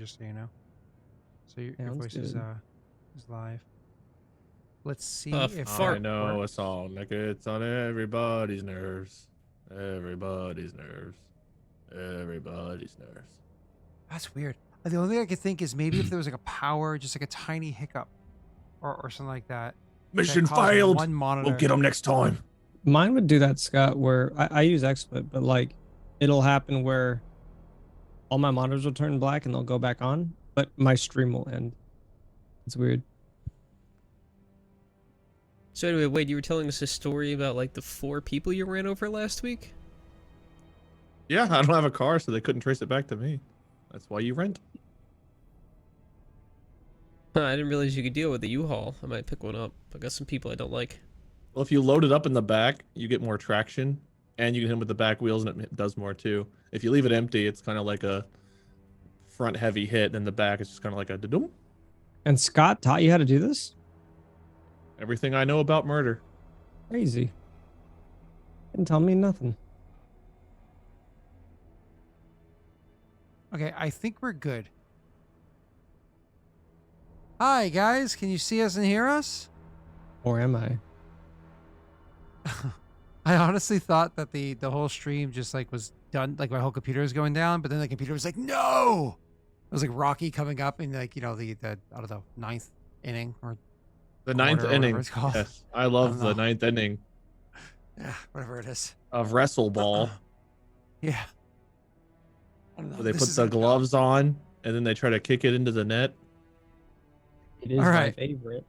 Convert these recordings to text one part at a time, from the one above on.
just so you know. So your Sounds voice is live. Let's see if I know works. a song that gets on everybody's nerves. Everybody's nerves. Everybody's nerves. That's weird. The only thing I could think is maybe if there was like a power, just like a tiny hiccup, or something like that. Mission caused failed. One monitor. We'll get them next time. Mine would do that, Scott, where I use XSplit, but like it'll happen where all my monitors will turn black and they'll go back on, but my stream will end. It's weird. So anyway, Wade, you were telling us a story about like the 4 people you ran over last week? Yeah, I don't have a car, so they couldn't trace it back to me. That's why you rent. Huh, I didn't realize you could deal with the U-Haul. I might pick one up. I got some people I don't like. Well, if you load it up in the back, you get more traction, and you can hit them with the back wheels, and it does more too. If you leave it empty, it's kind of like a front heavy hit, and the back is just kind of like a da-dum. And Scott taught you how to do this? Everything I know about murder. Crazy. Didn't tell me nothing. Okay, I think we're good. Hi guys, can you see us and hear us? Or am I? I honestly thought that the whole stream just like was done, like my whole computer was going down, but then the computer was like, no! It was like Rocky coming up in like, you know, the I don't know, 9th inning or The 9th inning. It's called. Yes, I love the 9th inning Yeah, whatever it is. of wrestle ball. Yeah. I don't know. Where they This put is the like- gloves on, and then they try to kick it into the net. It is All my right. favorite.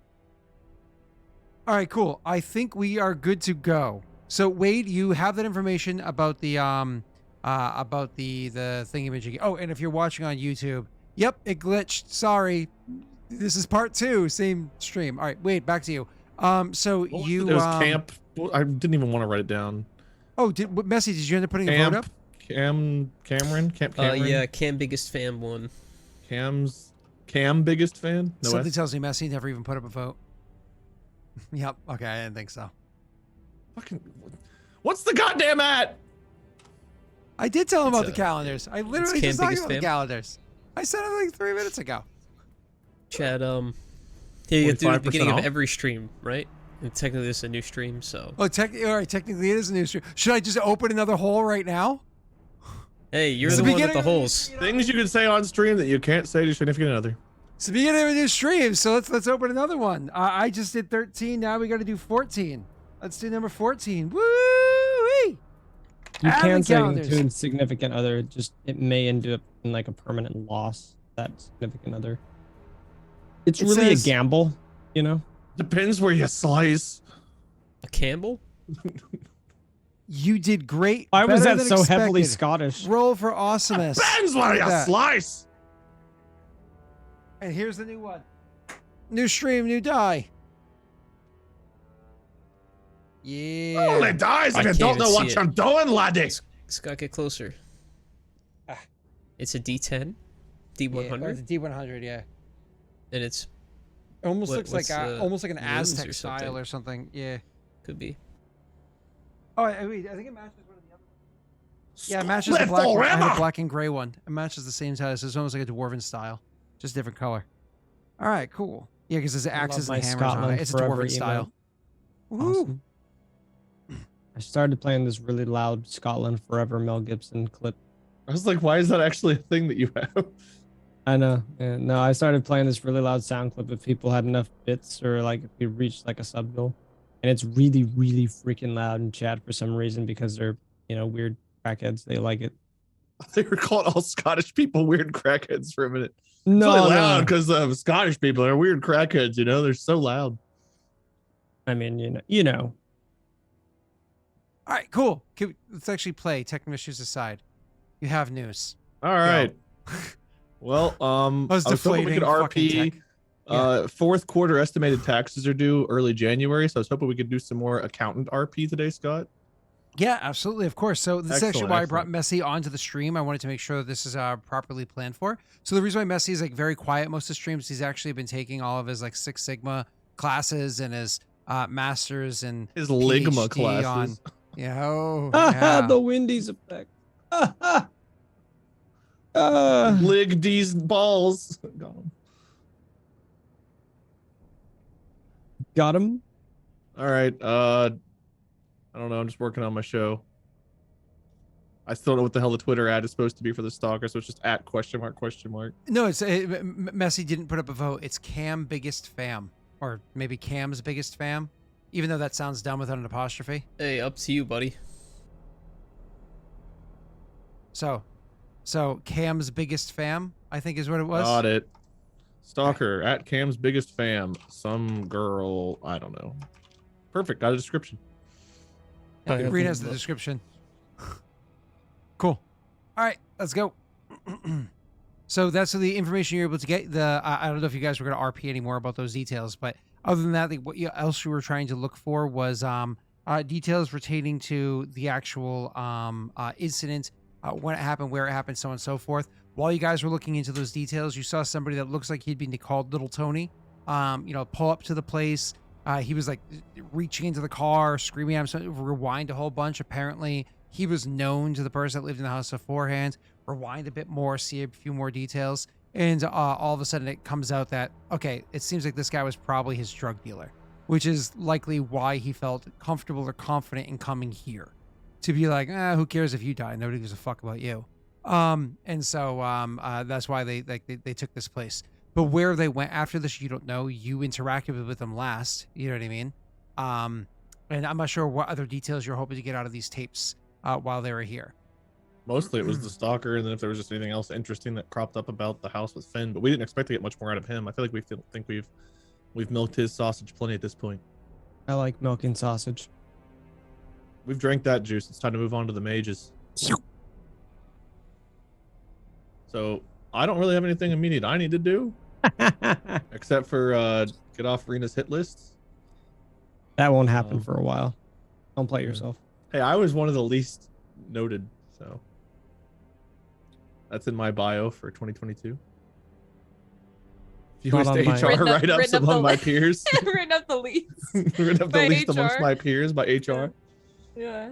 All right, cool. I think we are good to go. So Wade, you have that information about the thingamajiggy. Oh, and if you're watching on YouTube, yep, it glitched. Sorry. This is part 2, same stream. All right, Wade, back to you. So What was you it? It was camp. I didn't even want to write it down. Oh, Messi, did you end up putting a vote up? Cameron. Camp Cameron. Yeah, Cam biggest fan won. Cam biggest fan. No Something S? tells me Messi never even put up a vote. Yep. Okay, I didn't think so. Fucking. What's the goddamn at? I did tell him It's about the calendars. I literally Cam just talked biggest about the fan. calendars. I said it like 3 minutes ago. Chad, yeah, you have to do it at the 45% beginning off? of every stream, right? And technically this is a new stream, so. Oh, all right. Technically, it is a new stream. Should I just open another hole right now? Hey, you're It's the the one with beginning the of the- holes. Things you can say on stream that you can't say to your significant other. It's the beginning of a new stream, so let's open another one. I just did 13. Now we got to do 14. Let's do number 14. Woo-wee! You Add can the say calendars. to a significant other, it may end up in like a permanent loss, that significant other. It's It really says- a gamble, you know? Depends where you slice. A Campbell? You did great. Why was Better that than so heavily expected. Scottish? Roll for awesomeness. Depends where Look at you that. slice. And here's the new one. New stream, new die. Yeah. Only dies I if you can't don't even know what see you're doing, laddie. Scott, get closer. Ah. It's a D10, Yeah, D100, it's a D100, yeah. and it's It almost What- looks like what's the almost like an runes Aztec or style something? or something. Yeah. could be. Oh, wait, I think it matches one of the other ones. Yeah, it matches the Split black one. I had forever. a black and gray one. It matches the same size. It's almost like a dwarven style, just different color. All right, cool. Yeah, because there's I love axes my and hammers on Scotland it. It's a Forever dwarven style. Woo. Awesome. I started playing this really loud Scotland Forever Mel Gibson clip. I was like, why is that actually a thing that you have? I know. Yeah, no, I started playing this really loud sound clip if people had enough bits or like if we reached like a sub goal. And it's really, really freaking loud in chat for some reason because they're, you know, weird crackheads. They like it. They were calling all Scottish people weird crackheads for a minute. No, it's really loud no. because Scottish people are weird crackheads. You know, they're so loud. I mean, you know. All right, cool. Let's actually play. Technical issues aside, you have news. All right. Well, I was I was hoping we deflating could fucking RP. tech. Fourth quarter estimated taxes are due early January, so I was hoping we could do some more accountant RP today, Scott. Yeah, absolutely, of course. So this is actually Excellent, why I brought Messi onto the stream. I wanted to make sure that this is properly planned for. So the reason why Messi is like very quiet most of the streams, he's actually been taking all of his like Six Sigma classes and his masters and His Ligma PhD classes. yeah, oh, yeah. The Wendy's effect. Lig these balls. Got him. Got him. All right. I don't know. I'm just working on my show. I still don't know what the hell the Twitter ad is supposed to be for the stalker, so it's just at question mark question mark. No, it's Messi didn't put up a vote. It's Cam biggest fam, or maybe Cam's biggest fam, even though that sounds dumb without an apostrophe. Hey, up to you, buddy. So Cam's biggest fam, I think is what it was. Got it. Stalker at Cam's biggest fam. Some girl. I don't know. Perfect. Got a description. I have Green the has the vote. description. Cool. All right, let's go. So that's the information you're able to get. I don't know if you guys were going to RP anymore about those details, but other than that, what else you were trying to look for was details pertaining to the actual incident, when it happened, where it happened, so on and so forth. While you guys were looking into those details, you saw somebody that looks like he'd been called Little Tony. Pull up to the place. He was like reaching into the car, screaming at him, rewind a whole bunch. Apparently, he was known to the person that lived in the house beforehand. Rewind a bit more, see a few more details, and all of a sudden it comes out that, okay, it seems like this guy was probably his drug dealer, which is likely why he felt comfortable or confident in coming here. To be like, who cares if you die? Nobody gives a fuck about you. And so that's why they took this place. But where they went after this, you don't know. You interacted with them last. You know what I mean? And I'm not sure what other details you're hoping to get out of these tapes while they were here. Mostly it was the stalker, and then if there was just anything else interesting that cropped up about the house with Finn, but we didn't expect to get much more out of him. I feel like we've milked his sausage plenty at this point. I like milk and sausage. We've drank that juice. It's time to move on to the mages. So I don't really have anything immediate I need to do except for get off Rena's hit list. That won't happen for a while. Don't play yourself. Hey, I was one of the least noted, so that's in my bio for 2022. Not Fewest on mine. HR Written up- write-ups written up among the my li- peers. Written up the least. Written up the By least amongst HR. my peers by HR. Yeah.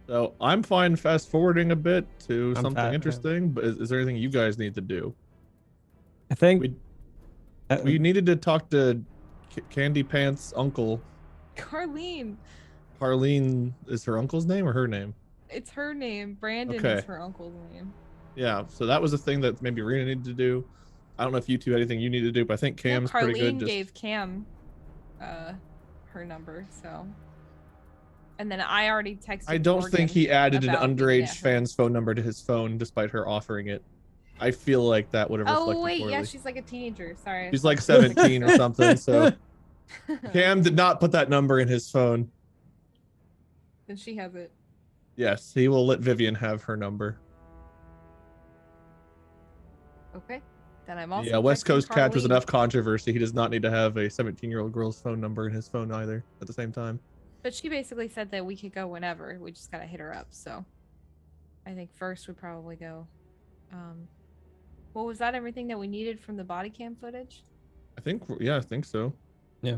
So I'm fine fast forwarding a bit to I'm something fat, yeah. interesting, but is there anything you guys need to do? I think We- We needed to talk to Candy Pants' uncle. Carlene. Harleen is her uncle's name or her name? It's her name. Brandon Okay. is her uncle's name. Yeah, so that was a thing that maybe Rena needed to do. I don't know if you two had anything you need to do, but I think No, Cam's pretty good. Carlene Just gave Cam her number, so. And then I already texted I don't Morgan think he added an about giving underage it her. fan's phone number to his phone despite her offering it. I feel like that would have reflected Oh, wait, poorly. yeah, she's like a teenager. Sorry. I She's thought like she was 17 or something, so a- Cam did not put that number in his phone. Then she has it. Yes, he will let Vivian have her number. Okay. Then I'm also. Yeah, West texting Coast Cat, there's Carlene. enough controversy. He does not need to have a 17-year-old girl's phone number in his phone either at the same time. But she basically said that we could go whenever. We just gotta hit her up. So, I think first we'd probably go. Well, was that everything that we needed from the body cam footage? I think so. Yeah.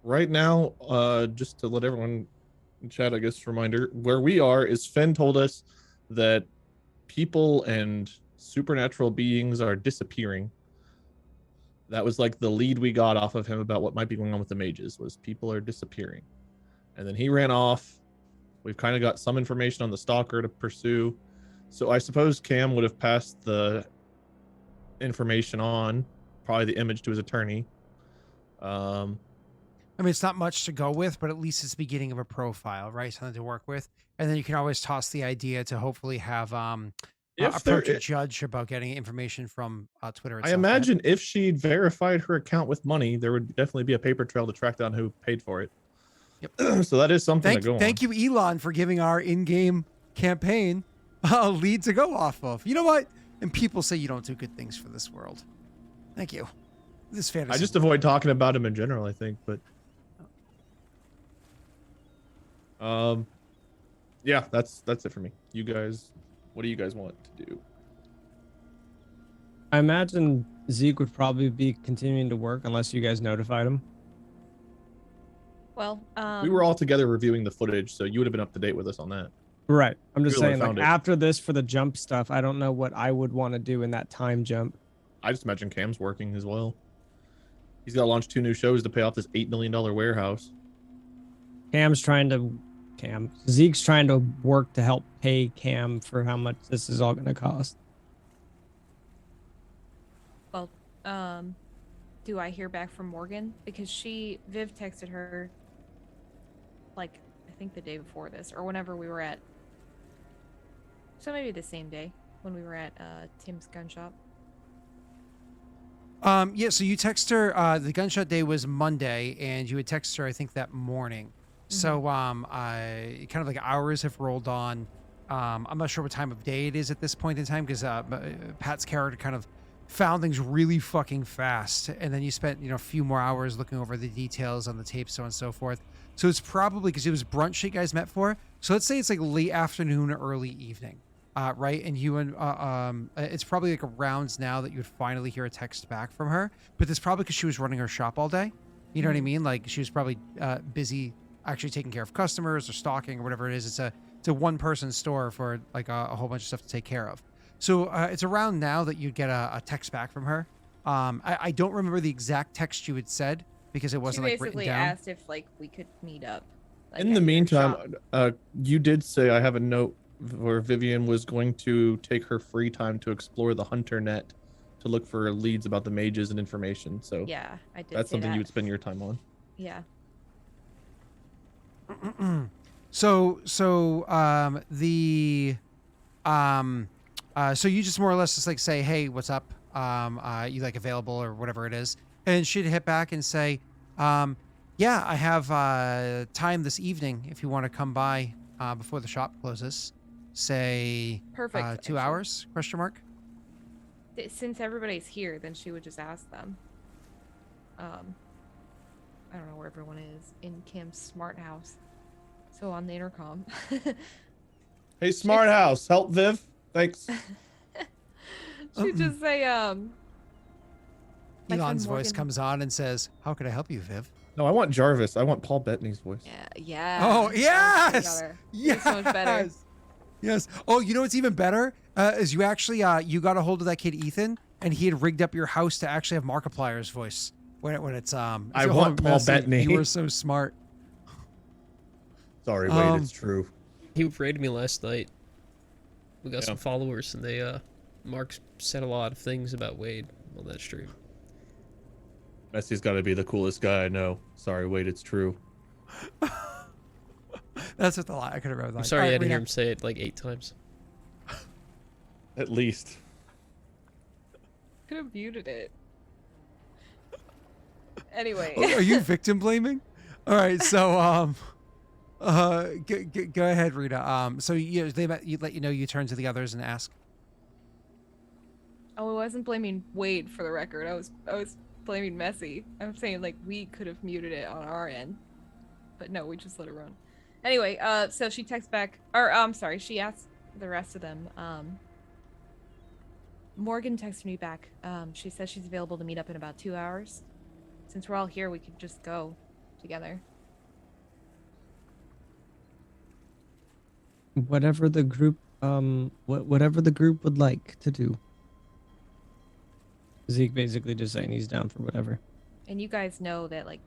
Right now, just to let everyone in chat, I guess, reminder, where we are is Fen told us that people and supernatural beings are disappearing. That was like the lead we got off of him about what might be going on with the mages, was people are disappearing. And then he ran off. We've kind of got some information on the stalker to pursue. So I suppose Cam would have passed the information on, probably the image, to his attorney. I mean, it's not much to go with, but at least it's the beginning of a profile, right? Something to work with. And then you can always toss the idea to hopefully have approach a judge about getting information from Twitter itself. I imagine if she verified her account with money, there would definitely be a paper trail to track down who paid for it. Yep. So that is something to go on. Thank you, Elon, for giving our in-game campaign a lead to go off of. You know what? And people say you don't do good things for this world. Thank you. This fantasy. I just avoid talking about him in general, I think, but yeah, that's it for me. You guys, what do you guys want to do? I imagine Zeke would probably be continuing to work unless you guys notified him. Well, We were all together reviewing the footage, so you would have been up to date with us on that. Right. I'm just Really saying, like found it. after this for the jump stuff, I don't know what I would want to do in that time jump. I just imagine Cam's working as well. He's got to launch 2 new shows to pay off this $8 million warehouse. Zeke's trying to work to help pay Cam for how much this is all going to cost. Well, do I hear back from Morgan? Because Viv texted her, like, I think the day before this, or whenever we were at, so maybe the same day when we were at Tim's gun shop. Yeah, so you text her, the gunshot day was Monday, and you had texted her, I think, that morning. So, I kind of like hours have rolled on. I'm not sure what time of day it is at this point in time, because Pat's character kind of found things really fucking fast. And then you spent, a few more hours looking over the details on the tape, so on and so forth. So it's probably because it was brunch you guys met for. So let's say it's like late afternoon, early evening. Right, and you and it's probably like around now that you would finally hear a text back from her, but it's probably because she was running her shop all day. You know what I mean? Like she was probably busy actually taking care of customers or stocking or whatever it is. It's a one person store for like a whole bunch of stuff to take care of. So it's around now that you'd get a text back from her. I don't remember the exact text you had said because it wasn't like written She basically down. asked if like we could meet up. Like, In at the your meantime, shop. you did say I have a note where Vivian was going to take her free time to explore the Hunter net to look for leads about the mages and information. So Yeah, I did. that's say something that. you would spend your time on. Yeah. So you just more or less just like say, hey, what's up? You like available or whatever it is. And she'd hit back and say, yeah, I have time this evening if you want to come by before the shop closes. Say Perfect. 2 actually. hours, question mark. Since everybody's here, then she would just ask them. I don't know where everyone is in Kim's smart house. So on the intercom. Hey, Smart House, help Viv. Thanks. She'd just say, my friend Elon's voice Morgan- comes on and says, how can I help you, Viv? No, I want Jarvis. I want Paul Bettany's voice. Yeah. Oh, that's yes! better. It's so much better. Yes. Oh, you know what's even better? Is you actually you got a hold of that kid Ethan, and he had rigged up your house to actually have Markiplier's voice when it's I all want Paul messy. Bettany. You were so smart. Sorry, wait, Um, it's true. He raided me last night. We got Yeah. some followers, and they Mark said a lot of things about Wade on that stream. Messy's got to be the coolest guy I know. Sorry, wait, it's true. That's what the lie. I could have read that. I'm sorry All I right, had to hear Rena. him say it like 8 times. At least. Could have muted it. Anyway. Oh, are you victim blaming? All right, so go ahead, Rita. So you let you know you turn to the others and ask. Oh, I wasn't blaming Wade for the record. I was blaming Messy. I'm saying like we could have muted it on our end, but no, we just let it run. Anyway, so she texts back, or I'm sorry, she asked the rest of them. Morgan texted me back. She says she's available to meet up in about 2 hours. Since we're all here, we could just go together. Whatever the group whatever the group would like to do. Zeke basically just saying he's down for whatever. And you guys know that like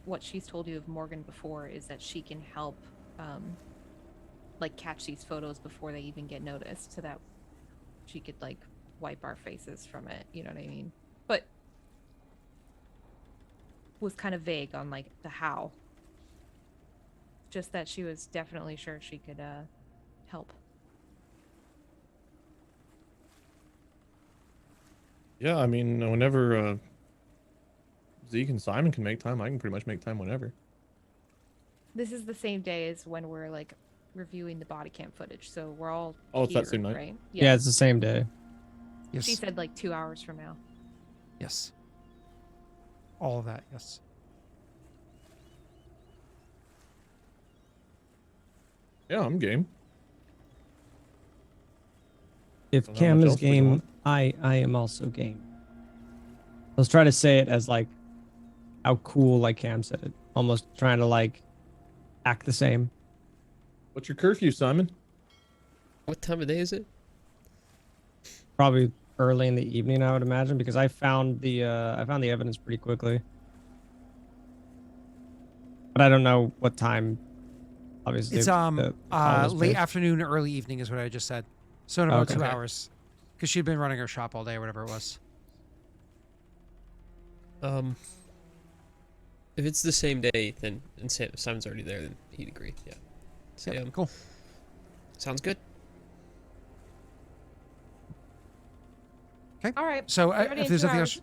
what she's told you of Morgan before is that she can help like catch these photos before they even get noticed, so that she could like wipe our faces from it, you know what I mean? But was kind of vague on like the how. Just that she was definitely sure she could help. Yeah, I mean, whenever Zeke and Simon can make time, I can pretty much make time whenever. This is the same day as when we're like reviewing the body cam footage, so we're all Oh, it's that here, same night? right? Yeah, it's the same day. Yes. She said like 2 hours from now. Yes. All of that. Yes. Yeah, I'm game. If Well, not Cam much is else we game, want. I am also game. Let's try to say it as like how cool like Cam said it. Almost trying to like act the same. What's your curfew, Simon? What time of day is it? Probably early in the evening, I would imagine, because I found the evidence pretty quickly. But I don't know what time. Obviously, It's the call was late made. afternoon, early evening is what I just said. So in about Okay. 2 hours, because she'd been running her shop all day, or whatever it was. If it's the same day, then and Simon's already there, then he'd agree. Yeah. So Yep, cool. sounds good. All right. So get ready if in there's 2 nothing hours. else,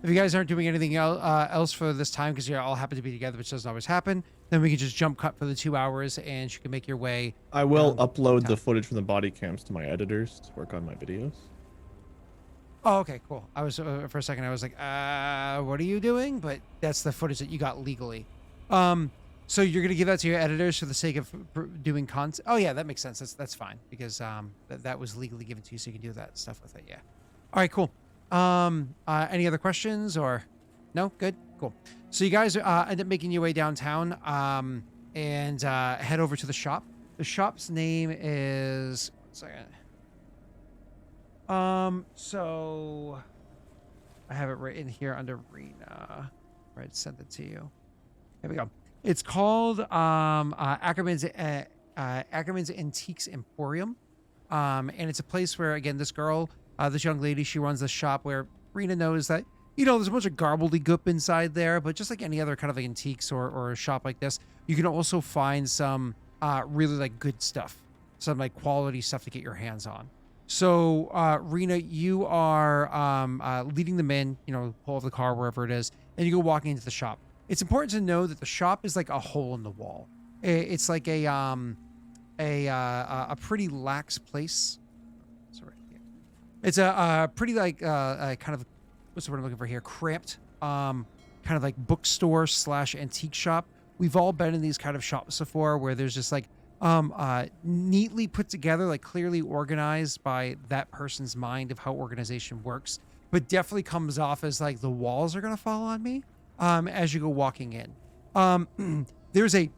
if you guys aren't doing anything else for this time, because you all happen to be together, which doesn't always happen, then we can just jump cut for the 2 hours, and you can make your way. I will down upload town. the footage from the body cams to my editors to work on my videos. Oh, okay, cool. I was for a second, I was like, what are you doing? But that's the footage that you got legally. So you're gonna give that to your editors for the sake of doing content. Oh yeah, that makes sense. That's fine because that was legally given to you, so you can do that stuff with it. Yeah. All right, cool. Any other questions or no? Good, cool. So you guys end up making your way downtown and head over to the shop. The shop's name is one second. So I have it written here under Rena. Right, sent it to you. Here we go. It's called Ackerman's Antiques Emporium. And it's a place where, again, this girl, this young lady, she runs the shop where Rena knows that, there's a bunch of gobbledygook inside there, but just like any other kind of like antiques or a shop like this, you can also find some really like good stuff, some like quality stuff to get your hands on. So, Rena, you are leading them in, pull off the car, wherever it is, and you go walking into the shop. It's important to know that the shop is like a hole in the wall. It's like a pretty lax place. Sorry. It's a pretty like kind of, what's the word I'm looking for here? Cramped, kind of like bookstore / antique shop. We've all been in these kind of shops before where there's just like neatly put together, like clearly organized by that person's mind of how organization works, but definitely comes off as like the walls are gonna fall on me as you go walking in. There's a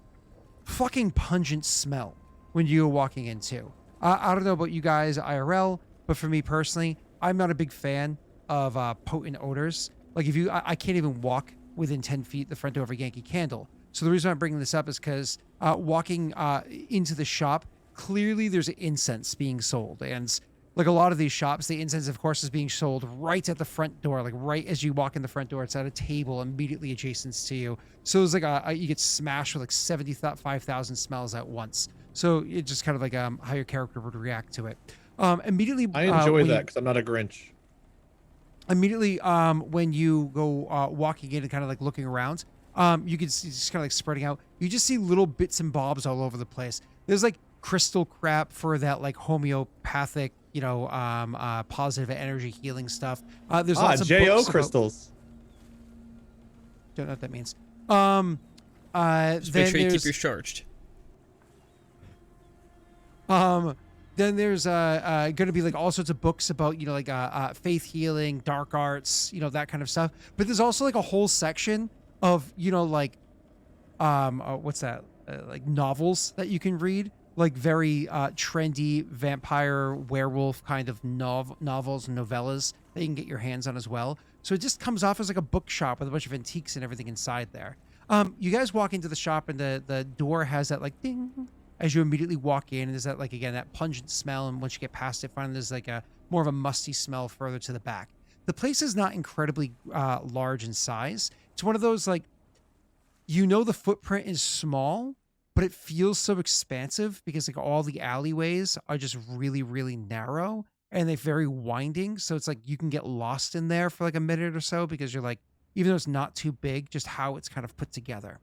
fucking pungent smell when you go walking in too. I don't know about you guys IRL, but for me personally, I'm not a big fan of potent odors. Like if I can't even walk within 10 feet the front door of a Yankee Candle. So the reason I'm bringing this up is because walking into the shop, clearly there's incense being sold. And like a lot of these shops, the incense, of course, is being sold right at the front door. Like right as you walk in the front door, it's at a table immediately adjacent to you. So it's like you get smashed with like 75,000 smells at once. So it's just kind of like how your character would react to it. Immediately, I enjoy when that you- because I'm not a Grinch. immediately when you go walking in and kind of like looking around, you can see just kind of like spreading out, you just see little bits and bobs all over the place. There's like crystal crap for that like homeopathic, positive energy healing stuff. There's lots of JO books crystals. don't know what that means. Just Then make sure you keep there's- yours charged. Then there's going to be like all sorts of books about faith healing, dark arts, that kind of stuff. But there's also like a whole section of what's that? Like novels that you can read, like very trendy vampire werewolf kind of novels and novellas that you can get your hands on as well. So it just comes off as like a bookshop with a bunch of antiques and everything inside there. You guys walk into the shop and the door has that like ding as you immediately walk in, and there's that like again that pungent smell, and once you get past it, finally there's like a more of a musty smell further to the back. The place is not incredibly large in size. It's one of those like, the footprint is small, but it feels so expansive because like all the alleyways are just really, really narrow and they're very winding. So it's like you can get lost in there for like a minute or so because you're like, even though it's not too big, just how it's kind of put together.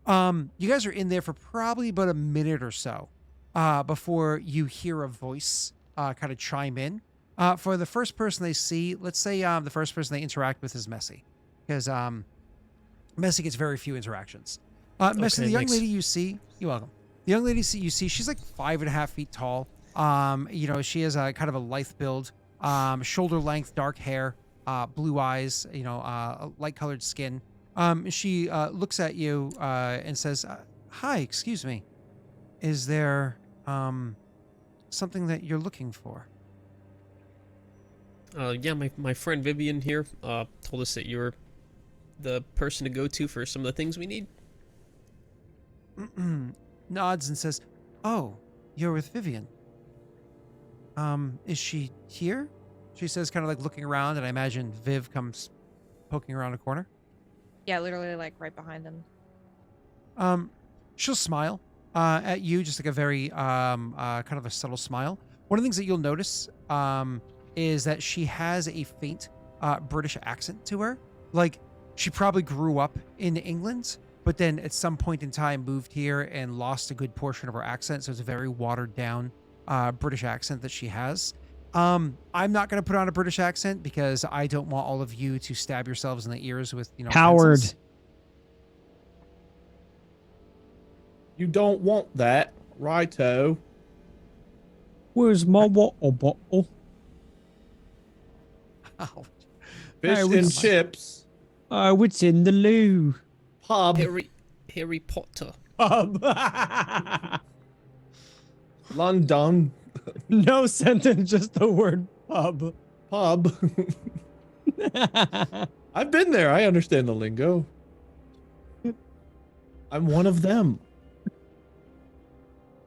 You guys are in there for probably about a minute or so before you hear a voice kind of chime in. For the first person they see, let's say the first person they interact with is Messy, because Messy gets very few interactions. Messy, Okay, the young thanks. lady you see, you're welcome. The young lady you see, she's like 5.5 feet tall. She has a kind of a lithe build, shoulder length, dark hair, blue eyes, light colored skin. She looks at you and says, "Hi, excuse me. Is there something that you're looking for? Yeah, my friend Vivian here told us that you're the person to go to for some of the things we need. Nods and says, "Oh, you're with Vivian. Is she here?" She says, kind of like looking around, and I imagine Viv comes poking around a corner. Yeah, literally like right behind them. She'll smile at you, just like a very kind of a subtle smile. One of the things that you'll notice is that she has a faint British accent to her. Like she probably grew up in England, but then at some point in time moved here and lost a good portion of her accent. So it's a very watered down British accent that she has. I'm not going to put on a British accent because I don't want all of you to stab yourselves in the ears with, Howard. pencils. You don't want that, righto. Where's my water bottle? Ouch. Fish Hey, and what's- chips, Oh, it's in the loo. pub, Harry Potter. London, No sentence, just the word pub. pub. I've been there. I understand the lingo. I'm one of them.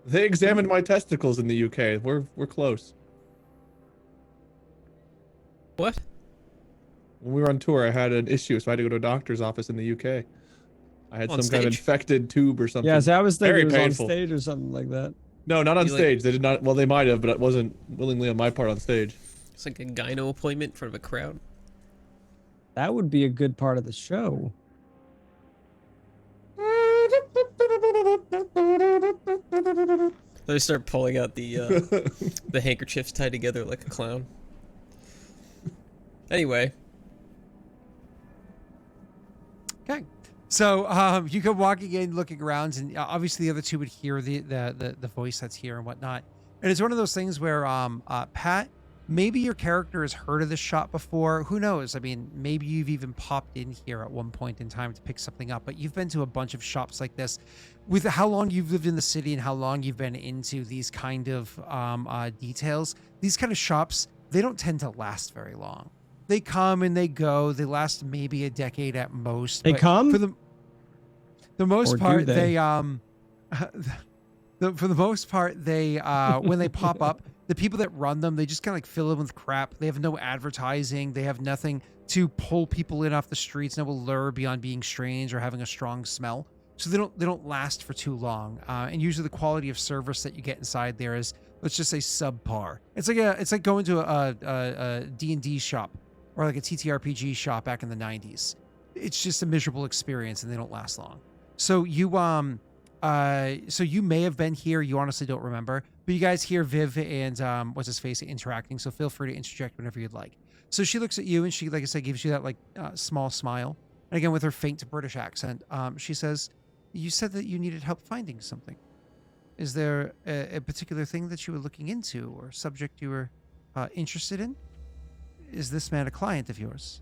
They examined my testicles in the UK. We're close. What? When we were on tour, I had an issue, so I had to go to a doctor's office in the UK. I had On some kind of stage? infected tube or something. Yeah, so I was thinking Very it was painful. on stage or something like that. No, not on You, like- stage. They did not. Well, they might have, but it wasn't willingly on my part on stage. It's like a gyno appointment in front of a crowd. That would be a good part of the show. They start pulling out the the handkerchiefs tied together like a clown. Anyway, Okay. So you go walking in, looking around, and obviously the other two would hear the voice that's here and whatnot. And it's one of those things where Pat, maybe your character has heard of this shop before. Who knows? I mean, maybe you've even popped in here at one point in time to pick something up. But you've been to a bunch of shops like this. With how long you've lived in the city and how long you've been into these kind of details, these kind of shops, they don't tend to last very long. They come and they go. They last maybe a decade at most. They but come? for the most Or do part. they? For the most part, they when they pop up, the people that run them, they just kind of like fill them with crap. They have no advertising. They have nothing to pull people in off the streets. No allure beyond being strange or having a strong smell. So they don't last for too long. And usually the quality of service that you get inside there is, let's just say, subpar. It's like going to a D&D shop or like a TTRPG shop back in the 90s. It's just a miserable experience and they don't last long. So you may have been here. You honestly don't remember, but you guys hear Viv and what's his face interacting. So feel free to interject whenever you'd like. So she looks at you and she, like I said, gives you that like small smile. And again, with her faint British accent, she says, "You said that you needed help finding something. Is there a particular thing that you were looking into or subject you were interested in? Is this man a client of yours?"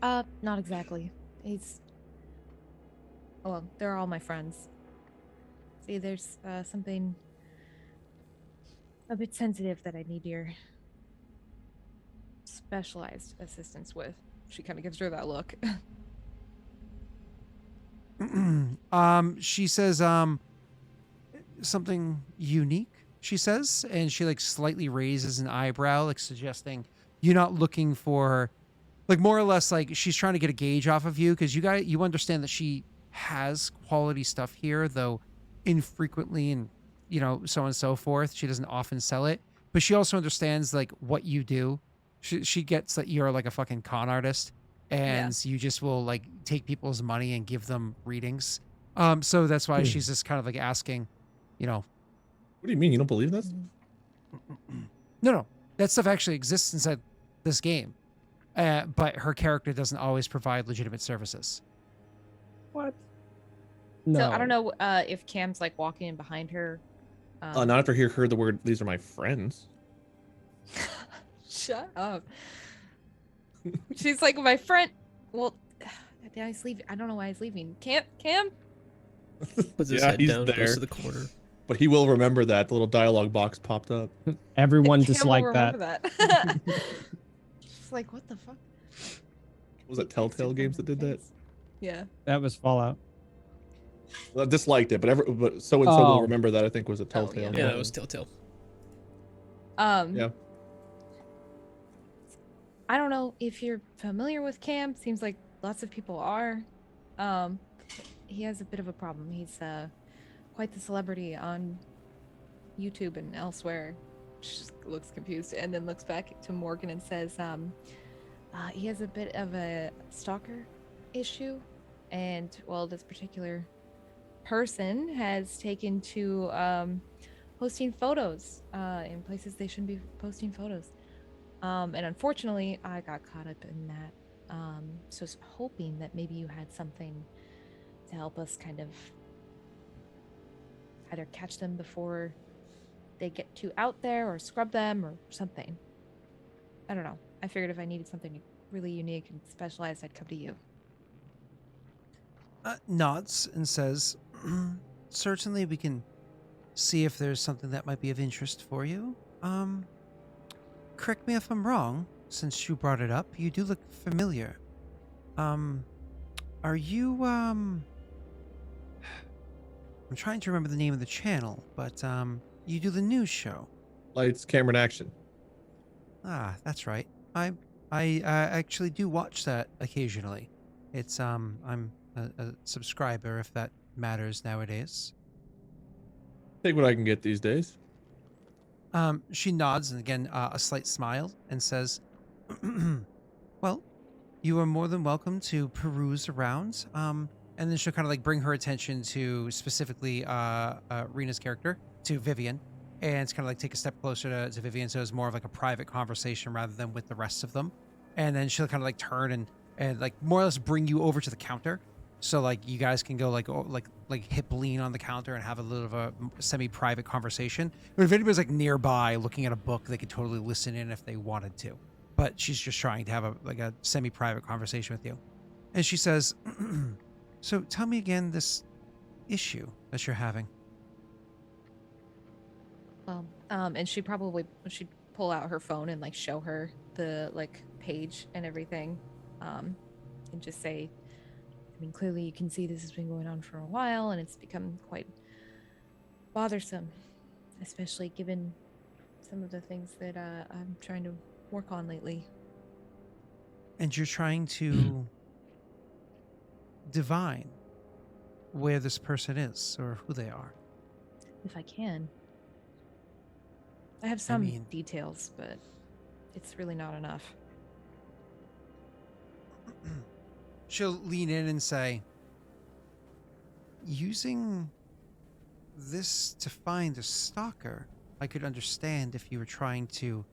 Not exactly. Well, they're all my friends. See, there's something a bit sensitive that I need your specialized assistance with. She kind of gives her that look. She says, something unique, she says, and she like slightly raises an eyebrow, like suggesting you're not looking for, like, more or less like she's trying to get a gauge off of you because you understand that she has quality stuff here, though infrequently and so on and so forth. She doesn't often sell it, but she also understands like what you do. She gets that you're like a fucking con artist and you just will like take people's money and give them readings. So that's why she's just kind of like asking, What do you mean? You don't believe this? no, that stuff actually exists inside this game. But her character doesn't always provide legitimate services. What? No. So I don't know if Cam's like walking in behind her. Not after he heard the word, "These are my friends." Shut up. She's like, my friend. Well, now he's leaving. I don't know why he's leaving. Cam? Puts his Yeah, head he's down, goes there. to the corner. But he will remember that. The little dialogue box popped up. Everyone Cam will disliked that. remember that. Just like, what the fuck? Was He it Telltale texted Games from that did her that? face. Yeah. That was Fallout. Well, I disliked it, but so and so will Oh. remember that. I think was a Oh, Telltale. Yeah, Yeah. that was Telltale. Yeah. I don't know if you're familiar with Cam. Seems like lots of people are. Um, he has a bit of a problem. He's quite the celebrity on YouTube and elsewhere. She just looks confused and then looks back to Morgan and says, he has a bit of a stalker issue, and well, this particular person has taken to posting photos in places they shouldn't be posting photos. And unfortunately, I got caught up in that. So I was hoping that maybe you had something to help us kind of either catch them before they get too out there or scrub them or something. I don't know. I figured if I needed something really unique and specialized, I'd come to you. Nods and says, certainly we can see if there's something that might be of interest for you. Correct me if I'm wrong, since you brought it up. You do look familiar. Are you, I'm trying to remember the name of the channel, but, you do the news show. Lights, camera, and action. Ah, that's right. I actually do watch that occasionally. It's, I'm a subscriber, if that matters nowadays. Take what I can get these days. She nods and again, a slight smile and says, well, you are more than welcome to peruse around. And then she'll kind of like bring her attention to specifically Rena's character, to Vivian, and it's kind of like take a step closer to Vivian, so it's more of like a private conversation rather than with the rest of them. And then she'll kind of like turn and like more or less bring you over to the counter, so like you guys can go like hip lean on the counter and have a little of a semi-private conversation. But if anybody's like nearby looking at a book, they could totally listen in if they wanted to. But she's just trying to have a semi-private conversation with you. And she says, so tell me again this issue that you're having. Well, and she'd pull out her phone and like show her the like page and everything, and just say, I mean, clearly you can see this has been going on for a while and it's become quite bothersome, especially given some of the things that I'm trying to work on lately. And you're trying to divine where this person is or who they are. If I can. I have some mean- details, but it's really not enough. She'll lean in and say, using this to find a stalker, I could understand if you were trying to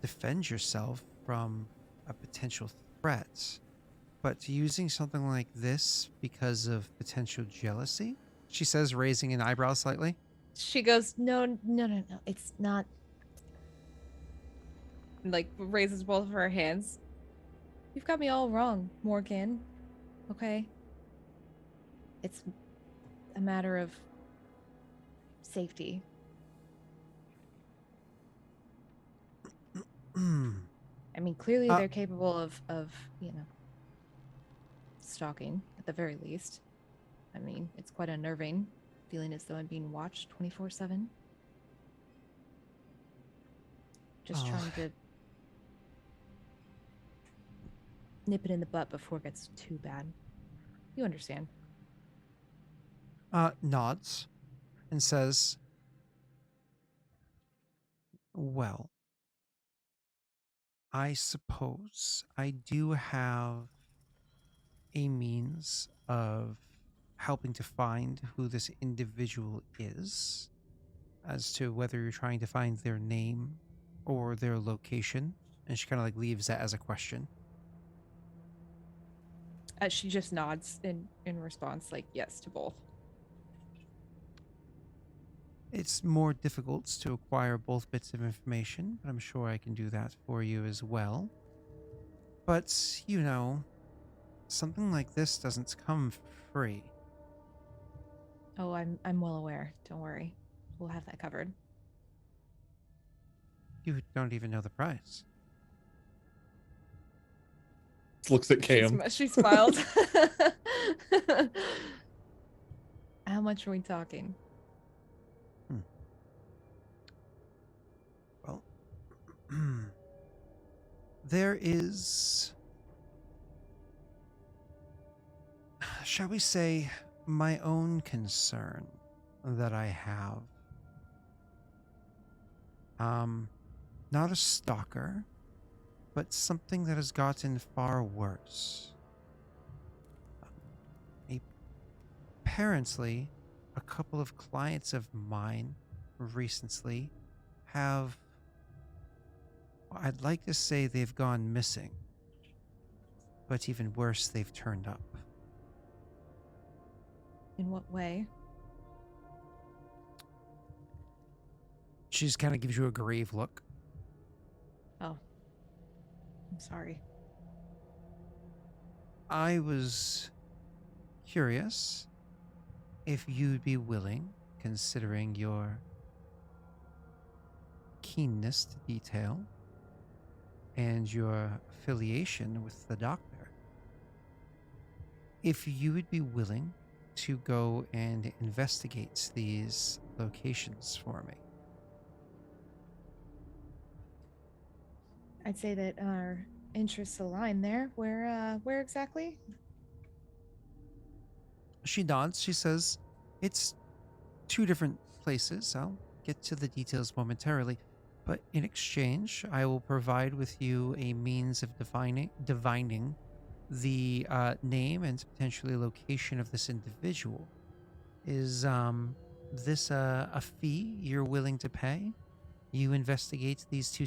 defend yourself from a potential threat. But using something like this because of potential jealousy? She says, raising an eyebrow slightly. She goes, no, it's not. Like, raises both of her hands. You've got me all wrong, Morgan. Okay? It's a matter of safety. I mean, clearly they're capable of, stalking, at the very least. I mean, it's quite unnerving, feeling as though I'm being watched 24/7. Just trying to nip it in the butt before it gets too bad. You understand. Nods and says, well, I suppose I do have a means of helping to find who this individual is, as to whether you're trying to find their name or their location. And she kind of like leaves that as a question. She just nods in response, like yes to both. It's more difficult to acquire both bits of information, but I'm sure I can do that for you as well. But, you know, something like this doesn't come for free. Oh, I'm well aware. Don't worry. We'll have that covered. You don't even know the price. Looks at Cam. She smiled. How much are we talking? Well, there is, shall we say, my own concern that I have. Not a stalker, but something that has gotten far worse. Apparently, a couple of clients of mine recently have, I'd like to say they've gone missing, but even worse, they've turned up. In what way? She just kind of gives you a grave look. Oh. I'm sorry. I was curious if you'd be willing, considering your keenness to detail and your affiliation with the doctor, if you would be willing to go and investigate these locations for me. I'd say that our interests align there. Where exactly? She nods. She says, it's 2 different places. I'll get to the details momentarily. But in exchange, I will provide with you a means of divining the name and potentially location of this individual. Is this a fee you're willing to pay? You investigate these 2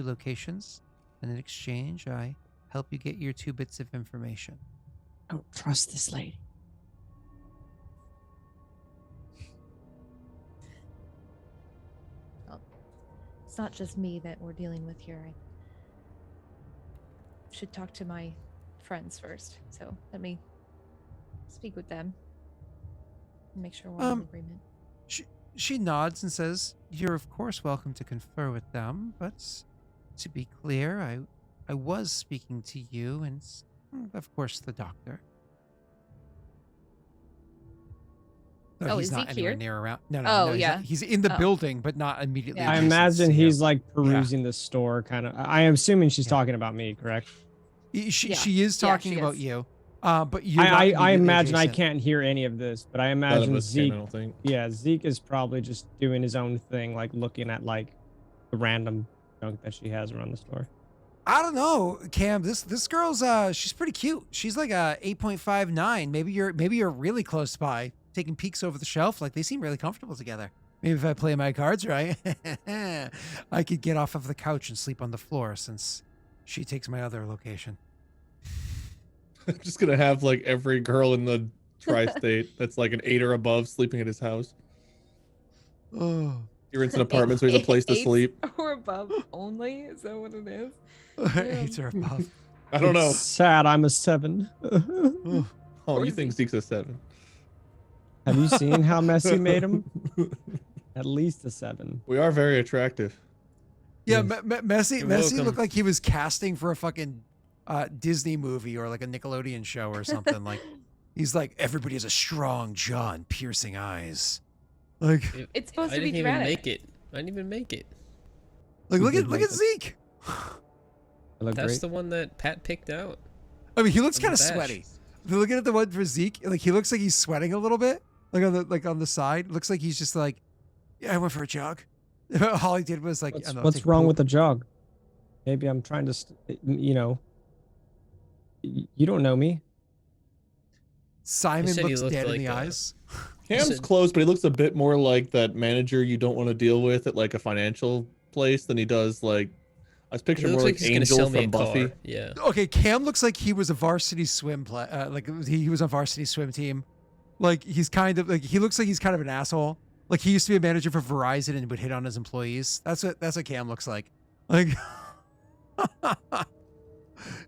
locations, and in exchange, I help you get your 2 bits of information. I don't trust this lady. Well, it's not just me that we're dealing with here. I should talk to my friends first. So let me speak with them and make sure we're in agreement. She nods and says, "You're of course welcome to confer with them, but to be clear, I was speaking to you and of course the doctor." No, Oh, he's is not Zeke anywhere here? near around. No, Oh, he's yeah. he's in the Oh. building, but not immediately. Yeah. I adjacent imagine to you. he's like perusing the store, kind of. I am assuming she's Yeah. talking about me, correct? She Yeah. she is Yeah, talking she about is. you, but you're not I immediately imagine I adjacent. can't hear any of this, but I None of imagine us can, I Zeke. don't think. Yeah, Zeke is probably just doing his own thing, like looking at like the random junk that she has around the store. I don't know, Cam. This girl's she's pretty cute. She's like a 8.59. Maybe you're really close by, taking peeks over the shelf. Like they seem really comfortable together. Maybe if I play my cards right, I could get off of the couch and sleep on the floor since she takes my other location. I'm just gonna have like every girl in the tri-state that's like an 8 or above sleeping at his house. Oh, He rents an apartment so he has a place to Eights sleep. or above only? Is that what it is? 8 or above. I don't know. It's sad. I'm a 7. Oh, Oh, Or you think Zeke. Zeke's a 7? Have you seen how messy made him? At least a 7. We are very attractive. yeah, Yes. Messi You're looked welcome. like he was casting for a fucking Disney movie or like a Nickelodeon show or something. Like he's like, everybody has a strong jaw and piercing eyes. Like It's supposed I to be didn't even dramatic. make it. I didn't even make it. look You at did look make at it. Zeke. I look That's great. the one that Pat picked out. I mean, he looks On the kind of dash. sweaty. If you're looking at the one for Zeke, like he looks like he's sweating a little bit, like on the side. Looks like he's just like, yeah, I went for a jog. All he did was like, I don't know, What's take a wrong poop. with the jog? Maybe I'm trying to, you know, you don't know me. Simon said he looks looked dead in like the a- eyes. Cam's said- close, but he looks a bit more like that manager you don't want to deal with at like a financial place than he does like. I was He picturing looks more like like he's gonna Angel sell me from a Buffy. car. Yeah. Okay, Cam looks like he was a varsity swim play. Like he was on varsity swim team. Like he's kind of like he looks like he's kind of an asshole. Like he used to be a manager for Verizon and would hit on his employees. That's what Cam looks like. Like,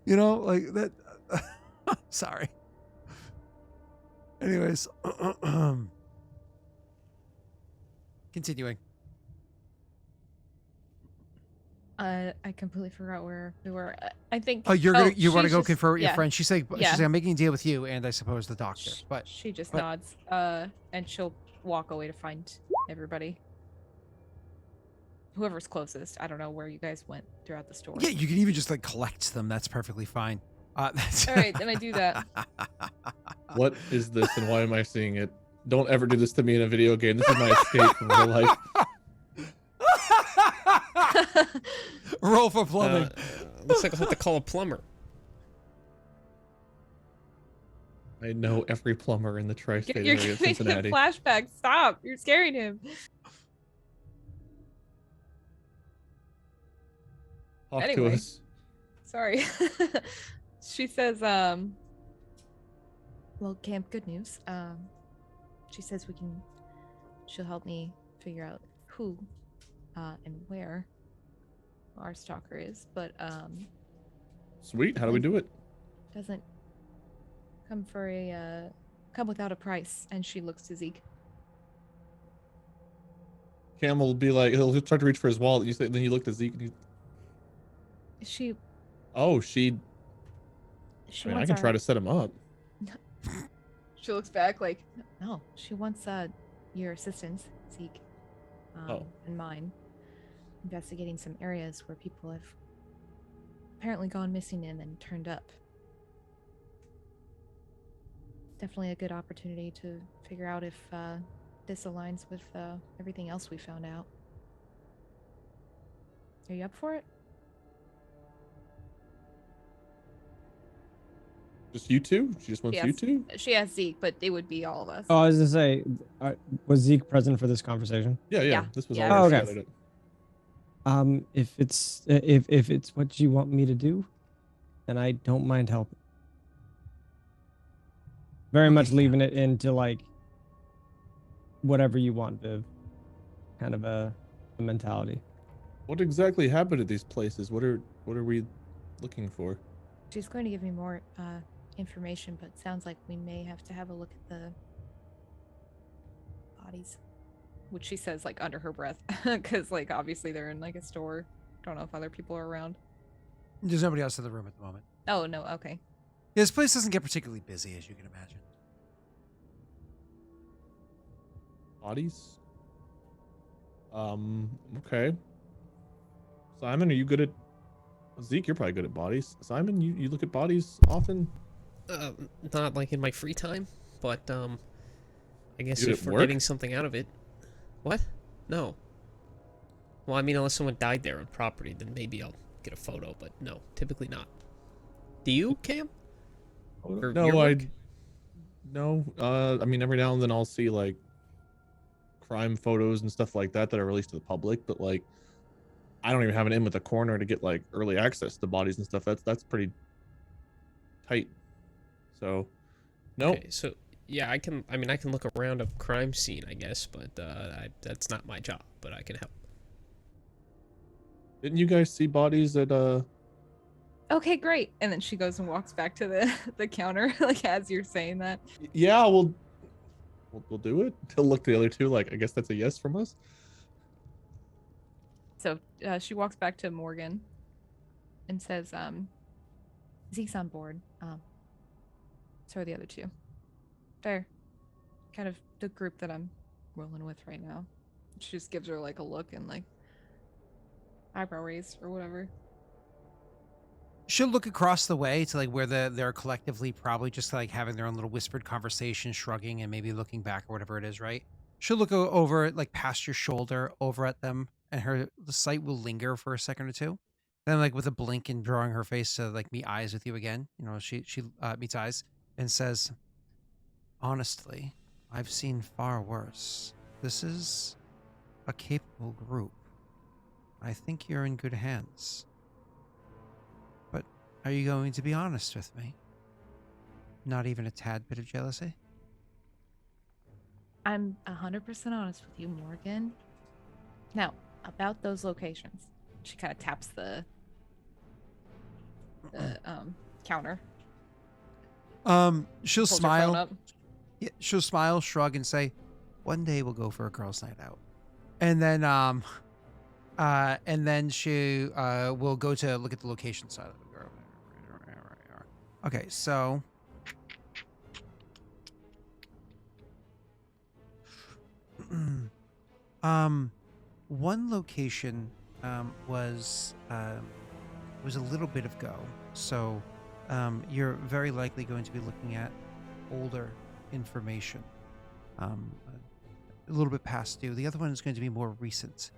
you know, like that. Sorry. Anyways, continuing. I completely forgot where we were. I think. Oh, you want to she's go just- confer with your yeah, friend? She's like, yeah. I'm making a deal with you, and I suppose the doctor. But She just but- nods. And she'll walk away to find everybody. Whoever's closest. I don't know where you guys went throughout the store. yeah, you can even just like collect them. That's perfectly fine. That's All right, then I do that. What is this and why am I seeing it? Don't ever do this to me in a video game. This is my escape from real life. Roll for plumbing. Looks like I'll have to call a plumber. I know every plumber in the tri-state You're area of giving him Cincinnati. flashbacks. Stop! You're scaring him. Talk to Anyway. us. Sorry. She says, well, Camp, good news. She says she'll help me figure out who and where our stalker is, but Sweet. How do we do it? doesn't come without a price. And she looks to Zeke. Cam will be like, he'll start to reach for his wallet. You say, then you look to Zeke. And She I mean, I wants can try our- to set him up. She looks back like, no, she wants your assistance, Zeke, and mine, investigating some areas where people have apparently gone missing and then turned up. Definitely a good opportunity to figure out if this aligns with everything else we found out. Are you up for it? Just you two? She just wants you Yes. two? She has Zeke, but it would be all of us. Oh, I was gonna say, was Zeke present for this conversation? Yeah. Yeah. This was Yeah. all Oh, we okay. scattered it. If it's what you want me to do, then I don't mind helping. Very much Okay, leaving it into like whatever you want, Viv. Kind of a mentality. What exactly happened at these places? What are we looking for? She's going to give me more information, but it sounds like we may have to have a look at the bodies, which she says like under her breath, because like obviously they're in like a store. Don't know if other people are around. There's nobody else in the room at the moment. Oh no, okay. Yeah, this place doesn't get particularly busy, as you can imagine. Bodies? Okay. Simon, are you good at Zeke? You're probably good at bodies. Simon, you look at bodies often? Not like in my free time, but I guess Good if at we're work? getting something out of it. What? No. Well, I mean, unless someone died there on property, then maybe I'll get a photo, but no, typically not. Do you, Cam? Or your No, work? I mean, every now and then I'll see like crime photos and stuff like that that are released to the public, but like I don't even have an in with the coroner to get like early access to bodies and stuff. That's pretty tight. So, no. Okay, so yeah, I can look around a crime scene, I guess, but that's not my job, but I can help. Didn't you guys see bodies at Okay, great. And then she goes and walks back to the counter, like as you're saying that. Yeah, we'll do it. He'll look to the other two like, I guess that's a yes from us. So she walks back to Morgan and says, Zeke's on board. So are the other two. They're kind of the group that I'm rolling with right now. She just gives her like a look and like eyebrow raise or whatever. She'll look across the way to like where they're collectively probably just like having their own little whispered conversation, shrugging and maybe looking back or whatever it is, right? She'll look over like past your shoulder over at them, and the sight will linger for a second or two. Then like with a blink and drawing her face to like meet eyes with you again, she meets eyes and says, "Honestly, I've seen far worse. This is a capable group. I think you're in good hands. But are you going to be honest with me? Not even a tad bit of jealousy?" I'm 100% honest with you, Morgan. Now, about those locations. She kind of taps the counter. She'll Pulls her phone smile. up. Yeah, she'll smile, shrug, and say, "One day we'll go for a girls' night out." And then she will go to look at the location side of the girl. Okay, so one location was a little bit of go. So you're very likely going to be looking at older information, a little bit past due. The other one is going to be more recent.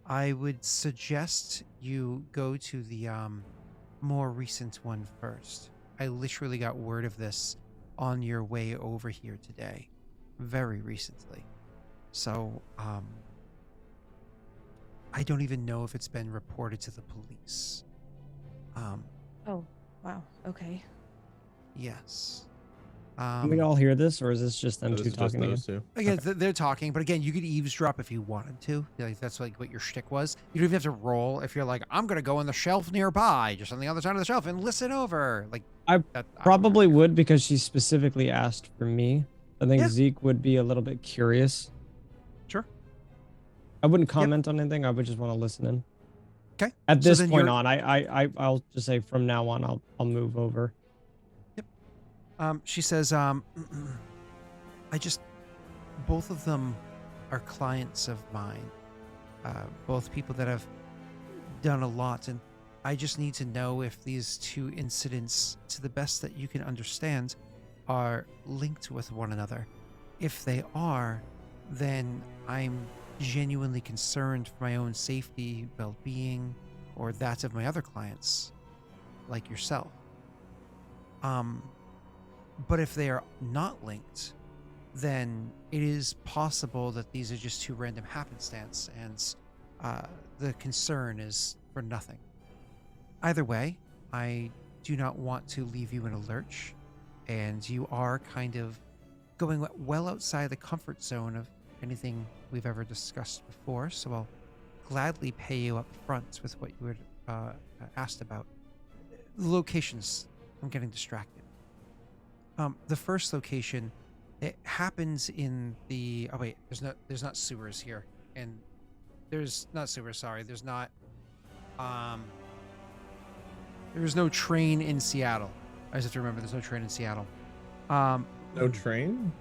I would suggest you go to the more recent one first. I literally got word of this on your way over here today, very recently. So I don't even know if it's been reported to the police. Oh, wow. Okay. Yes. Can we all hear this, or is this just them This two is just talking again? those two. Again, they're talking, but again, you could eavesdrop if you wanted to. Like that's like what your shtick was. You don't even have to roll if you're like, I'm gonna go on the shelf nearby, just on the other side of the shelf, and listen over. Like I that, Probably would, because she specifically asked for me. I think Yeah. Zeke would be a little bit curious. Sure. I wouldn't comment on anything. I would just want to listen in. Okay. At So this then point you're- on, I'll just say from now on, I'll move over. She says, I just, both of them are clients of mine. Both people that have done a lot, and I just need to know if these two incidents, to the best that you can understand, are linked with one another. If they are, then I'm genuinely concerned for my own safety, well-being, or that of my other clients, like yourself. But if they are not linked, then it is possible that these are just two random happenstance, and the concern is for nothing. Either way, I do not want to leave you in a lurch, and you are kind of going well outside the comfort zone of anything we've ever discussed before, so I'll gladly pay you up front with what you had asked about. The locations, I'm getting distracted. The first location, it happens in the, oh wait, there's not sewers here, and there's not sewers, sorry, there's no train in Seattle. I just have to remember there's no train in Seattle. No train.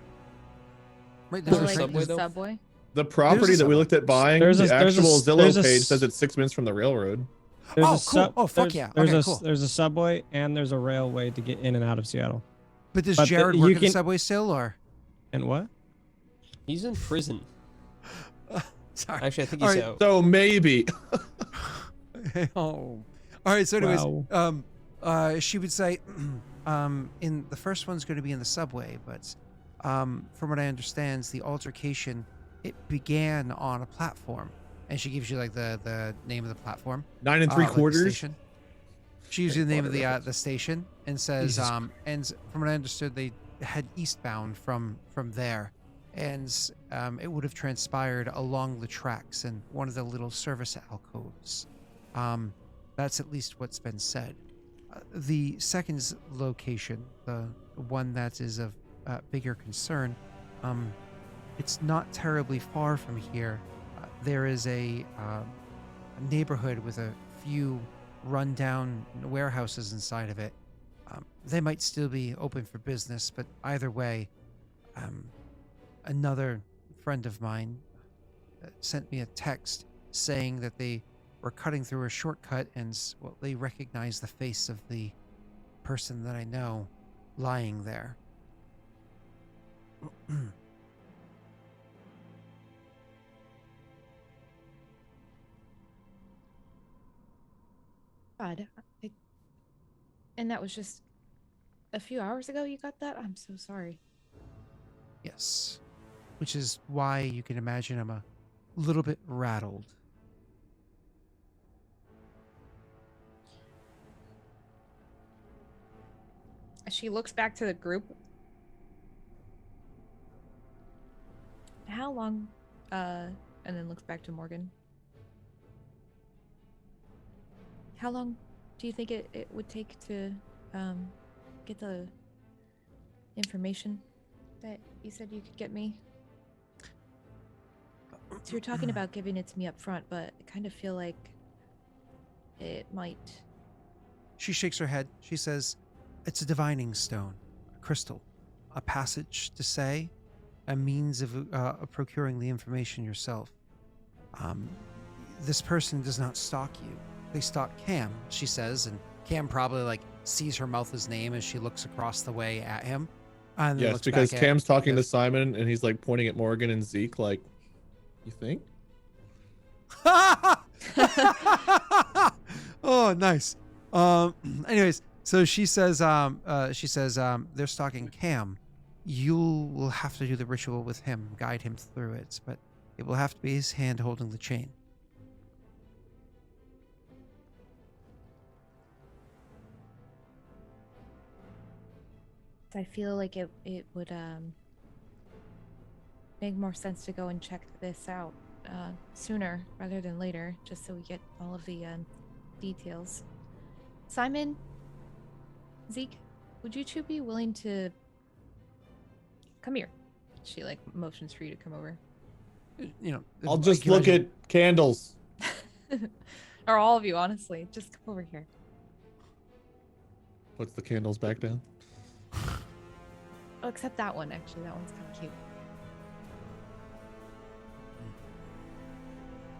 Right, There's there's a no Like train. subway, the though? subway. The property There's a that we subway. looked at buying, There's the actual Zillow there's a page s- says it's 6 minutes from the railroad. There's Oh, a cool. Oh, fuck yeah. Okay, cool. There's a subway and there's a railway to get in and out of Seattle. But does but Jared you work at the can- subway still, or? And what? He's in prison. Sorry. Actually, I think All he's right. out. So maybe. Oh. All right. So, anyways, Wow. she would say, in the first one's going to be in the subway, but from what I understand, the altercation, it began on a platform, and she gives you like the name of the platform. 9 like the 3/4. station. She gives you the name of the station and says, Jesus and from what I understood, they head eastbound from there, and it would have transpired along the tracks in one of the little service alcoves. That's at least what's been said. The second location, the one that is of bigger concern, it's not terribly far from here. There is a neighborhood with a few rundown warehouses inside of it. They might still be open for business, but either way, another friend of mine sent me a text saying that they were cutting through a shortcut and they recognized the face of the person that I know lying there. God. And that was just a few hours ago you got that? I'm so sorry. Yes. Which is why you can imagine I'm a little bit rattled. She looks back to the group. How long, and then looks back to Morgan. How long do you think it would take to get the information? that you said you could get me? So you're talking about giving it to me up front, but I kind of feel like it might. She shakes her head. She says, "It's a divining stone, a crystal, a passage to say, a means of procuring the information yourself. Um, this person does not stalk you. They stalk Cam," she says, and Cam probably like sees her mouth his name as she looks across the way at him. And then Yes, looks because back Cam's talking to this- Simon and he's like pointing at Morgan and Zeke, like, you think? Oh, nice. Anyways, so she says, they're stalking Cam. You will have to do the ritual with him, guide him through it, but it will have to be his hand holding the chain. I feel like it would make more sense to go and check this out sooner rather than later, just so we get all of the details. Simon, Zeke, would you two be willing to come here? She like motions for you to come over. You know, I'll I just can look imagine- at candles. Or all of you, honestly. Just come over here. Puts the candles back down. Oh, except that one, actually. That one's kind of cute.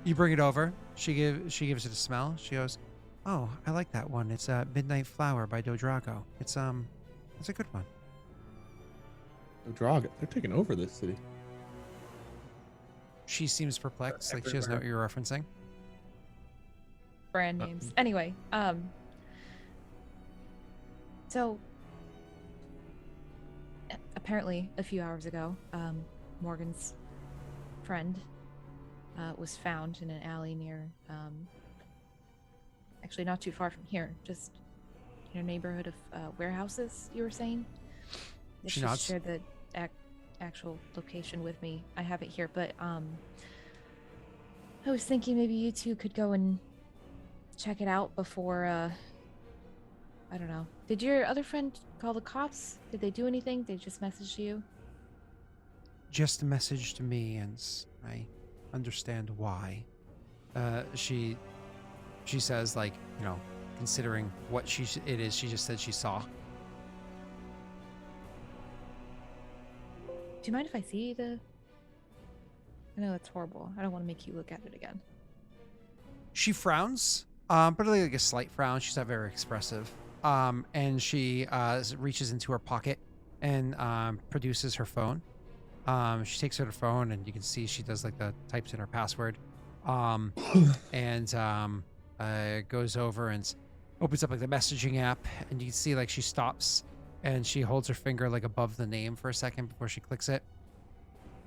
You bring it over. She gives it a smell. She goes, "Oh, I like that one. It's Midnight Flower by Dodrago. It's a good one." Oh, Draga, they're taking over this city. She seems perplexed, like she doesn't know what you're referencing. Brand names. Anyway, so apparently a few hours ago, Morgan's friend was found in an alley near, actually not too far from here, just in a neighborhood of warehouses, you were saying? She She nods. shared the actual location with me. I have it here, but I was thinking maybe you two could go and check it out before, I don't know. Did your other friend call the cops? Did they do anything? They just messaged you? Just a message to me, and I understand why. She says, like, you know, considering what it is, she just said she saw. Do you mind if I see the... I know that's horrible. I don't want to make you look at it again. She frowns, but like a slight frown. She's not very expressive. And she reaches into her pocket and produces her phone. She takes out her phone, and you can see she does like the types in her password. And goes over and opens up like the messaging app, and you can see like she stops and she holds her finger like above the name for a second before she clicks it.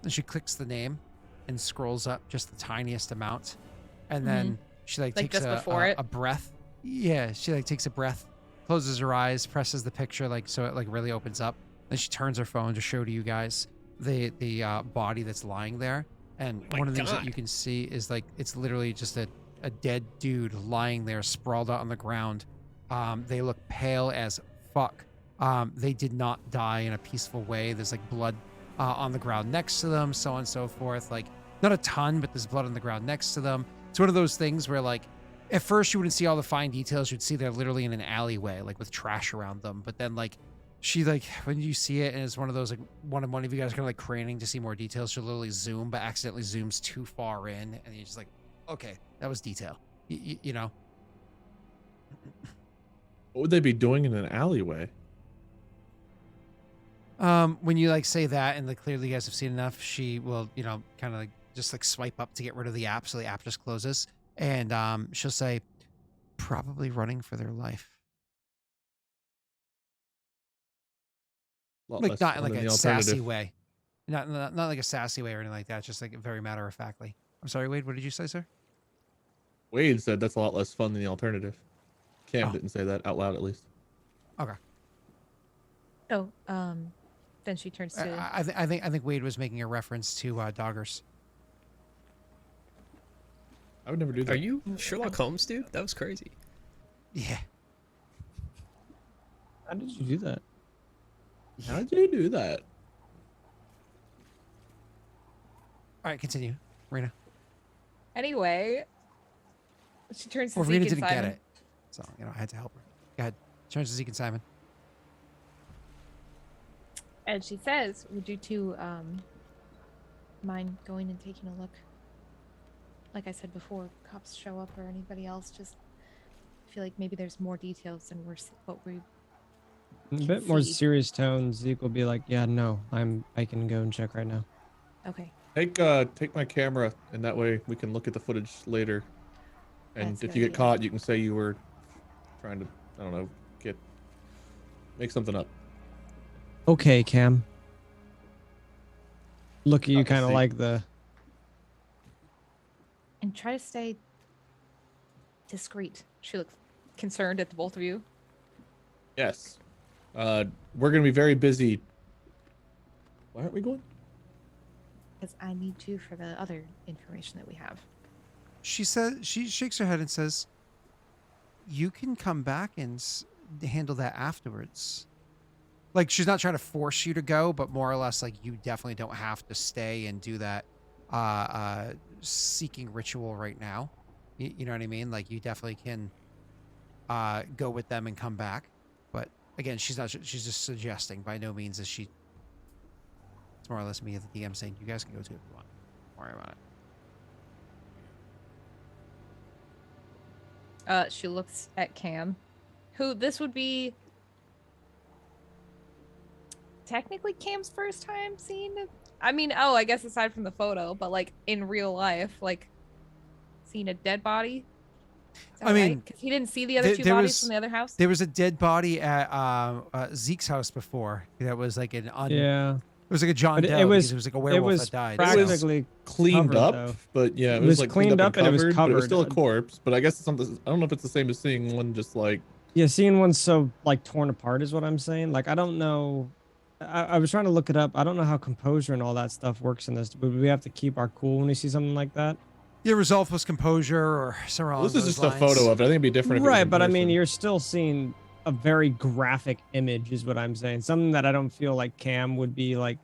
And she clicks the name and scrolls up just the tiniest amount, and then she like takes just before it? a breath. Yeah, she like takes a breath, closes her eyes, presses the picture like so it like really opens up. Then she turns her phone to show to you guys the body that's lying there. And My one of the things that God. you can see is like it's literally just a dead dude lying there sprawled out on the ground. They look pale as fuck. They did not die in a peaceful way. There's like blood on the ground next to them, so on and so forth. Like not a ton, but there's blood on the ground next to them. It's one of those things where like at first you wouldn't see all the fine details. You'd see they're literally in an alleyway, like with trash around them. But then like she like when you see it and it's one of those like one of you guys kind of like craning to see more details, she'll literally zoom, but accidentally zooms too far in, and you're just like, okay, that was detail. You know. What would they be doing in an alleyway? When you like say that and like clearly you guys have seen enough, she will, you know, kind of like just like swipe up to get rid of the app, so the app just closes, and she'll say, probably running for their life. Lot Like less not in fun like than a the sassy alternative. way, not like a sassy way or anything like that. Just like very matter of factly. I'm sorry, Wade. What did you say, sir? Wade said that's a lot less fun than the alternative. Cam Oh. didn't say that out loud, at least. Okay. Oh, then she turns to... I think Wade was making a reference to Doggers. I would never do that. Are you Sherlock Holmes, dude? That was crazy. Yeah. How did you do that? How did you do that? All right, continue, Rena. Anyway, she turns to Well, Zeke Rena and didn't Simon. get it, so I had to help her. Go ahead. Turns to Zeke and Simon. And she says, would you two mind going and taking a look? Like I said before, cops show up or anybody else, just feel like maybe there's more details than what we In a can bit more see. serious tone, Zeke will be like, "Yeah, no, I can go and check right now." Okay, Take my camera, and that way we can look at the footage later. And That's a if good you get idea. caught, you can say you were trying to, I don't know, make something up. Okay, Cam. Look at you, We'll kind of see. like the. and try to stay discreet. She looks concerned at the both of you. Yes. We're gonna be very busy. Why aren't we going? Because I need you for the other information that we have. She says, she shakes her head and says, "You can come back and handle that afterwards." Like, she's not trying to force you to go, but more or less like you definitely don't have to stay and do that seeking ritual right now. You know what I mean? Like, you definitely can go with them and come back. But again, she's she's just suggesting. By no means is she. It's more or less me as the DM saying, "You guys can go too if you want. Don't worry about it." She looks at Cam, who this would be technically Cam's first time seeing it. I mean, I guess aside from the photo, but like in real life, like seeing a dead body. Is that I mean, because he didn't see the other two there bodies was- from the other house. There was a dead body at Zeke's house before. That was like Yeah, It was like a John but Doe. it was because it was like a werewolf was that died. practically Cleaned covered, up, though. but yeah, It it was was like cleaned up and it was but it was still a covered. corpse. But I guess it's something. I don't know if it's the same as seeing one just like. Yeah, seeing one so like torn apart is what I'm saying. Like, I don't know. I was trying to look it up. I don't know how composure and all that stuff works in this. Would we have to keep our cool when we see something like that? Yeah, resolve was composure or somewhere Well, along this is those just a lines. photo of it. I think it'd be different. If it was Right, in but I mean, person. you're still seeing a very graphic image, is what I'm saying. Something that I don't feel like Cam would be like.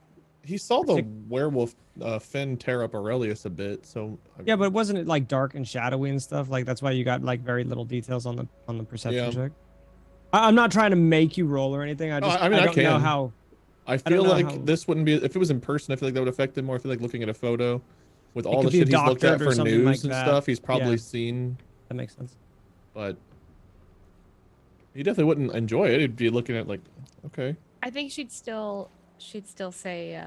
He saw the partic- werewolf Finn tear up Aurelius a bit, so Yeah, but wasn't it like dark and shadowy and stuff? Like that's why you got like very little details on the perception Yeah. check. I'm not trying to make you roll or anything. I No, just I mean, I don't know can. how. I don't feel know like how- this wouldn't be if it was in person. I feel like that would affect him more. I feel like looking at a photo with all could the be a shit he's looked at doctored or for something news like and that. stuff. He's probably Yeah. seen, That makes sense. but he definitely wouldn't enjoy it. He'd be looking at like, okay, I think she'd still say,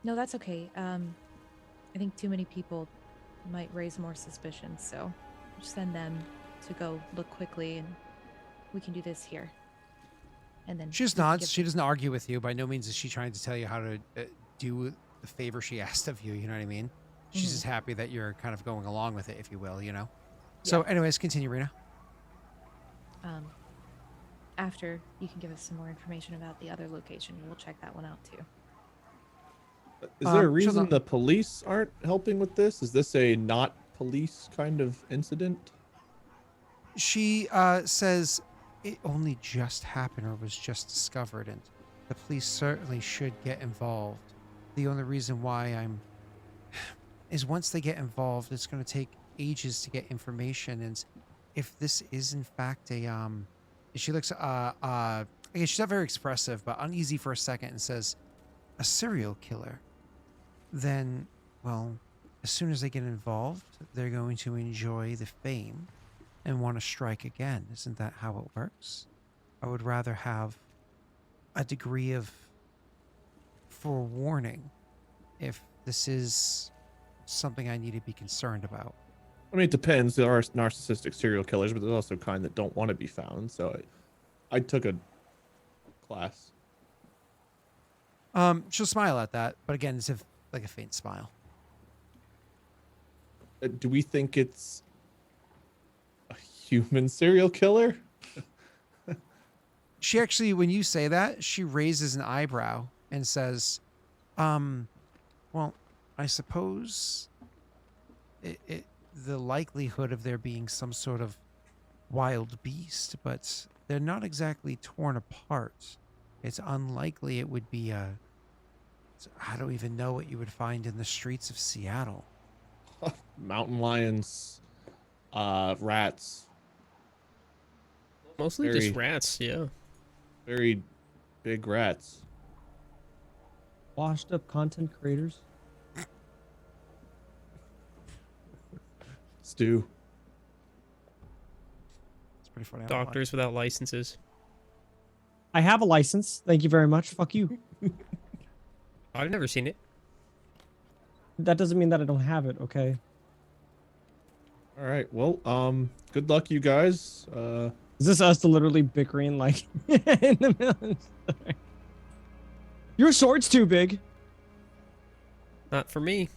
no, that's okay. I think too many people might raise more suspicions, so just send them to go look quickly, and we can do this here. And then She just we can nods. give She them- doesn't argue with you. By no means is she trying to tell you how to do the favor she asked of you. You know what I mean? She's Mhm. just happy that you're kind of going along with it, if you will. You know. So, anyways, continue, Rena. After you can give us some more information about the other location, we'll check that one out too. is there a she'll reason not- the police aren't helping with this? Is this a not police kind of incident? She says it only just happened or was just discovered, and the police certainly should get involved. The only reason why I'm is once they get involved, it's going to take ages to get information, and if this is in fact a she looks again, she's not very expressive, but uneasy for a second, and says, "A serial killer." Then, well, as soon as they get involved, they're going to enjoy the fame and want to strike again. Isn't that how it works? I would rather have a degree of forewarning if this is something I need to be concerned about. I mean, it depends. There are narcissistic serial killers, but there's also kind that don't want to be found. So I took a class. She'll smile at that, but again, it's like a faint smile. Do we think it's a human serial killer? She actually, when you say that, she raises an eyebrow and says, well, I suppose the likelihood of there being some sort of wild beast, but they're not exactly torn apart. It's unlikely it would be a So I don't even know what you would find in the streets of Seattle. Mountain lions, rats, Mostly Very- just rats, yeah. very big rats. Washed up content creators. Stew. It's pretty funny. I don't know why. Doctors without licenses. I have a license. Thank you very much. Fuck you. I've never seen it. That doesn't mean that I don't have it, okay? All right. Well, good luck, you guys. Is this us literally bickering like in the middle of the story? Your sword's too big. Not for me.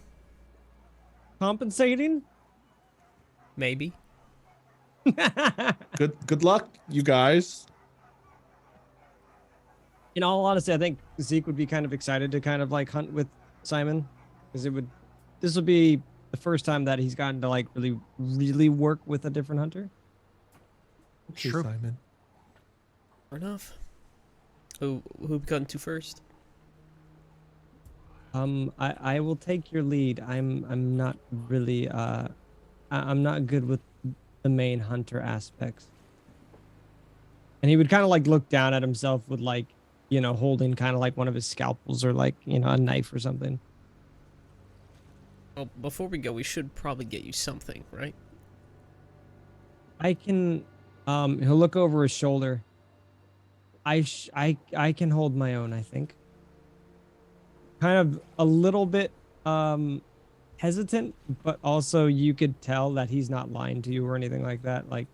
Compensating? Maybe. Good luck, you guys. In all honesty, I think Zeke would be kind of excited to kind of like hunt with Simon, because this would be the first time that he's gotten to like really work with a different hunter. Okay, True. Simon. Fair enough. Who we gotten to first? I will take your lead. I'm not really I'm not good with the main hunter aspects. And he would kind of like look down at himself with like, you know, holding kind of like one of his scalpels or like, you know, a knife or something. Well, before we go, we should probably get you something, right? I can he'll look over his shoulder. I can hold my own, I think. Kind of a little bit hesitant, but also you could tell that he's not lying to you or anything like that. Like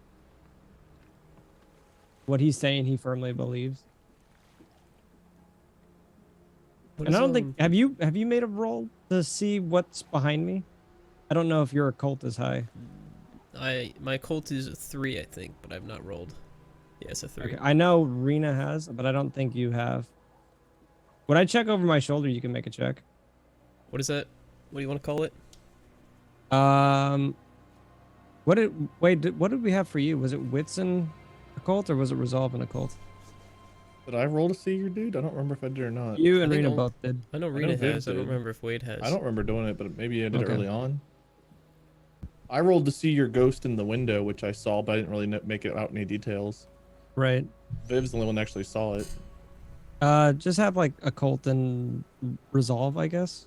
what he's saying, he firmly believes. And I don't think have you made a roll to see what's behind me? I don't know if your occult is high. My occult is a 3, I think, but I've not rolled. Yeah, it's a 3. Okay, I know Rena has, but I don't think you have. When I check over my shoulder, you can make a check. What is that? What do you want to call it? What did we have for you? Was it wits and occult or was it resolve and occult? Did I roll to see your dude? I don't remember if I did or not. You and I think Rena I'll- both did. I know know Rena Viv has. I don't did. remember if Wade has. I don't remember doing it, but maybe I did Okay. it early on. I rolled to see your ghost in the window, which I saw, but I didn't really make it out any details. Right. Viv's the only one that actually saw it. Just have like occult and resolve, I guess.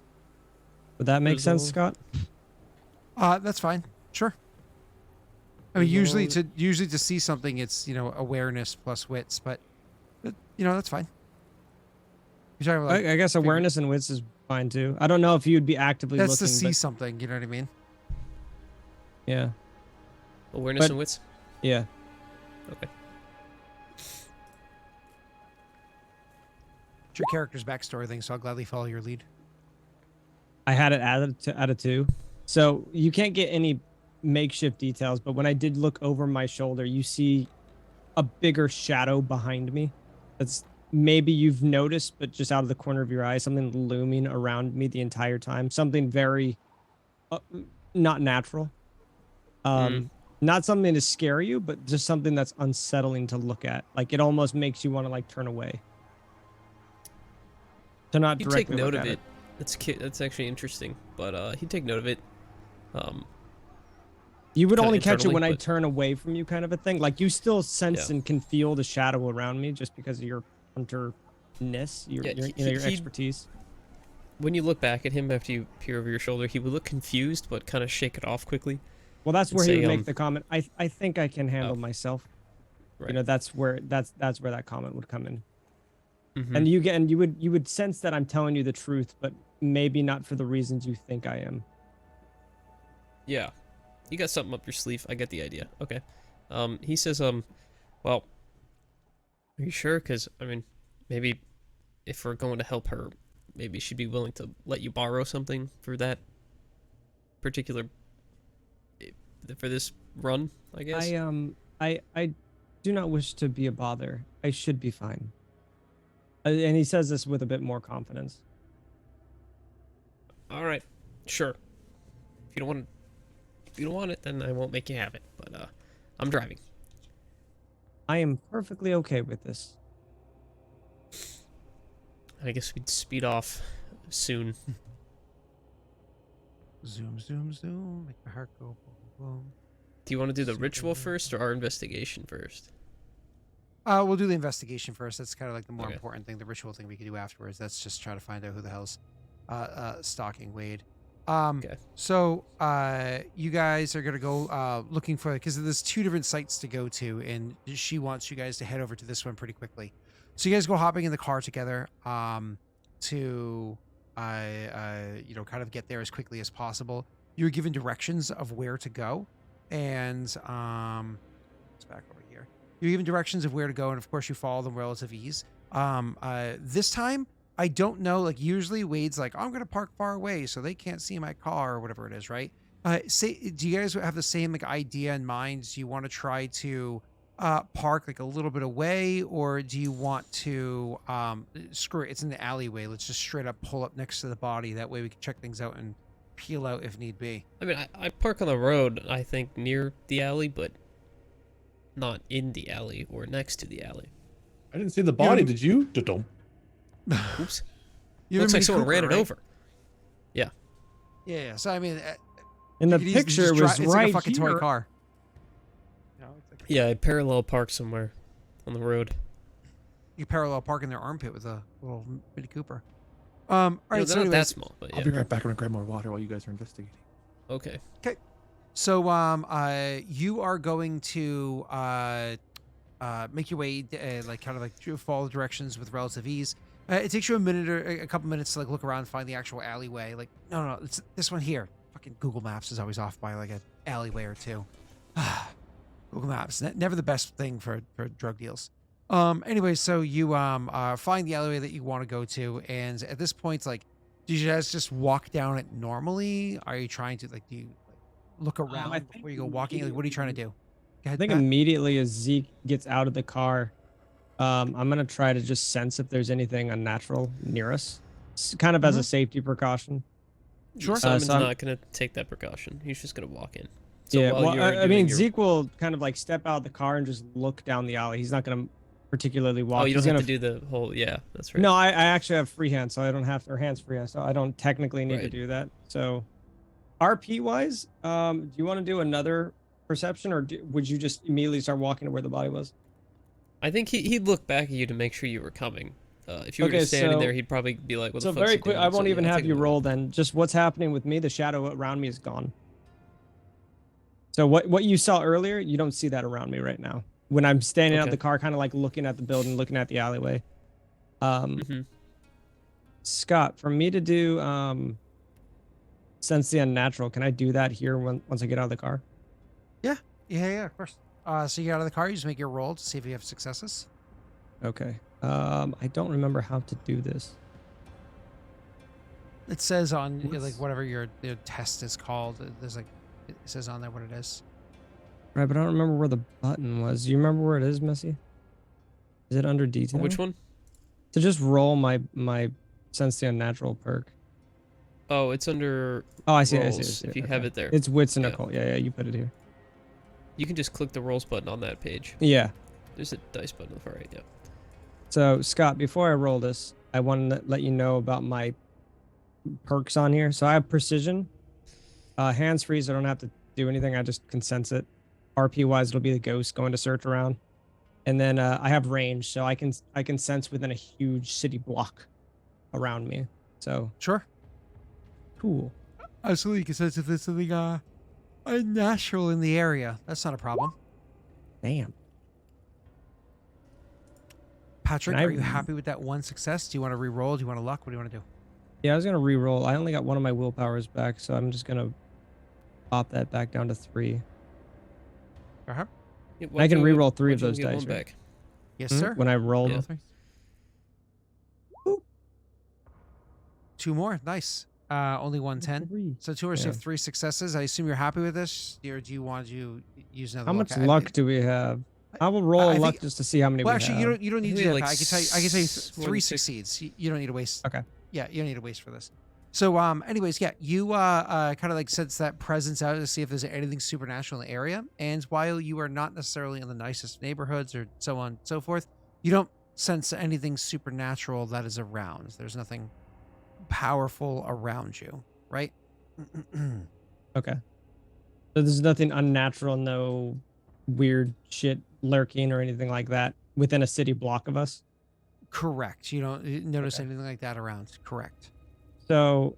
Would that make sense, Resolve. Scott? That's fine. Sure. I mean, usually to see something, it's, you know, awareness plus wits, but you know, that's fine. You're talking about, like, I guess awareness and wits is fine too. I don't know if you'd be actively that's looking. to see but something. You know what I mean? yeah, Awareness but- and wits? yeah. Okay. It's your character's backstory thing, so I'll gladly follow your lead. I had it added to out of 2, so you can't get any makeshift details. But when I did look over my shoulder, you see a bigger shadow behind me. That's maybe you've noticed, but just out of the corner of your eye, something looming around me the entire time. Something very not natural. Not something to scare you, but just something that's unsettling to look at. Like it almost makes you want to like turn away. To not You directly take note look of at it. That's actually interesting, but he'd take note of it. You would kinda only catch it internally, when I but- turn away from you, kind of a thing. Like you still sense Yeah. and can feel the shadow around me just because of your hunter-ness, your, Yeah, your, he- you know, your he- expertise. When you look back at him after you peer over your shoulder, he would look confused, but kind of shake it off quickly. Well, that's and where he say, would make um, the comment. I think I can handle Oh. myself. Right. You know, that's where that comment would come in. Mhm. And you would sense that I'm telling you the truth, but maybe not for the reasons you think I am. Yeah. You got something up your sleeve. I get the idea. Okay. He says, well, are you sure? Because, I mean, maybe if we're going to help her, maybe she'd be willing to let you borrow something for that particular, for this run, I guess. I do not wish to be a bother. I should be fine. And he says this with a bit more confidence. All right. Sure. If you don't want it, then I won't make you have it. But, I'm driving. I am perfectly okay with this. I guess we'd speed off soon. Zoom, zoom, zoom. Make my heart go boom, boom. Do you want to do the ritual first or our investigation first? We'll do the investigation first. That's kind of like the more Okay. important thing. The ritual thing we can do afterwards. That's just try to find out who the hell's stalking Wade. Okay. So you guys are gonna go looking for, because there's 2 different sites to go to, and she wants you guys to head over to this one pretty quickly. So you guys go hopping in the car together to kind of get there as quickly as possible. You're given directions of where to go, and it's back over here. You're given directions of where to go, and of course you follow them relative ease. This time I don't know, like usually Wade's like, I'm gonna park far away so they can't see my car or whatever it is, right? Do you guys have the same like idea in mind? Do you want to try to park like a little bit away, or do you want to screw it, it's in the alleyway, let's just straight up pull up next to the body, that way we can check things out and peel out if need be? I mean, I park on the road, I think, near the alley, but not in the alley or next to the alley. I didn't see the body. Did you? Da-dum. Oops. You have Looks a like Mini someone Cooper, ran it right? over. Yeah, so I mean, In the you could easily picture, just it was it's like right a fucking toy here. car. You know, it's like Yeah, I parallel parked somewhere on the road. you parallel park in their armpit with a little Mini Cooper. All You know, right, so they're not that anyways, small, but I'll yeah. be right back. I'm gonna grab more water while you guys are investigating. Okay. so you are going to make your way like kind of like follow the directions with relative ease. It takes you a minute or a couple minutes to like look around and find the actual alleyway. Like, no, it's this one here. Fucking Google Maps is always off by like an alleyway or two. Google Maps, never the best thing for drug deals. Anyway, so you find the alleyway that you want to go to, and at this point, like, do you guys just walk down it normally? Are you trying to like, do you like, look around I think before you go walking? Like, what are you trying to do? Go I ahead, think Pat. immediately as Zeke gets out of the car, I'm gonna try to just sense if there's anything unnatural near us, kind of as a safety precaution. Sure. Simon's so I'm- not going to take that precaution. He's just going to walk in. So Yeah, while well, you're I doing mean, your- Zeke will kind of like step out of the car and just look down the alley. He's not gonna particularly walk. Oh, you He's don't have gonna to do the whole... Yeah, that's right. No, I actually have free hands, so I don't have, or hands free, so I don't technically need to Right. do that. So, RP wise, do you want to do another perception, or would you just immediately start walking to where the body was? I think he'd look back at you to make sure you were coming. If you were Okay, just standing so- there, he'd probably be like, what So the fuck's very he quick, doing? I won't So, even yeah, I'll have take you a look. roll then. Just what's happening with me, the shadow around me is gone. So what you saw earlier, you don't see that around me right now. When I'm standing out Okay. the car, kind of like looking at the building, looking at the alleyway. Mhm. Scott, for me to do sense the unnatural, can I do that here once I get out of the car? Yeah, of course. So you get out of the car, you just make your roll to see if you have successes. Okay. I don't remember how to do this. It says on like What's- whatever your test is called. There's like it says on there what it is. Right, but I don't remember where the button was. Do you remember where it is, Missy? Is it under detail? Which one? To just roll my sense the unnatural perk. Oh, it's under Oh, I see it. I rolls, see it. I see if it, you have okay. it there. It's wits and Yeah. occult. Yeah, you put it here. You can just click the rolls button on that page. Yeah. There's a dice button on the far right, yeah. So, Scott, before I roll this, I want to let you know about my perks on here. So I have precision, hands freeze. I don't have to do anything. I just can sense it. RP wise, it'll be the ghost going to search around, and then I have range, so I can sense within a huge city block around me. So Sure. cool. Absolutely, you can sense if there's something unnatural in the area. That's not a problem. Damn. Patrick, Can I are you happy with that one success? Do you want to re-roll? Do you want to luck? What do you want to do? Yeah, I was gonna re-roll. I only got one of my willpowers back, so I'm just gonna pop that back down to 3. Uh-huh. Yeah, I can why re-roll don't 3 you of those get one dice. Right? back? Yes, Hmm? sir. When I rolled. Yeah. Boop. 2 more. Nice. Only 110. 3. So 2 or so Yeah. 3 successes. I assume you're happy with this, or do you want to use another? How much I- luck do we have? I will roll I luck think- just to see how many Well, we actually, have. you don't need to think do that. like Pat. I can tell you more 3 than 6. succeeds. You don't need to waste. Okay. Yeah, you don't need to waste for this. So, anyways, yeah, you kind of like sense that presence out to see if there's anything supernatural in the area. And while you are not necessarily in the nicest neighborhoods or so on and so forth, you don't sense anything supernatural that is around. There's nothing powerful around you, right? Okay. So there's nothing unnatural, no weird shit lurking or anything like that within a city block of us. Correct. You don't notice Okay. anything like that around. Correct. So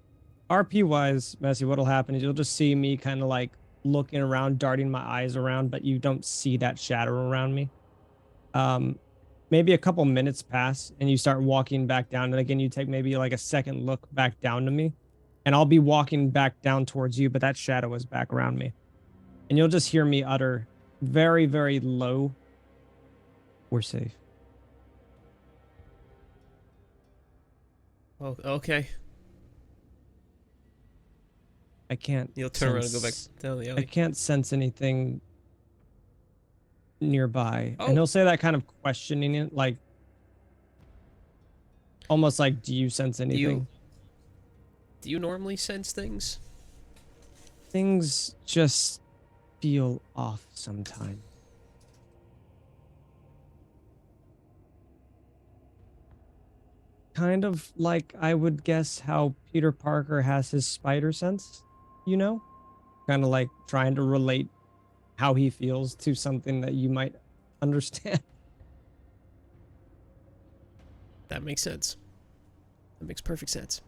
RP wise, Messi, what'll happen is you'll just see me kind of like looking around, darting my eyes around, but you don't see that shadow around me. Maybe a couple minutes pass and you start walking back down. And again, you take maybe like a second look back down to me. And I'll be walking back down towards you, but that shadow is back around me. And you'll just hear me utter very, very low, "We're safe." Oh, okay. I can't. You'll turn around and go back sense- down the I alley. can't sense anything nearby. Oh. And he'll say that kind of questioning it, like almost like, "Do you sense anything?" Do you normally sense things? Things just feel off sometimes. Kind of like I would guess how Peter Parker has his spider sense, you know? Kind of like trying to relate how he feels to something that you might understand. That makes sense. That makes perfect sense.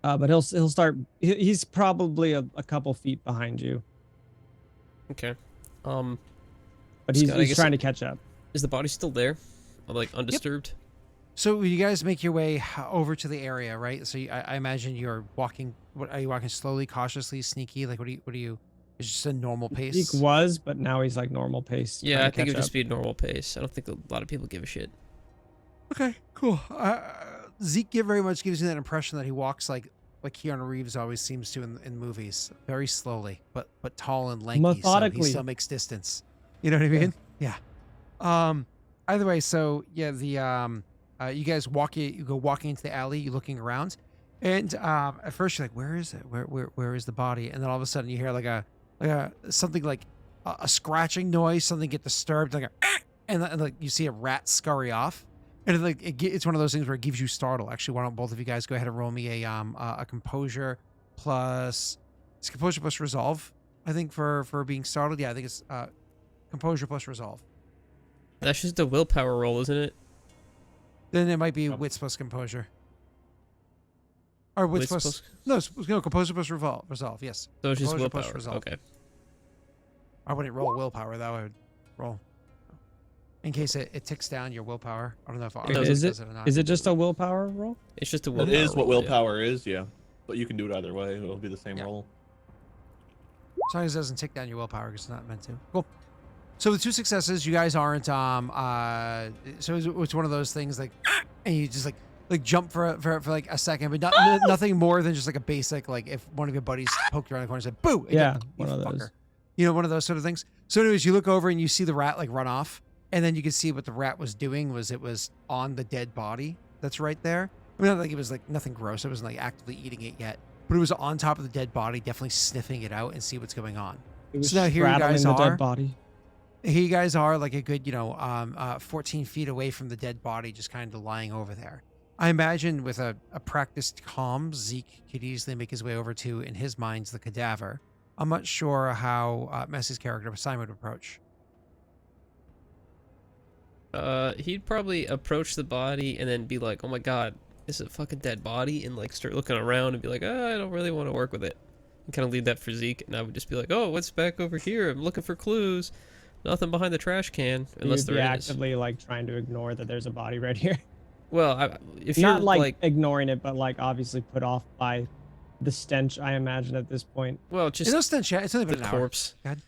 But he'll start. He's probably a couple feet behind you, Okay. but Scott, I he's guess trying to catch up. is the body still there? Like undisturbed? So you guys make your way over to the area, right? So I imagine you're walking. What are you walking slowly, cautiously, sneaky? Like what do you? It's just a normal pace. Zeke was, but now he's like normal pace. Yeah, trying I to think it catch would just up. be a normal pace. I don't think a lot of people give a shit. Okay, cool. Zeke very much gives you that impression that he walks like Keanu Reeves always seems to in movies, very slowly, but tall and lanky. So he Methodically. still makes distance. You know what I mean? Yeah. Either way, so yeah, you guys you go walking into the alley, you're looking around, and at first you're like, where is it? Where is the body? And then all of a sudden you hear like a something like a scratching noise, something get disturbed, like and like you see a rat scurry off. And it's one of those things where it gives you startle. Actually, why don't both of you guys go ahead and roll me a composure plus it's composure plus resolve. I think for being startled. Yeah, I think it's composure plus resolve. That's just a willpower roll, isn't it? Then it might be wits plus composure. Or wits plus no composure plus resolve. Yes. So it's just Composure plus willpower. resolve. Okay. I wouldn't roll willpower. That would roll. In case it ticks down your willpower. I don't know if It does. Is it does it or not. is it just a willpower roll? It's just a That willpower. is what roll, yeah. willpower is, yeah. But you can do it either way. It'll be the same Yeah. roll. As long as it doesn't tick down your willpower, because it's not meant to. Cool. So with 2 successes, you guys aren't so it's one of those things like and you just like jump for like a second, but nothing more than just like a basic like if one of your buddies poked around the corner and said boo. And Yeah, you one of fucker. those. You know, one of those sort of things. So anyways, you look over and you see the rat like run off, and then you can see what the rat was doing was it was on the dead body that's right there. I mean, not like it was like nothing gross. It wasn't like actively eating it yet, but it was on top of the dead body, definitely sniffing it out and see what's going on. It was So now here you straddling guys the are. dead body. Here you guys are like a good, 14 feet away from the dead body, just kind of lying over there. I imagine with a practiced calm, Zeke could easily make his way over to, in his mind, the cadaver. I'm not sure how Messi's character Simon would approach. He'd probably approach the body and then be like, "Oh my god, it's a fucking dead body," and like start looking around and be like, "I don't really want to work with it." And kind of leave that for Zeke, and I would just be like, "Oh, what's back over here? I'm looking for clues. Nothing behind the trash can, unless You'd be there is." actively like trying to ignore that there's a body right here. Well, if you're Not like ignoring it, but like obviously put off by the stench, I imagine at this point. well, It's just no stench yet. It's only the been an hour. corpse. Go ahead.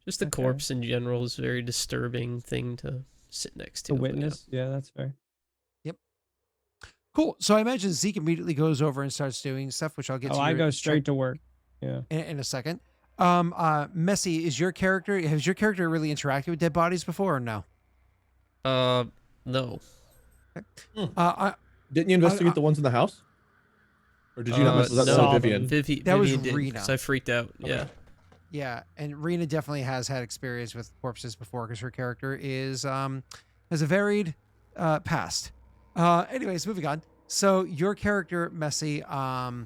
Just the Okay. corpse in general is a very disturbing thing to sit next to. To but yeah. witness. Yeah, that's fair. Cool. So I imagine Zeke immediately goes over and starts doing stuff, which I'll get Oh, to I your go check straight to work. Yeah. in a second. Messi, has your character really interacted with dead bodies before or no? No. Didn't you investigate the ones in the house? Or did you not mess with that no, one with Vivian? That was Vivian did, Rena. 'cause I freaked out. Okay. Yeah. Yeah, and Rena definitely has had experience with corpses before because her character is has a varied past. Anyways, moving on. So your character, Messy, we're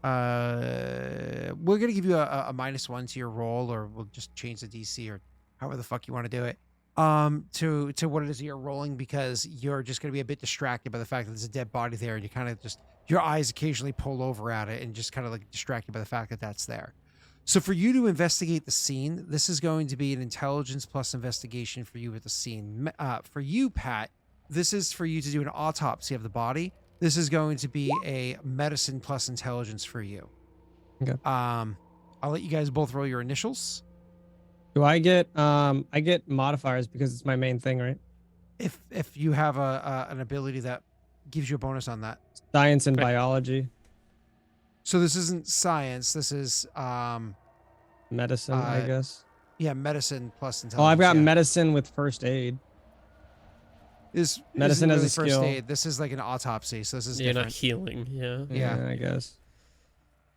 gonna give you a -1 to your roll, or we'll just change the DC or however the fuck you want to do it. To what it is that you're rolling because you're just gonna be a bit distracted by the fact that there's a dead body there, and you kind of just your eyes occasionally pull over at it and just kind of like distracted by the fact that that's there. So for you to investigate the scene, this is going to be an intelligence plus investigation for you with the scene. For you, Pat, this is for you to do an autopsy of the body. This is going to be a medicine plus intelligence for you. Okay. I'll let you guys both roll your initials. Do I get modifiers because it's my main thing, right? If you have an ability that gives you a bonus on that. Science and Right. biology, So this isn't science. This is medicine, I guess. yeah, medicine plus intelligence. Oh, I've got yeah. medicine with first aid. This medicine isn't as really a first got aid. This is like an autopsy. So this is You're not different. healing. Yeah. Yeah. I guess.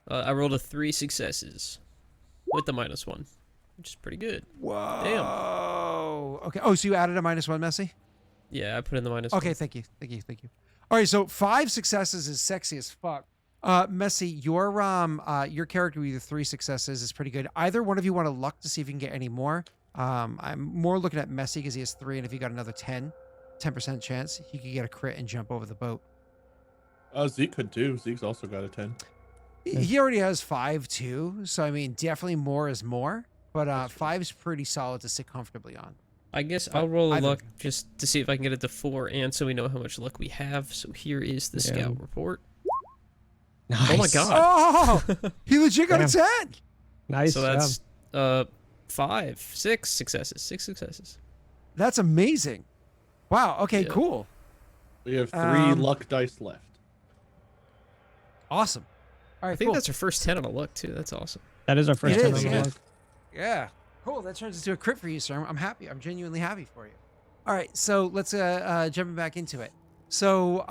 I rolled a 3 successes with the -1, which is pretty good. Whoa. Okay. Oh, so you added a -1, Messy? Yeah, I put in the -1. Okay, thank you. All right, so 5 successes is sexy as fuck. Messy, your character with either 3 successes is pretty good. Either one of you want to luck to see if you can get any more. I'm more looking at Messy because he has 3, and if he got another 10% chance, he could get a crit and jump over the boat. Zeke could too. Zeke's also got a 10. He already has 5 too, so I mean, definitely more is more. But 5's pretty solid to sit comfortably on. I guess I'll roll a either- luck just to see if I can get it to 4, and so we know how much luck we have. So here is the scout report. Nice. Oh my god. Oh, he legit got a 10. Nice. So that's 6 successes. 6 successes. That's amazing. Wow. Okay. Yeah. Cool. We have 3 luck dice left. Awesome. All right. I think cool. that's our first 10 on a luck too. That's awesome. That is our first It 10 is, on the yeah. log. Yeah. Cool. That turns into a crit for you, sir. I'm happy. I'm genuinely happy for you. All right. So let's jump back into it. So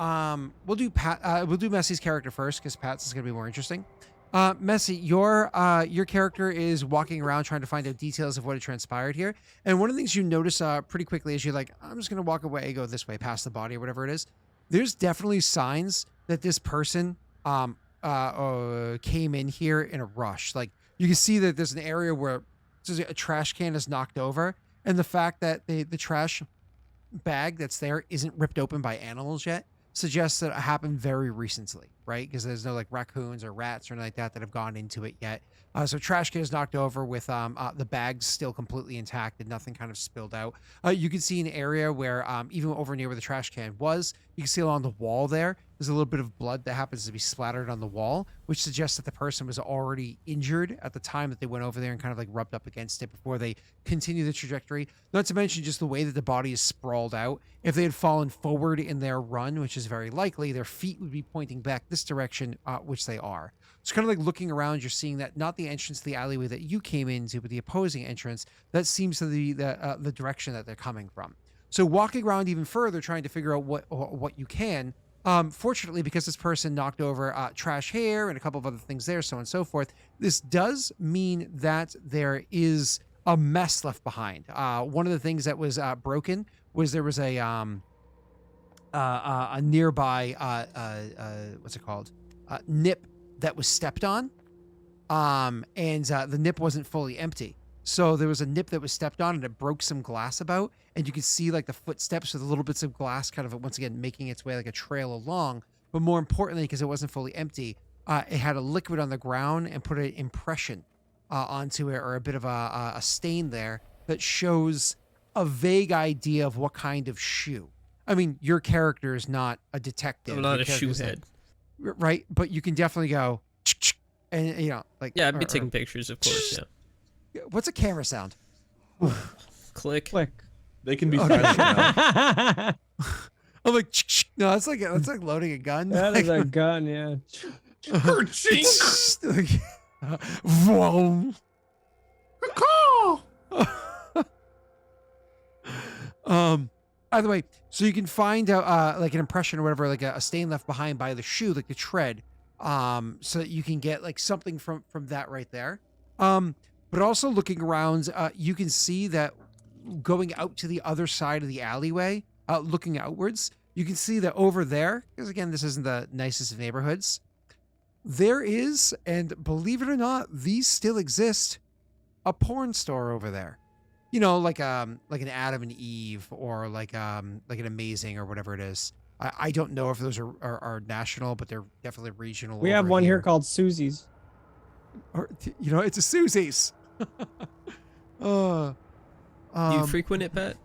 we'll do Messy's character first because Pat's is gonna be more interesting. Messy, your character is walking around trying to find out details of what had transpired here. And one of the things you notice pretty quickly is you're like, I'm just gonna walk away, go this way, past the body or whatever it is. There's definitely signs that this person came in here in a rush. Like you can see that there's an area where a trash can is knocked over, and the fact that the trash bag that's there isn't ripped open by animals yet suggests that it happened very recently, right? Because there's no like raccoons or rats or anything like that that have gone into it yet. So trash can is knocked over with the bags still completely intact and nothing kind of spilled out. You can see an area where even over near where the trash can was, you can see along the wall there's a little bit of blood that happens to be splattered on the wall, which suggests that the person was already injured at the time that they went over there and kind of like rubbed up against it before they continue the trajectory. Not to mention just the way that the body is sprawled out. If they had fallen forward in their run, which is very likely, their feet would be pointing back this direction, which they are. It's kind of like looking around, you're seeing that not the entrance to the alleyway that you came into, but the opposing entrance. That seems to be the direction that they're coming from. So walking around even further, trying to figure out what you can. Fortunately, because this person knocked over trash hair and a couple of other things there, so on and so forth, this does mean that there is a mess left behind. One of the things that was broken was there was a nearby what's it called? Nip that was stepped on, and the nip wasn't fully empty. So there was a nip that was stepped on and it broke some glass about, and you could see like the footsteps with the little bits of glass kind of once again making its way like a trail along. But more importantly, because it wasn't fully empty, it had a liquid on the ground and put an impression onto it, or a bit of a stain there that shows a vague idea of what kind of shoe. I mean, your character is not a detective. I'm not Your a shoe character's head. right? But you can definitely go, and you know, like Yeah, I'd be taking pictures, of course. Yeah. What's a camera sound? Click. Click. They can be silent now. That I'm like, no, that's like loading a gun. is a gun, yeah. Kerchink! Vroom. Either way, so you can find out like an impression or whatever, like a stain left behind by the shoe, like the tread, so that you can get like something from that right there. but also looking around, you can see that going out to the other side of the alleyway, looking outwards, you can see that over there, because again, this isn't the nicest of neighborhoods, there is, and believe it or not, these still exist, a porn store over there. You know, like an Adam and Eve, or like an Amazing, or whatever it is. I don't know if those are national, but they're definitely regional. We have over one here here called Susie's. Or, you know, it's a Susie's. uh, Do you frequent it, Pat?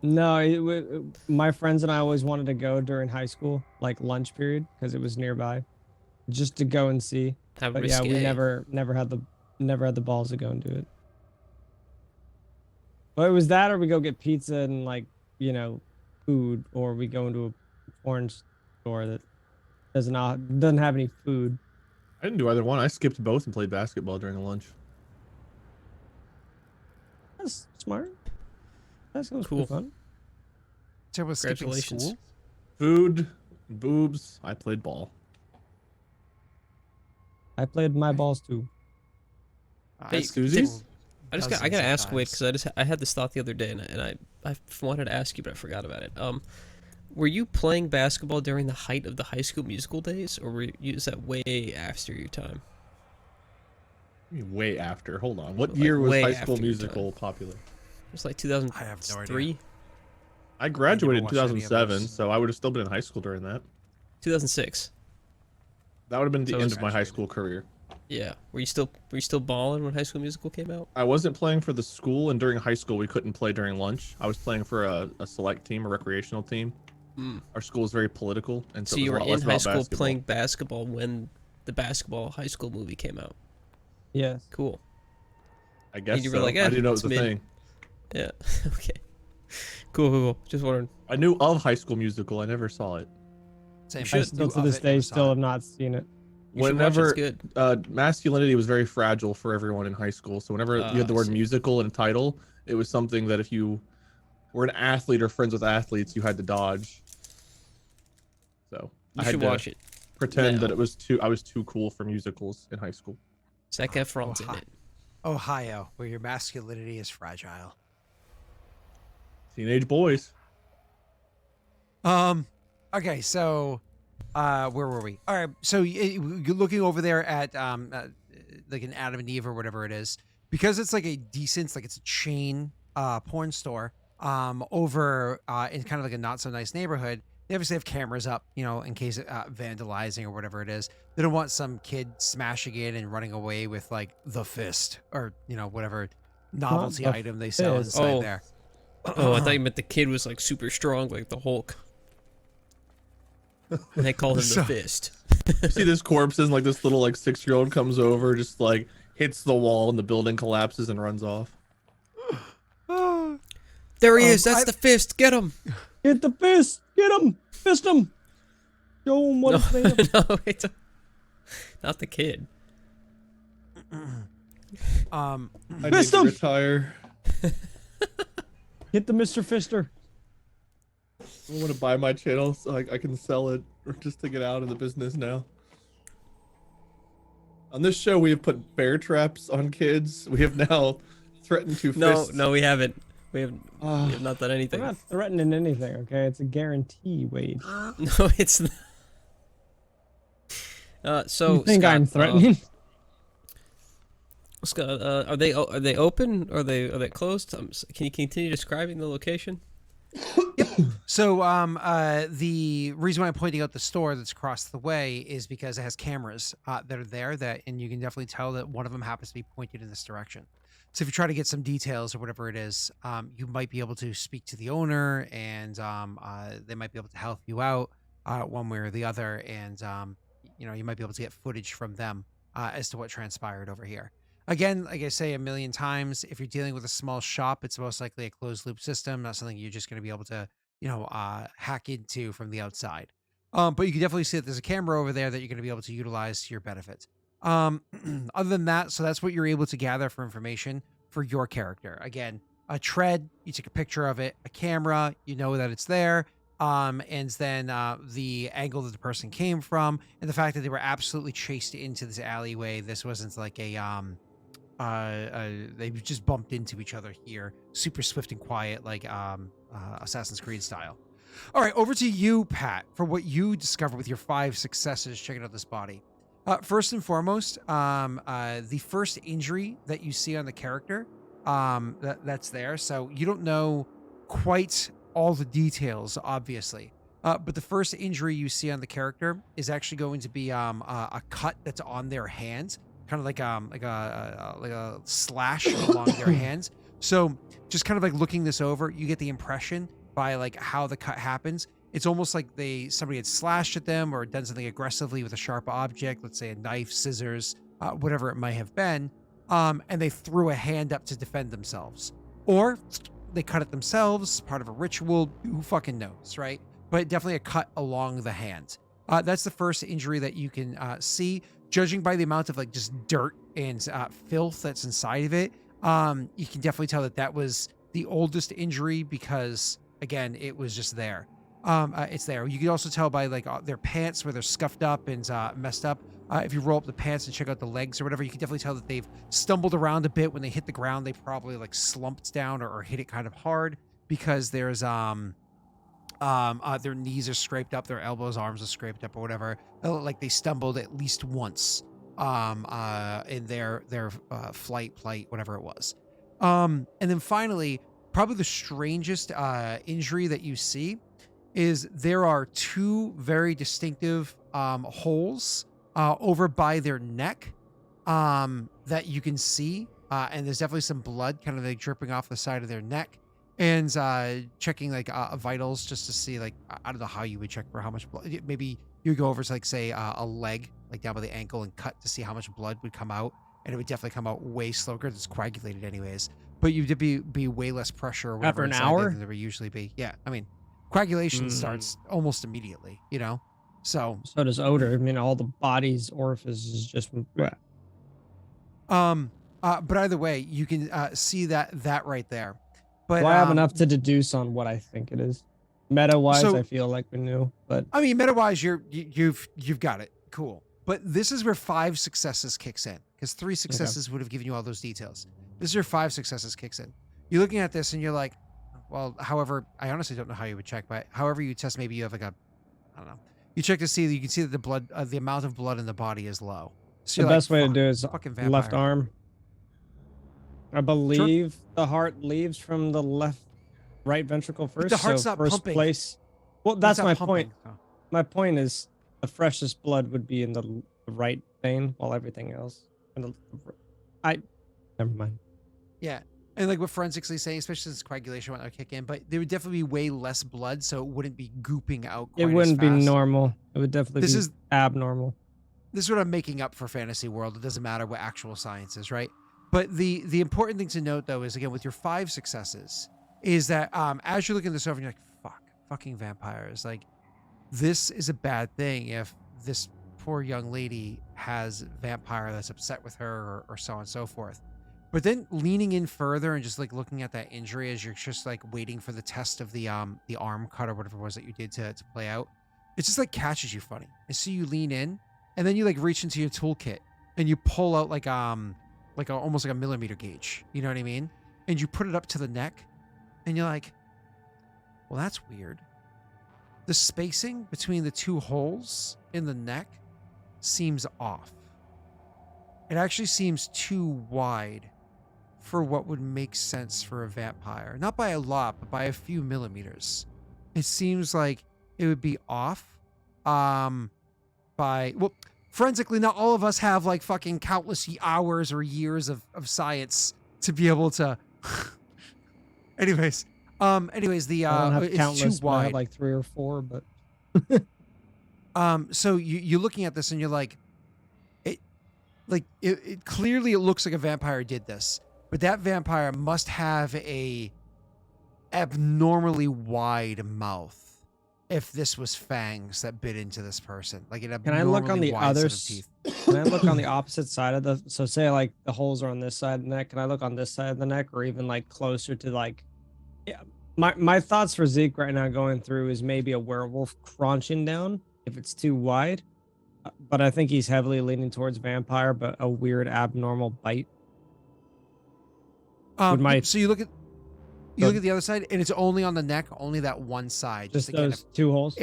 No, my friends and I always wanted to go during high school, like lunch period, because it was nearby, just to go and see. How But yeah, we risque. never had the balls to go and do it. But it was that, or we go get pizza and like, you know, food, or we go into a porn store that doesn't have any food. I didn't do either one. I skipped both and played basketball during lunch. That's smart. That's cool. Cool. Fun. so was skipping Congratulations. school. Food, boobs. I played ball. I played my balls too. Hey, Susie's? I gotta ask Wade, because I had this thought the other day, and I wanted to ask you, but I forgot about it. Were you playing basketball during the height of the High School Musical days, or is that way after your time? Way after. Hold on. What Like, year was way High School after your Musical popular? It was like I have no 2003, idea. I graduated in watched any of 2007, those. so I would have still been in high school during that. 2006. That would have been the So end it's of my high school career. Yeah. Were you still balling when High School Musical came out? I wasn't playing for the school, and during high school we couldn't play during lunch. I was playing for a select team, a recreational team. Mm. Our school is very political, and so, So it was you a were lot in less high about school basketball. playing basketball when the Basketball High School movie came out. Yes. Cool. I guess you were so. like, I didn't know it it's was a mid. thing. Yeah. Okay. Cool. Just wondering. I knew of High School Musical. I never saw it. Same. I should still Knew to of this it, day never saw still it. have not seen it. You should watch it, Whenever it's good. masculinity was very fragile for everyone in high school, so whenever you had the I word see. musical in a title, it was something that if you were an athlete or friends with athletes, you had to dodge. So You I had should to watch it. pretend now. that I was too cool for musicals in high school. Zac Efron's in hi. it. Ohio, where your masculinity is fragile. Teenage boys. Okay, so where were we? All right, so you're looking over there at like an Adam and Eve or whatever it is, because it's like a decent, like it's a chain porn store over in kind of like a not so nice neighborhood. They obviously have cameras up, you know, in case of vandalizing or whatever it is. They don't want some kid smashing it and running away with like the fist or, you know, whatever novelty the item they sell fist. inside Oh. there. Oh, I thought you meant the kid was like super strong, like the Hulk. And they called him So- the Fist. You see this corpses and like this little like 6-year-old comes over, just like hits the wall and the building collapses and runs off. There he is. That's I- the Fist. Get him. Get the fist! Get him! Fist him! Show him what it's made of. No, it's not the kid. I need Fist to him! retire. Hit the Mr. Fister. I want to buy my channel so I can sell it or just to get out of the business now. On this show, we have put bear traps on kids. We have now threatened to fist. No, we haven't. We have not done We're anything. not threatening anything, okay? It's a guarantee, Wade. No, it's not. So You think Scott, I'm threatening? Scott, are they open? Are they closed? Can you continue describing the location? So the reason why I'm pointing out the store that's across the way is because it has cameras that are there and you can definitely tell that one of them happens to be pointed in this direction. So if you try to get some details or whatever it is, you might be able to speak to the owner and they might be able to help you out one way or the other. And, you know, you might be able to get footage from them as to what transpired over here. Again, like I say a million times, if you're dealing with a small shop, it's most likely a closed loop system, not something you're just going to be able to, you know, hack into from the outside. But you can definitely see that there's a camera over there that you're going to be able to utilize to your benefit. Other than that, so that's what you're able to gather for information for your character. Again, a tread, you take a picture of it, a camera, you know that it's there. And then the angle that the person came from, and the fact that they were absolutely chased into this alleyway. This wasn't like a They've just bumped into each other here, super swift and quiet, like Assassin's Creed style. All right, over to you, Pat, for what you discovered with your 5 successes checking out this body. First and foremost, the first injury that you see on the character, that's there. So you don't know quite all the details, obviously. But the first injury you see on the character is actually going to be a cut that's on their hands, kind of like a slash along their hands. So just kind of like looking this over, you get the impression by like how the cut happens. It's almost like somebody had slashed at them or done something aggressively with a sharp object, let's say a knife, scissors, whatever it might have been, and they threw a hand up to defend themselves. Or they cut it themselves, part of a ritual, who fucking knows, right? But definitely a cut along the hand. That's the first injury that you can see. Judging by the amount of like just dirt and filth that's inside of it, you can definitely tell that was the oldest injury because, again, it was just there. It's there. You can also tell by like their pants where they're scuffed up and messed up. If you roll up the pants and check out the legs or whatever, you can definitely tell that they've stumbled around a bit. When they hit the ground, they probably like slumped down or hit it kind of hard because there's their knees are scraped up, their elbows, arms are scraped up or whatever. Like they stumbled at least once in their flight, whatever it was. And then finally, probably the strangest injury that you see is there are 2 very distinctive holes over by their neck that you can see. And there's definitely some blood kind of like dripping off the side of their neck. And checking like vitals just to see, like, I don't know how you would check for how much blood. Maybe you would go over to like say a leg, like down by the ankle, and cut to see how much blood would come out. And it would definitely come out way slower because it's coagulated anyways. But you'd be way less pressure or whatever After an inside hour? there than there would usually be. Yeah, I mean, coagulation starts almost immediately, you know? So So does odor. I mean, all the body's orifice is just. but either way, you can see that right there. But Do I have enough to deduce on what I think it is? Meta wise, so- I feel like we knew, but I mean, meta-wise, you've got it. Cool. But this is where 5 successes kicks in, because 3 successes would have given you all those details. This is where 5 successes kicks in. You're looking at this and you're like, well, however, I honestly don't know how you would check, but however you test, maybe you have like I don't know. You check to see that you can see that the blood, the amount of blood in the body is low. So the you're best like, way to "Fuck, do it is fucking left vampire." arm. I believe the heart leaves from the right ventricle first. the heart's so not first pumping. place. Well, It's that's not my pumping. point. Oh. My point is the freshest blood would be in the right vein, while everything else. Never mind. Yeah. And like what forensically saying, especially since coagulation won't kick in, but there would definitely be way less blood, so it wouldn't be gooping out quite It as wouldn't be fast. normal. It would definitely This be is- abnormal. This is what I'm making up for fantasy world. It doesn't matter what actual science is, right? But the important thing to note though is, again, with your 5 successes, is that as you're looking this over and you're like, fucking vampires. Like, this is a bad thing if this poor young lady has vampire that's upset with her or so on and so forth. But then leaning in further and just like looking at that injury as you're just like waiting for the test of the arm cut or whatever it was that you did to play out, it just like catches you funny. And so you lean in and then you like reach into your toolkit and you pull out like almost like a millimeter gauge. You know what I mean? And you put it up to the neck and you're like, well, that's weird. The spacing between the 2 holes in the neck seems off. It actually seems too wide for what would make sense for a vampire. Not by a lot, but by a few millimeters. It seems like it would be off well, forensically, not all of us have like fucking countless hours or years of science to be able to anyways, the I don't have it's countless, too but I wide. have like 3 or 4, but So you're looking at this and you're like, it clearly it looks like a vampire did this, but that vampire must have a abnormally wide mouth if this was fangs that bit into this person. Like an can I look on abnormally the wide other set of teeth. Can I look on the opposite side of the, so say like the holes are on this side of the neck, can I look on this side of the neck, or even like closer to like, yeah, my thoughts for Zeke right now going through is maybe a werewolf crunching down if it's too wide, but I think he's heavily leaning towards vampire, but a weird abnormal bite. So you look at Go- the other side, and it's only on the neck, only that one side. Just again, those two holes?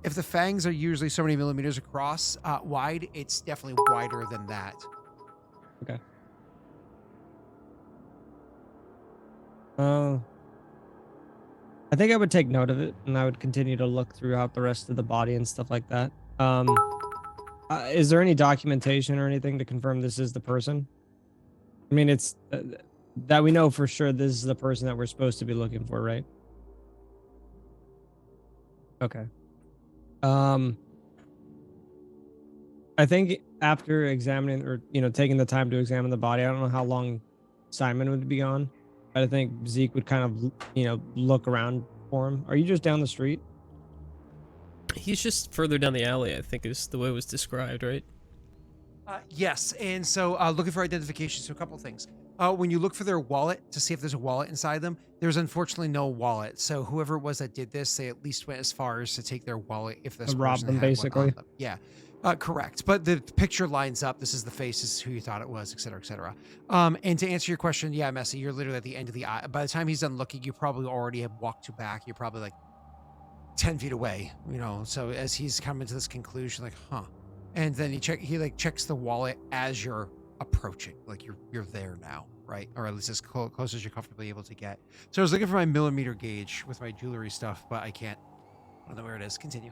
if the fangs are usually so many millimeters across wide, it's definitely wider than that. Okay. I think I would take note of it, and I would continue to look throughout the rest of the body and stuff like that. Is there any documentation or anything to confirm this is the person? I mean, it's that we know for sure this is the person that we're supposed to be looking for, right? Okay. I think after examining or taking the time to examine the body, I don't know how long Simon would be gone, but I think Zeke would kind of look around for him. Are you just down the street? He's just further down the alley, I think is the way it was described, right? Yes, and so looking for identification. So a couple things. When you look for their wallet to see if there's a wallet inside them, there's unfortunately no wallet. So whoever it was that did this, they at least went as far as to take their wallet if this Rob person them, had one on basically? them. Yeah, correct. But the picture lines up. This is the face. This is who you thought it was, et cetera, et cetera. And to answer your question, yeah, Messi, you're literally at the end of the eye. By the time he's done looking, you probably already have walked to back. You're probably like 10 feet away, so as he's coming to this conclusion, like, huh. And then he checks the wallet as you're approaching, like you're there now, right? Or at least as close as you're comfortably able to get. So I was looking for my millimeter gauge with my jewelry stuff, but I can't. I don't know where it is. Continue.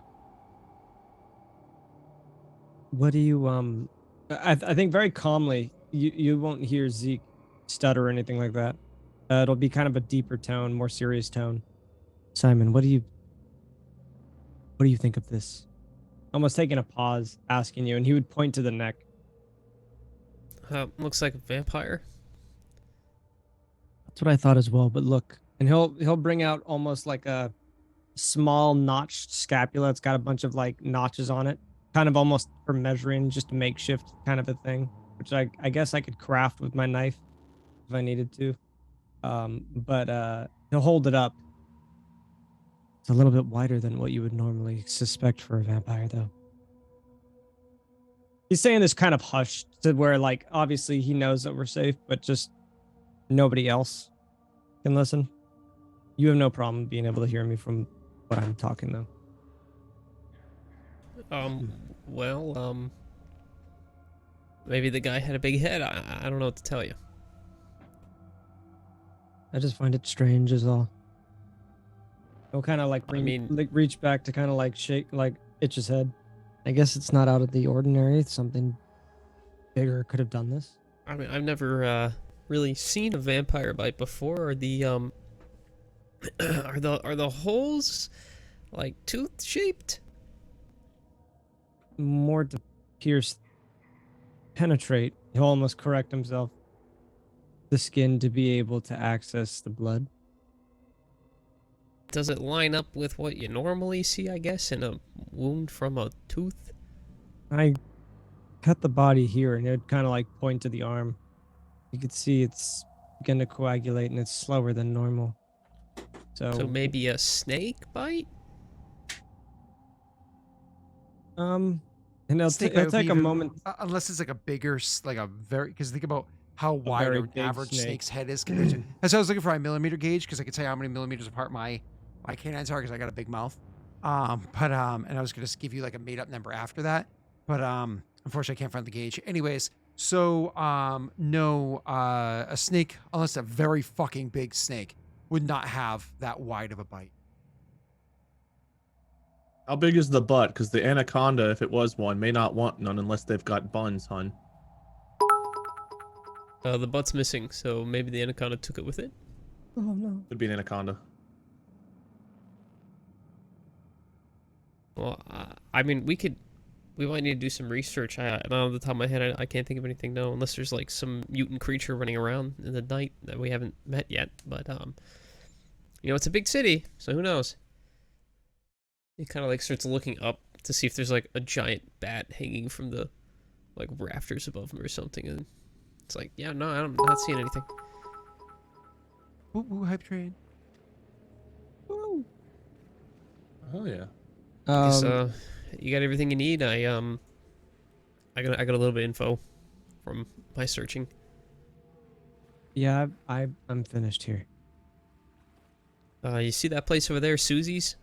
What do you I think very calmly, you won't hear Zeke stutter or anything like that. It'll be kind of a deeper tone, more serious tone. Simon, what do you think of this? Almost taking a pause, asking you, and he would point to the neck. Looks like a vampire. That's what I thought as well. But look, and he'll bring out almost like a small notched scapula. It's got a bunch of like notches on it, kind of almost for measuring, just a makeshift kind of a thing, which I guess I could craft with my knife if I needed to. But he'll hold it up. It's a little bit wider than what you would normally suspect for a vampire, though. He's saying this kind of hushed to where, like, obviously he knows that we're safe, but just nobody else can listen. You have no problem being able to hear me from what I'm talking, though. Well, maybe the guy had a big head. I don't know what to tell you. I just find it strange, is all. He'll kind of like, reach back to kind of like shake, like itch his head. I guess it's not out of the ordinary. Something bigger could have done this. I mean, I've never really seen a vampire bite before. Are the are the holes like tooth shaped? More to pierce, penetrate. He'll almost correct himself. The skin to be able to access the blood. Does it line up with what you normally see, I guess, in a wound from a tooth? I cut the body here, and it would kind of like point to the arm. You could see it's beginning to coagulate, and it's slower than normal. So maybe a snake bite? And it'll Snake bite would take be a even- moment. unless it's like a bigger, like a very, because think about how wide very an big average snake. snake's head is compared to. That's why I was looking for my millimeter gauge, because I could tell you how many millimeters apart my canines are, because I got a big mouth. And I was gonna give you like a made up number after that, but unfortunately I can't find the gauge. Anyways, so no, a snake, unless a very fucking big snake, would not have that wide of a bite. How big is the butt? Because the anaconda, if it was one, may not want none unless they've got buns, hun. The butt's missing, so maybe the anaconda took it with it. Oh no. Could be an anaconda. Well, I mean, we might need to do some research. Not off the top of my head, I can't think of anything, no, unless there's like some mutant creature running around in the night that we haven't met yet. But it's a big city, so who knows? He kind of like starts looking up to see if there's like a giant bat hanging from the like rafters above him or something, and it's like, yeah, no, I'm not seeing anything. Woo woo, hype train. Woo. Oh yeah. Guess, you got everything you need. I got a little bit of info from my searching. Yeah, I'm finished here. You see that place over there, Susie's?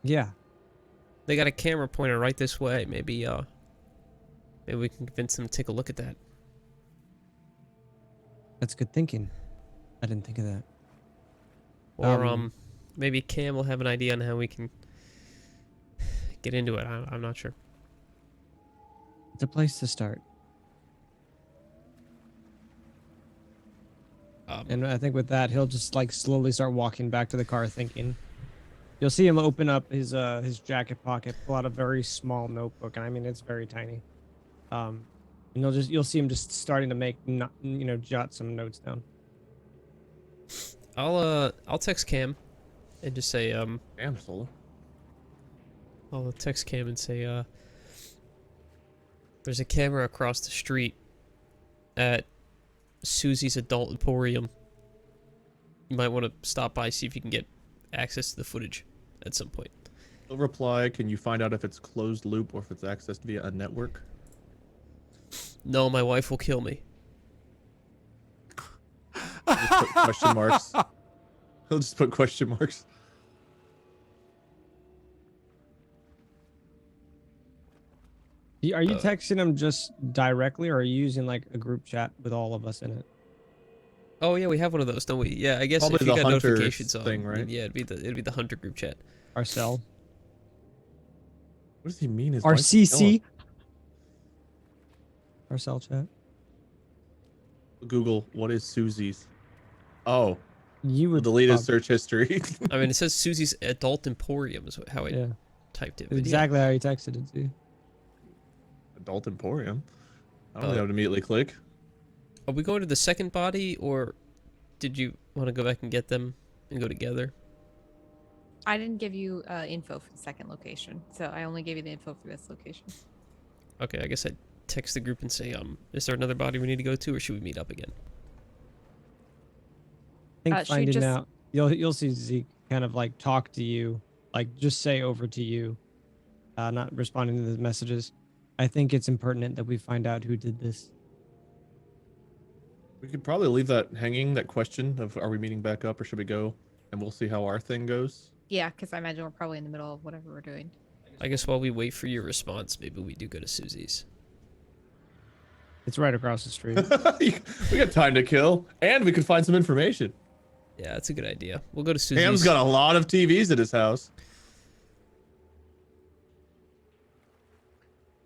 Yeah. They got a camera pointer right this way. Maybe we can convince them to take a look at that. That's good thinking. I didn't think of that. Or Um, maybe Cam will have an idea on how we can get into it. I'm not sure. It's a place to start. And I think with that, he'll just like slowly start walking back to the car thinking. You'll see him open up his jacket pocket, pull out a very small notebook, and I mean it's very tiny. And you'll see him just starting to make jot some notes down. I'll text Cam and just say Damn, Solo. I'll text Cam and say there's a camera across the street at Susie's Adult Emporium. You might want to stop by, see if you can get access to the footage at some point. He'll reply, can you find out if it's closed loop or if it's accessed via a network? No, my wife will kill me. Just put question marks. He'll just put question marks. Are you texting him just directly, or are you using like a group chat with all of us in it? Oh yeah, we have one of those, don't we? Yeah, I guess Probably if you the got Hunter notifications on, thing, right? then yeah, it'd be the Hunter group chat. Ourselves. What does he mean? His wife will kill RCC. him? Our cell chat. Google, what is Susie's? Oh, You we'll would delete his prob- search history. I mean, it says Susie's Adult Emporium is how I Yeah, typed it. it's but yeah. exactly how you texted it to. Adult Emporium. I don't Uh, know how to immediately click. Are we going to the second body, or did you want to go back and get them and go together? I didn't give you info for the second location, so I only gave you the info for this location. Okay, I guess I'd text the group and say, is there another body we need to go to, or should we meet up again? I think Should we finding just- out you'll see Zeke kind of like talk to you, like just say over to you, not responding to the messages. I think it's impertinent that we find out who did this. We could probably leave that hanging, that question of are we meeting back up or should we go? And we'll see how our thing goes. Yeah, because I imagine we're probably in the middle of whatever we're doing. I guess while we wait for your response, maybe we do go to Susie's. It's right across the street. We got time to kill, and we could find some information. Yeah, that's a good idea. We'll go to Susie's. Ham's got a lot of TVs at his house.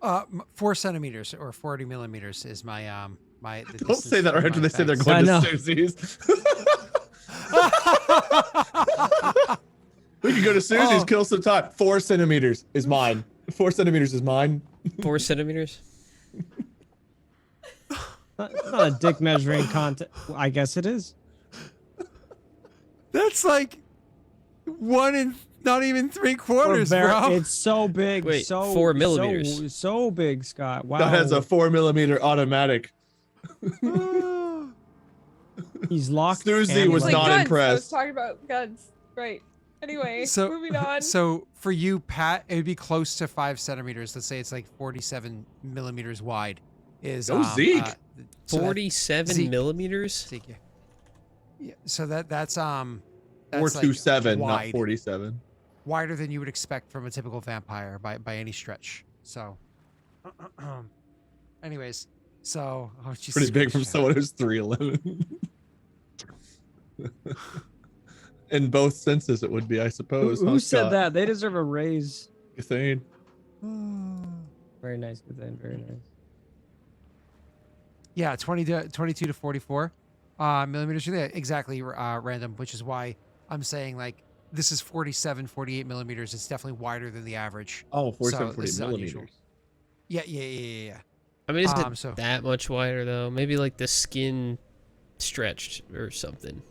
4 centimeters or 40 millimeters is my the Don't distance say that from right after my they say they're fence. going I to know. Susie's. We could go to Susie's, Oh. kill some time. 4 centimeters is mine. 4 centimeters is mine. 4 centimeters. It's not a dick measuring contest. I guess it is. That's like 1 and not even 3/4, We're bro. It's so big. Wait, so 4 millimeters. So big, Scott. Wow. That has a 4 millimeter automatic. He's locked. Susie and was loaded. not guns. I was impressed. talking about guns. Right. Anyway, So moving on. So for you, Pat, it would be close to 5 centimeters. Let's say it's like 47 millimeters wide. Is Go Zeke. so that- 47 Zeke. millimeters? Zeke, yeah. Yeah, so that's 427, not wide, 47. wider than you would expect from a typical vampire by any stretch. So, anyways, so Jesus Pretty big from Christ, someone who's 3'11. In both senses, it would be, I suppose. Who huh, said Scott? that? They deserve a raise. Cathane. Very nice, Cathane. Very nice. Yeah, 22 to 44 millimeters. Yeah, exactly random, which is why I'm saying like this is 47, 48 millimeters. It's definitely wider than the average. Oh, 47, So 48 this is unusual. millimeters. Yeah. I mean, isn't So- it that much wider, though? Maybe, like, the skin stretched or something.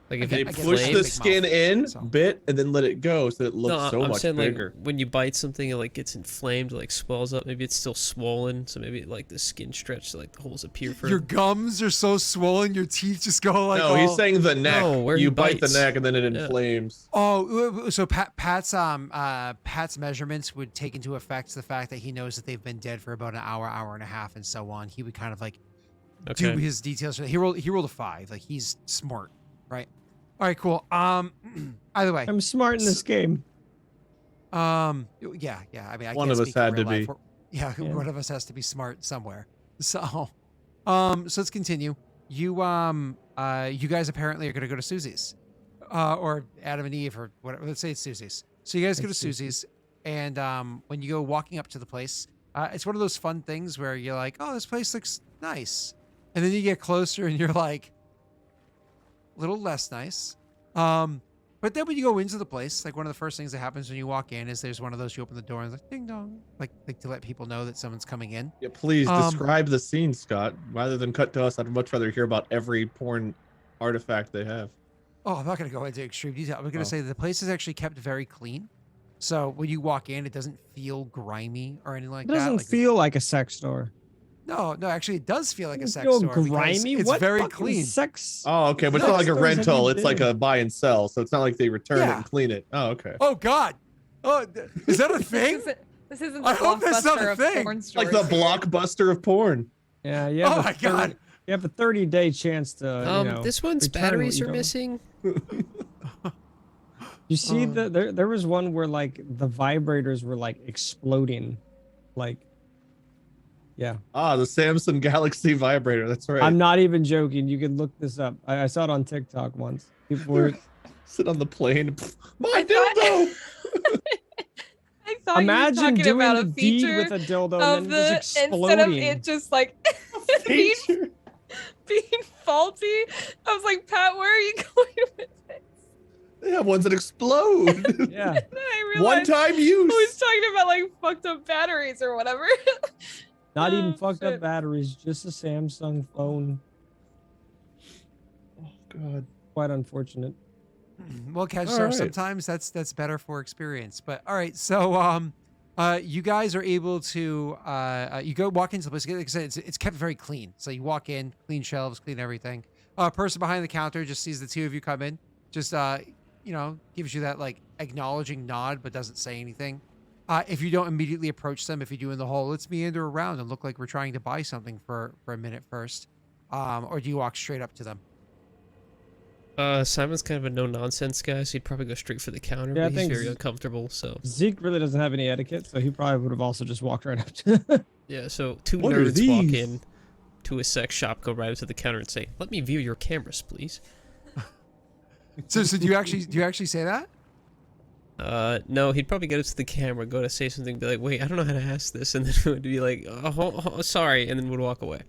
Like, if I They get it it. push Flame. the Big skin mouth, in, so. bit, and then let it go so that it looks no, so I'm much saying, bigger. like, when you bite something, it, like, gets inflamed, like, swells up. Maybe it's still swollen, so maybe, like, the skin stretched, so, like, the holes appear further. Your gums are so swollen, your teeth just go like. No, he's all- saying the neck. No, where you he bite the bites. neck and then it Yeah. inflames. Oh, so Pat's measurements would take into effect the fact that he knows that they've been dead for about an hour, hour and a half, and so on. He would kind of like do Okay. his details. He rolled a 5. Like he's smart, right? All right, cool. Either way, I'm smart in this game. yeah. I mean, I One can't of us speak for had real to life. be. Yeah, Yeah. one of us has to be smart somewhere. So, so let's continue. You guys apparently are gonna go to Susie's, or Adam and Eve, or whatever. Let's say it's Susie's. So you guys go to It's Susie's. Susie's, and when you go walking up to the place, it's one of those fun things where you're like, oh, this place looks nice, and then you get closer and you're like, a little less nice. But then when you go into the place, like one of the first things that happens when you walk in is there's one of those, you open the door and it's like ding dong, like to let people know that someone's coming in. Yeah, please Um, describe the scene, Scott. Rather than cut to us, I'd much rather hear about every porn artifact they have. Oh, I'm not going to go into extreme detail. I'm going to Oh. say the place is actually kept very clean. So when you walk in, it doesn't feel grimy or anything like It doesn't that. Like, feel like a sex store. no, actually, it does feel like a Doesn't sex feel store because grimy. it's What very fucking clean. sex? Oh, okay, but it's Sex not like a stores have rental. you It's like been? a buy and sell, so it's not like they return it Yeah. and clean it. Oh, okay. Oh God, is that a thing? This isn't the I hope that's not blockbuster a of thing. porn It's like the stores. blockbuster of porn. Yeah, you Oh have my God. You have a 30-day chance to. You know, This one's return what batteries you are don't- missing. You see, there was one where like the vibrators were like exploding, like. Yeah, Ah, the Samsung Galaxy vibrator. That's right. I'm not even joking. You can look this up. I saw it on TikTok once. People were Sit on the plane. My I thought- dildo. I thought imagine you were talking doing about the a deed feature with a dildo of and the then it just instead exploding. of it just like being, Feature. being faulty. I was like, Pat, where are you going with this? They have ones that explode. Yeah, And then I One realized time I was use. talking about like fucked up batteries or whatever. not even Oh, fucked up shit. batteries, just a Samsung phone. Oh God. Quite unfortunate. Well, catch All sir, right. sometimes that's better for experience. But all right, so you guys are able to you go walk into the place. Like I said, it's kept very clean. So you walk in, clean shelves, clean everything. Person behind the counter just sees the two of you come in, just gives you that like acknowledging nod, but doesn't say anything. If you don't immediately approach them, if you do in the hole, let's meander around and look like we're trying to buy something for a minute first. Or do you walk straight up to them? Simon's kind of a no-nonsense guy, so he'd probably go straight for the counter, Yeah, I but he's think very Z- uncomfortable, so... Zeke really doesn't have any etiquette, so he probably would have also just walked right up to. Yeah, so two What are nerds walk these? in to a sex shop, go right up to the counter and say, "Let me view your cameras, please." So do you actually say that? No, he'd probably get up to the camera, go to say something, be like, "Wait, I don't know how to ask this," and then would be like, "Oh, sorry," and then would walk away.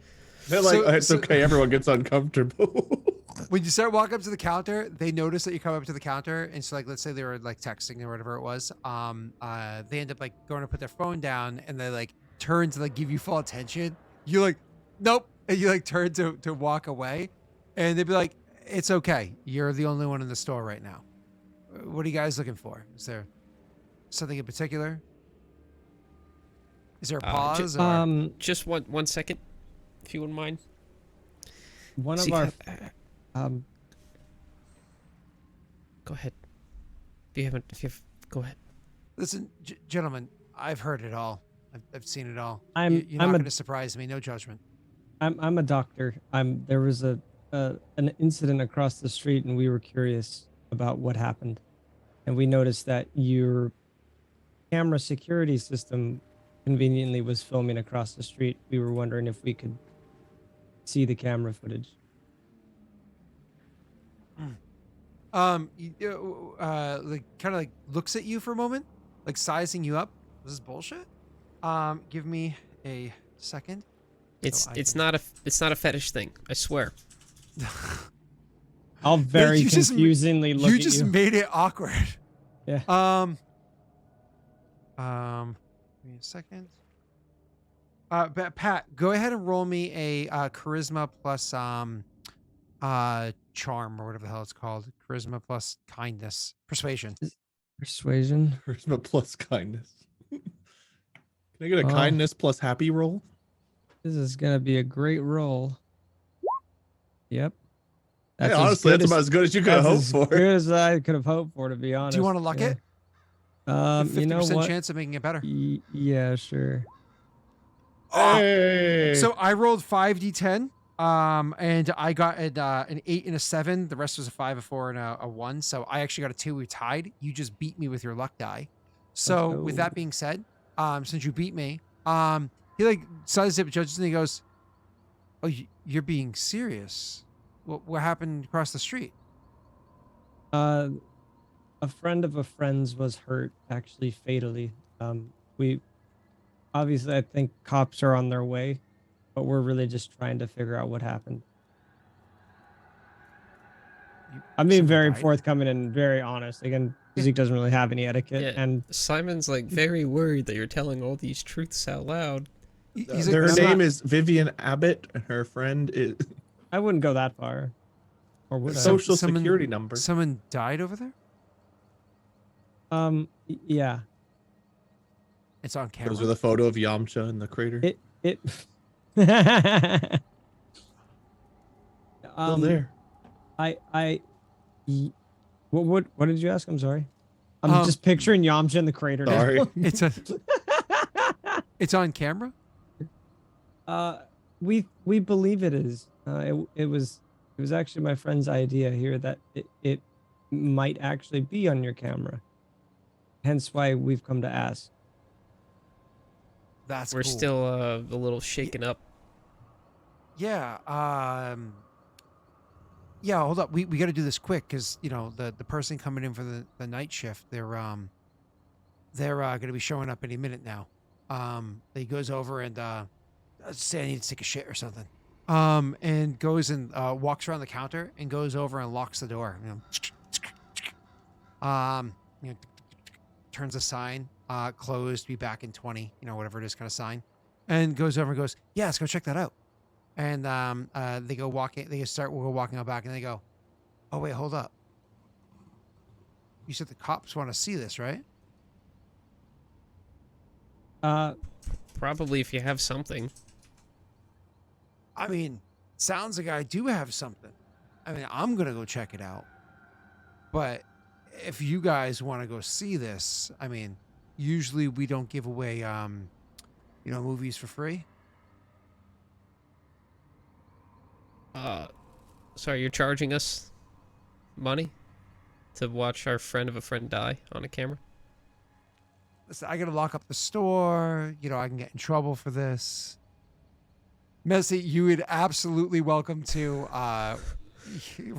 They're like, So- it's so- okay. Everyone gets uncomfortable. When you start walking up to the counter, they notice that you come up to the counter, and so like let's say they were like texting or whatever it was. They end up like going to put their phone down, and they like turn to like give you full attention. You like, nope, and you like turn to walk away, and they'd be like, "It's okay. You're the only one in the store right now. What are you guys looking for? Is there something in particular? Is there a pause? or... Just one second, if you wouldn't mind. One of See, our go ahead. If you have, go ahead. Listen, gentlemen, I've heard it all. I've seen it all. I'm- You're not I'm a- going to surprise me. No judgment. I'm a doctor. There was an incident across the street, and we were curious about what happened, and we noticed that your camera security system conveniently was filming across the street. We were wondering if we could see the camera footage. Like kind of like looks at you for a moment, like sizing you up. This is bullshit. Give me a second. It's I it's can- not a fetish thing. I swear. I'll very you just- confusingly look You at just you. made it awkward. Yeah. Give me a second. Pat, go ahead and roll me a charisma plus charm or whatever the hell it's called. Charisma plus kindness, persuasion. Persuasion. Charisma plus kindness. Can I get a Oh. kindness plus happy roll? This is gonna be a great roll. Yep. Hey, as honestly, good that's about as good as you could have that's hoped as for. good as I could have hoped for, to be honest. Do you want to luck yeah. it? You know 50% what? chance of making it better. Yeah, sure. Oh, Hey. so I rolled 5d10. And I got an 8 and a 7. The rest was a 5, a 4, and a 1. So I actually got a 2. We tied. You just beat me with your luck die. So with go. that being said, since you beat me, he like sizes up judges and he goes, "Oh, you're being serious? What happened across the street?" Uh, a friend of a friend's was hurt, actually fatally. We obviously, I think cops are on their way, but we're really just trying to figure out what happened. I'm being Someone very died? forthcoming and very honest. Again, Zeke doesn't really have any etiquette, Yeah, and Simon's like very worried that you're telling all these truths out loud. He's Her like, name is Vivian Abbott, and her friend is I wouldn't go that far. Or would I? social someone- security number. someone died over there? Yeah. It's on camera. Those are the photo of Yamcha in the crater. It. Still there. What did you ask? I'm sorry. I'm Um, just picturing Yamcha in the crater. now. Sorry. It's on camera? We believe it is. It was actually my friend's idea here that it might actually be on your camera. Hence why we've come to ask. That's We're cool. still a little shaken up. Yeah. Yeah, hold up. We got to do this quick because the person coming in for the night shift, they're going to be showing up any minute now. He goes over and say I need to take a shit or something. And goes and walks around the counter and goes over and locks the door. Turns a sign, closed, be back in 20, whatever it is, kind of sign, and goes over and goes, yeah, let's go check that out. And they go walking, we'll go walking out back and they go, oh wait, hold up. You said the cops want to see this, right? Probably if you have something. I mean, sounds like I do have something. I mean, I'm going to go check it out. But if you guys want to go see this, I mean, usually we don't give away, movies for free. Sorry, you're charging us money to watch our friend of a friend die on a camera? Listen, I got to lock up the store. I can get in trouble for this. Messi, you would absolutely welcome to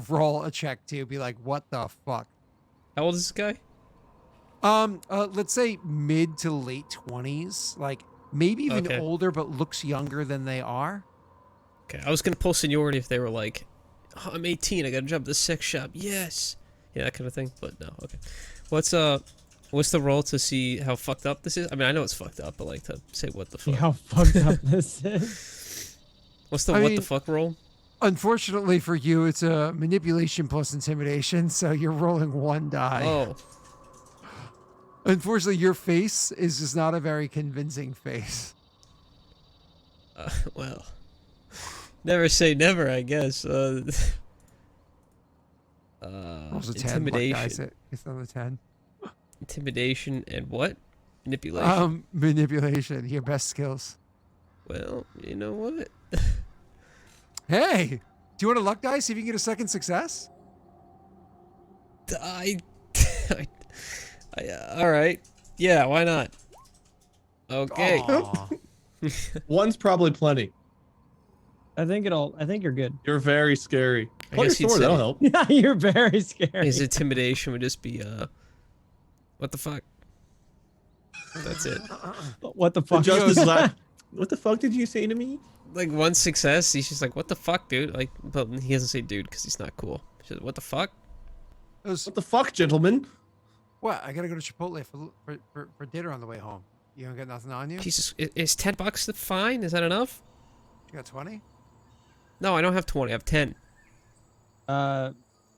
roll a check to be like, what the fuck? How old is this guy? Let's say mid to late 20s, like maybe even Okay. older, but looks younger than they are. Okay, I was gonna pull seniority if they were like, oh, I'm 18, I got a job at the sex shop, yes, yeah, that kind of thing. But no, okay. What's the role to see how fucked up this is? I mean, I know it's fucked up, but like to say what the See fuck. how fucked up this is. What's the I what mean- the fuck roll? Unfortunately for you, it's a manipulation plus intimidation, so you're rolling one die. Oh, Unfortunately, your face is just not a very convincing face. well, never say never, I guess. Rolls a 10. What guy is Intimidation, it? It's on the 10. intimidation, and what? Manipulation. Manipulation, your best skills. Well, you know what? Hey, do you want a luck die? See if you can get a second success? All right. Yeah, why not? Okay. Aw. One's probably plenty. I think you're good. You're very scary. I Pull your guess you'd sword, say- that'll help. Yeah, you're very scary. His intimidation would just be, what the fuck? That's it. What the fuck? Just as la- What the fuck did you say to me? Like, one success, he's just like, what the fuck, dude? Like, but he doesn't say dude because he's not cool. He's just, what the fuck? It was- What the fuck, gentlemen? What? I gotta go to Chipotle for dinner on the way home. You don't got nothing on you? Jesus, is $10 the fine? Is that enough? You got 20? No, I don't have 20. I have 10.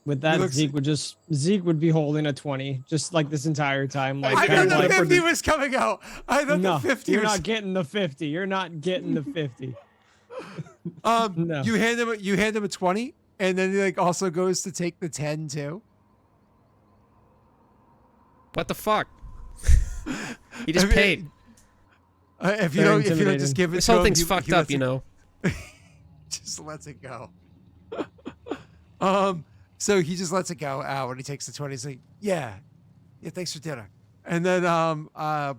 With that, looks- Zeke would be holding a 20 just like this entire time. Like, I kind thought of the like, 50 was coming out. I thought no, the 50 you're was. not getting the 50. You're not getting the 50. No. You hand him a 20, and then he like also goes to take the 10 too. What the fuck? He just I mean, paid. If you Very don't just intimidating. give it This to whole him, thing's he fucked lets up, you it- know. just lets it go. So he just lets it go out when he takes the 20. He's like, yeah, thanks for dinner. And then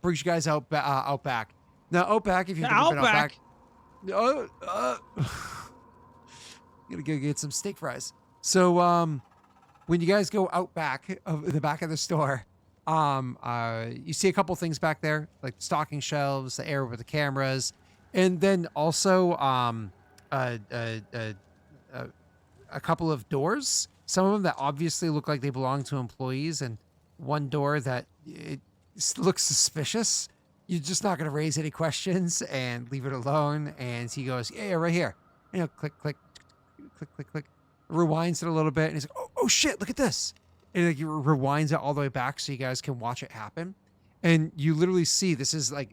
brings you guys out back. Now out back, if you've never been out back, gonna go get some steak fries. So when you guys go out back of the back of the store, you see a couple things back there, like stocking shelves, the area with the cameras, and then also a couple of doors. Some of them that obviously look like they belong to employees, and one door that it looks suspicious. You're just not going to raise any questions and leave it alone. And he goes, yeah, right here. Click, click, click, click, click. Rewinds it a little bit, and he's like, oh shit, look at this. And like, he rewinds it all the way back so you guys can watch it happen. And you literally see this is like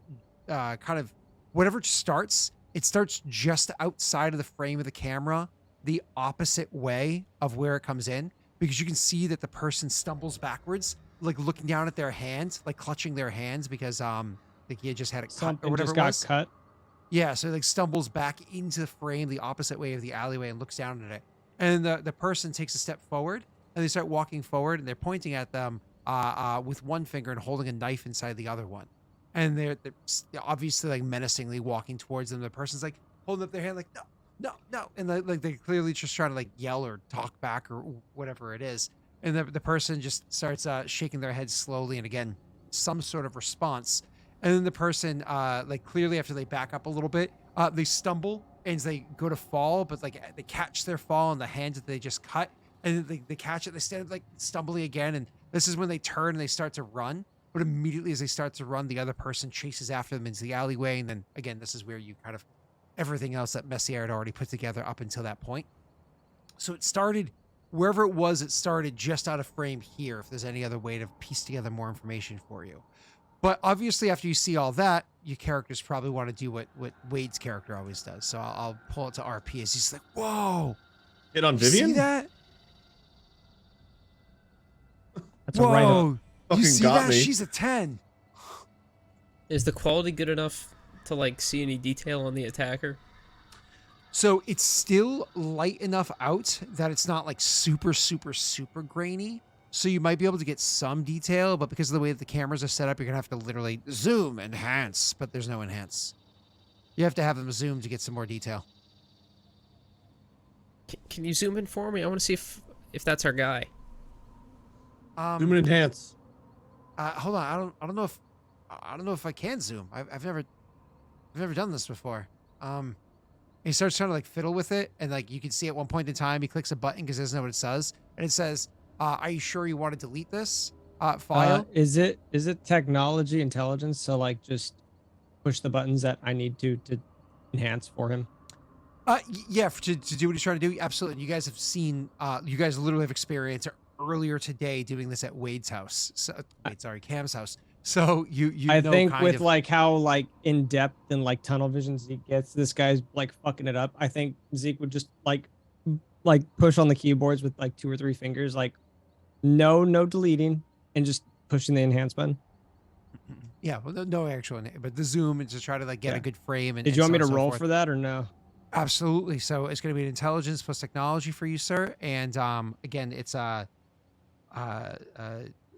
kind of whatever starts, it starts just outside of the frame of the camera, the opposite way of where it comes in, because you can see that the person stumbles backwards, like looking down at their hands, like clutching their hands because like he had just had it cut Something or whatever just it got was. cut. Yeah, so it like stumbles back into the frame the opposite way of the alleyway and looks down at it. And the person takes a step forward and they start walking forward and they're pointing at them with one finger and holding a knife inside the other one. And they're obviously like menacingly walking towards them. The person's like holding up their hand like, no, no, no. And like they're clearly just trying to like yell or talk back or whatever it is. And the person just starts shaking their head slowly. And again, some sort of response. And then the person, like clearly after they back up a little bit, they stumble and they go to fall, but like they catch their fall in the hands that they just cut. And they catch it, they stand like stumbling again. And this is when they turn and they start to run. But immediately as they start to run, the other person chases after them into the alleyway. And then again, this is where you kind of everything else that Messier had already put together up until that point. So it started wherever it was, it started just out of frame here, if there's any other way to piece together more information for you. But obviously, after you see all that, your characters probably want to do what Wade's character always does. So I'll pull it to RP as he's like, whoa. Hit on You Vivian? see that? That's a write-up. Whoa. You Fucking see got that? me. She's a 10. Is the quality good enough to like see any detail on the attacker? So it's still light enough out that it's not like super, super, super grainy. So you might be able to get some detail, but because of the way that the cameras are set up, you're going to have to literally zoom, enhance, but there's no enhance. You have to have them zoom to get some more detail. Can you zoom in for me? I want to see if that's our guy. Zoom and enhance. Hold on. I don't know if I can zoom. I've never done this before. He starts trying to like fiddle with it, and like you can see at one point in time, he clicks a button because he doesn't know what it says, and it says, "Are you sure you want to delete this file?" Is it technology intelligence? So like just push the buttons that I need to enhance for him. Yeah, to do what he's trying to do, absolutely. You guys have seen, you guys literally have experience earlier today doing this at Wade's house. So, Cam's house. So you I know think kind with of, like how like in depth and like tunnel vision Zeke gets, this guy's like fucking it up. I think Zeke would just like push on the keyboards with like 2 or 3 fingers, like no deleting, and just pushing the enhance button. yeah, well, no actual, but the zoom and to try to like get a good frame. And Did you want me to so roll forth. for that or no? Absolutely. So it's going to be an intelligence plus technology for you, sir. And again, it's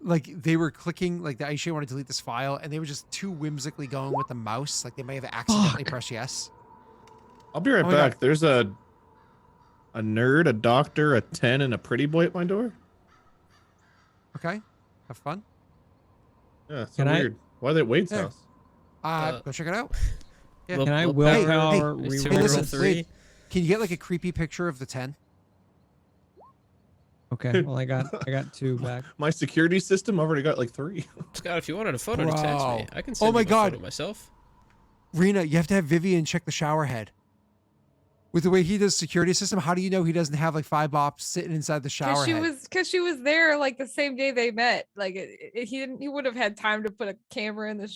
like they were clicking, like the Aisha wanted to delete this file, and they were just too whimsically going with the mouse. Like they may have accidentally pressed yes. I'll be right Oh my back. God. There's a nerd, a doctor, a 10, and a pretty boy at my door. Okay, have fun. Yeah, so Can I- weird. Why are they at Wade's Yeah. house? Go check it out. Yeah. Will- Can I willpower willpower is to reroll? roll listen, 3? Wade, can you get like a creepy picture of the 10? Okay, well I got 2 back. My security system I've already got like 3. Scott, if you wanted a photo to text me, Bro. I can Oh send my you a God. photo myself. Rena, you have to have Vivian check the shower head. With the way he does security system, how do you know he doesn't have like 5 ops sitting inside the shower head? Because she was there like the same day they met. Like he would have had time to put a camera in the.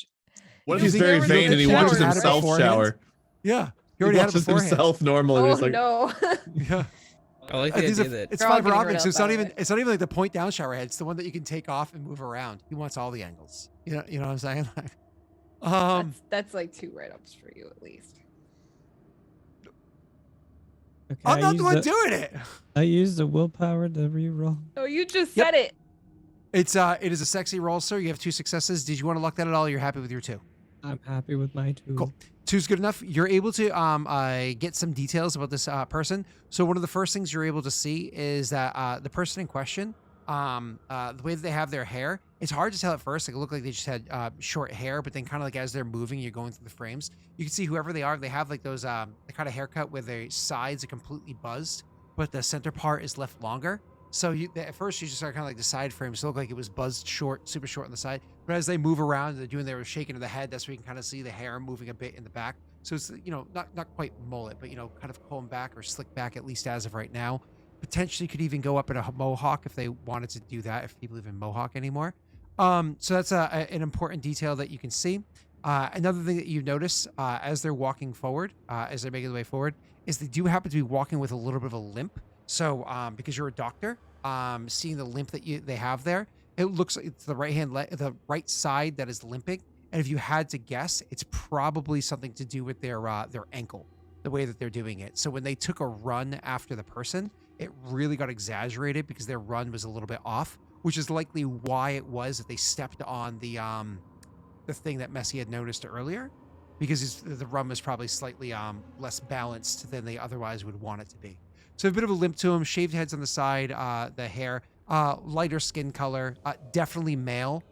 What if You he's think very everything vain in and he the watches shower had it himself beforehand? shower? Yeah, he He already had it watches beforehand. himself normally. Oh He's like, no! Yeah. I like the These idea are- that it's They're all fiber getting optic, rid so of that. it's not even like the point down shower head. It's the one that you can take off and move around. He wants all the angles. You know what I'm saying? That's like 2 write-ups for you at least. Okay, I'm not the one doing it. I used the willpower to reroll. Oh, you just Yep. said it. It is a sexy roll, sir. You have 2 successes. Did you want to luck that at all? Or you're happy with your 2? I'm happy with my 2. Cool. 2's good enough. You're able to get some details about this person. So one of the first things you're able to see is that the person in question, the way that they have their hair, it's hard to tell at first. Like, it looked like they just had short hair, but then kind of like as they're moving, you're going through the frames. You can see whoever they are. They have like those the kind of haircut where their sides are completely buzzed, but the center part is left longer. So at first you just saw kind of like the side frames look like it was buzzed short, super short on the side. But as they move around, they were shaking of the head. That's where you can kind of see the hair moving a bit in the back. So it's, not quite mullet, but, kind of comb back or slick back, at least as of right now. Potentially could even go up in a mohawk if they wanted to do that, if people even mohawk anymore. So that's an important detail that you can see. Another thing that you notice as they're walking forward, as they're making their way forward, is they do happen to be walking with a little bit of a limp. So because you're a doctor, seeing the limp that they have there, it looks like it's the the right side that is limping. And if you had to guess, it's probably something to do with their ankle, the way that they're doing it. So when they took a run after the person, it really got exaggerated because their run was a little bit off, which is likely why it was that they stepped on the thing that Messi had noticed earlier, because the run was probably slightly less balanced than they otherwise would want it to be. So a bit of a limp to them, shaved heads on the side, the hair, lighter skin color, definitely male.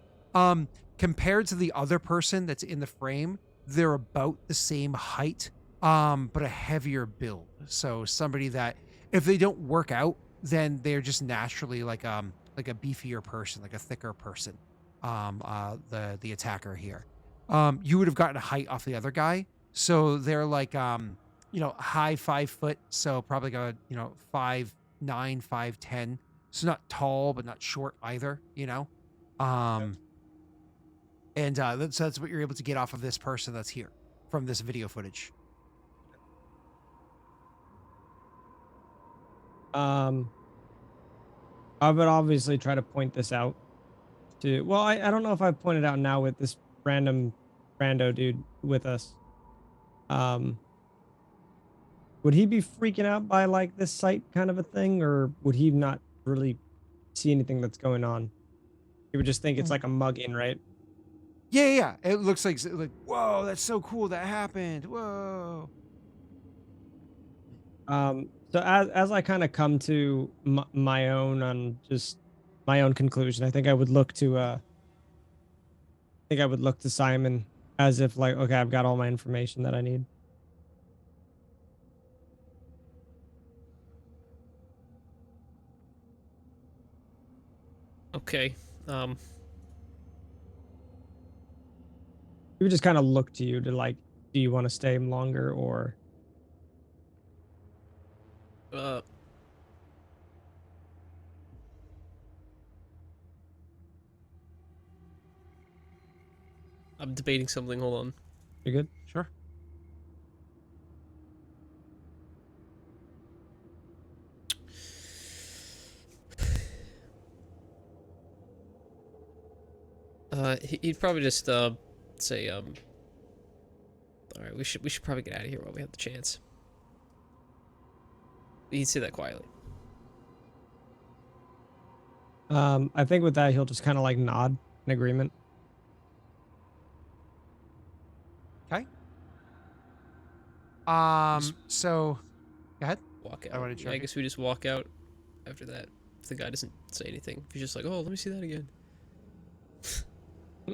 Compared to the other person that's in the frame, they're about the same height, but a heavier build. So somebody that, if they don't work out, then they're just naturally like a beefier person, like a thicker person. The attacker here. You would have gotten a height off the other guy, so they're like high 5 foot, so probably go 5'9", 5'10". So not tall, but not short either. And that's what you're able to get off of this person that's here from this video footage. I would obviously try to point this out to. Well, I don't know if I pointed out now with this random rando dude with us. Would he be freaking out by like this sight kind of a thing, or would he not really see anything that's going on? He would just think it's like a mugging, right? Yeah. It looks like whoa, that's so cool that happened. Whoa. So as I kind of come to my own conclusion, I think I would look to Simon as if like, okay, I've got all my information that I need. Okay. He would just kind of look to you to like, do you want to stay longer or? I'm debating something. Hold on. You good? Sure. He'd probably just say all right, we should probably get out of here while we have the chance. He'd say that quietly. I think with that he'll just kind of like nod in agreement. Okay. So go ahead. Walk I out. wanted to Yeah, I check it. guess we just walk out after that. If the guy doesn't say anything, if he's just like, oh, let me see that again.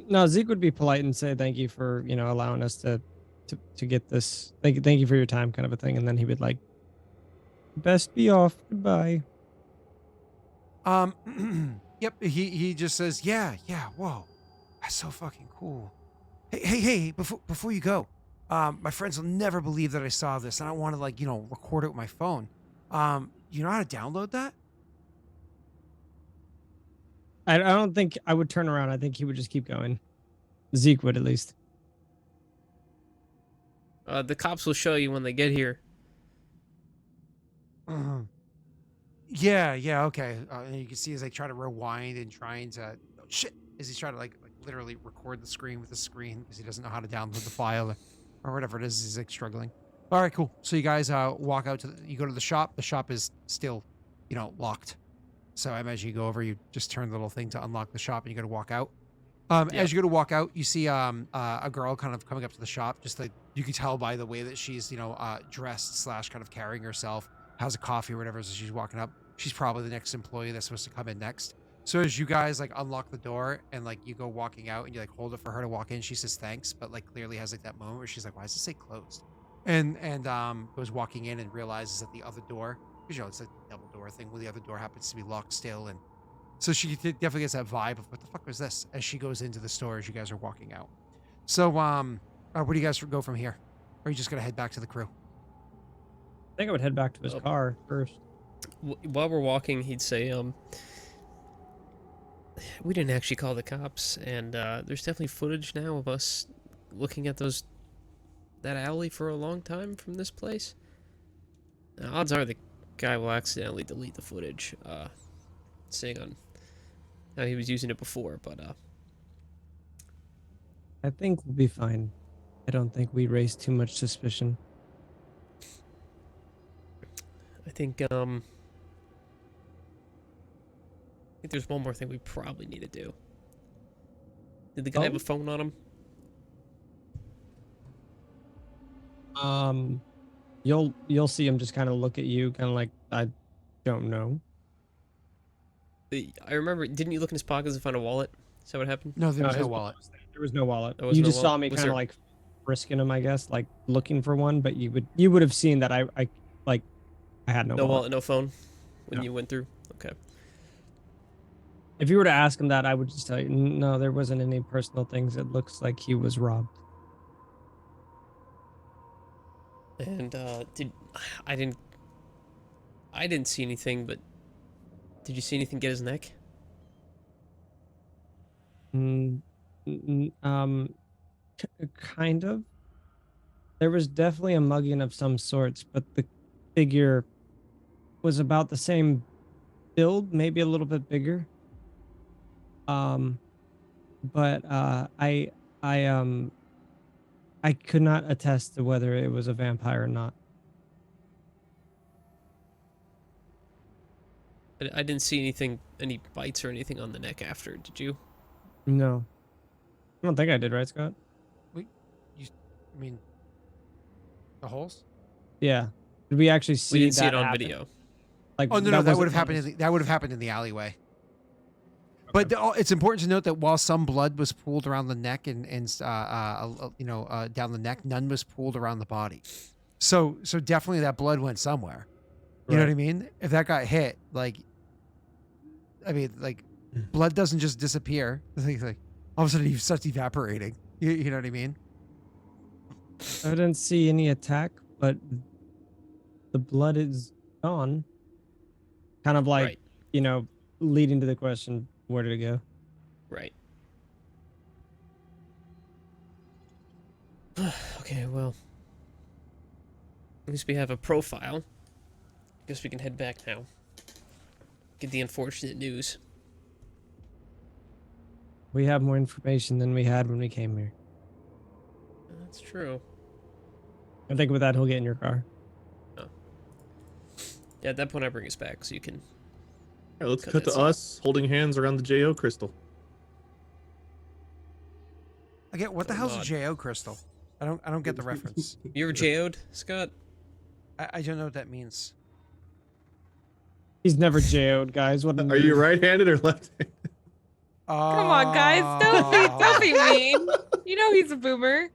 No, Zeke would be polite and say thank you for allowing us to get this. Thank you for your time, kind of a thing, and then he would like, best be off. Goodbye. Yep. He just says, yeah. Whoa, that's so fucking cool. Hey. Before you go, my friends will never believe that I saw this, and I want to record it with my phone. You know how to download that? I don't think I would turn around. I think he would just keep going. Zeke would, at least. The cops will show you when they get here. Yeah, okay. And you can see as I try to rewind and trying to as he's trying to like literally record the screen with the screen because he doesn't know how to download the file or whatever it is. He's like struggling. All right, cool. So you guys walk out you go to the shop. The shop is still, locked. So I imagine you go over, you just turn the little thing to unlock the shop, and you got to walk out. Yep. As you go to walk out, you see a girl kind of coming up to the shop. Just like you can tell by the way that she's dressed / kind of carrying herself, has a coffee or whatever as she's walking up. She's probably the next employee that's supposed to come in next. So as you guys like unlock the door and like you go walking out and you like hold it for her to walk in, she says thanks, but like clearly has like that moment where she's like, why does it say closed? And goes walking in and realizes that the other door, because it's a double door thing, where the other door happens to be locked still, and so she definitely gets that vibe of what the fuck was this as she goes into the store as you guys are walking out. So where do you guys go from here? Or are you just gonna head back to the crew? I think I would head back to his car first. While we're walking, he'd say, we didn't actually call the cops, and there's definitely footage now of us looking at that alley for a long time from this place. Now, odds are the guy will accidentally delete the footage, seeing on how he was using it before, but I think we'll be fine. I don't think we raise too much suspicion. I think there's one more thing we probably need to do. Did the guy have a phone on him? You'll see him just kind of look at you, kind of like, I don't know. I remember, didn't you look in his pockets and find a wallet? Is that what happened? No, there was his no wallet. There was no wallet. There was You no just saw wallet? me Was kind of there- like frisking him, I guess, like looking for one, but you would have seen that I had no No wallet. wallet, no phone when No. you went through? Okay. If you were to ask him that, I would just tell you, no, there wasn't any personal things. It looks like he was robbed. And I didn't see anything, but did you see anything get his neck? Kind of. There was definitely a mugging of some sorts, but the figure was about the same build, maybe a little bit bigger. But I could not attest to whether it was a vampire or not. I didn't see any bites or anything on the neck after. Did you? No. I don't think I did, right, Scott? I mean, the holes? Yeah. Did we actually see We didn't see that it on happen? video. Like, Oh no, that wasn't would have one of happened. those- That would have happened in the alleyway. But it's important to note that while some blood was pooled around the neck and down the neck, none was pooled around the body. So definitely that blood went somewhere. You know what I mean? If that got hit, blood doesn't just disappear. Like all of a sudden it starts evaporating. You know what I mean? I didn't see any attack, but the blood is gone. Kind of like, Right. Leading to the question, where did it go? Right. Okay, well. At least we have a profile. Guess we can head back now. Get the unfortunate news. We have more information than we had when we came here. That's true. I think with that, he'll get in your car. Yeah, at that point I bring us back so you can... All right, let's Cut cut to this out. us holding hands around the JO crystal. Again, what the Come hell's a on. JO crystal? I don't get the reference. You ever JO'd, Scott? I don't know what that means. He's never jailed, guys. What? Are you right-handed or left-handed? Come on, guys. Don't be mean. You know he's a boomer.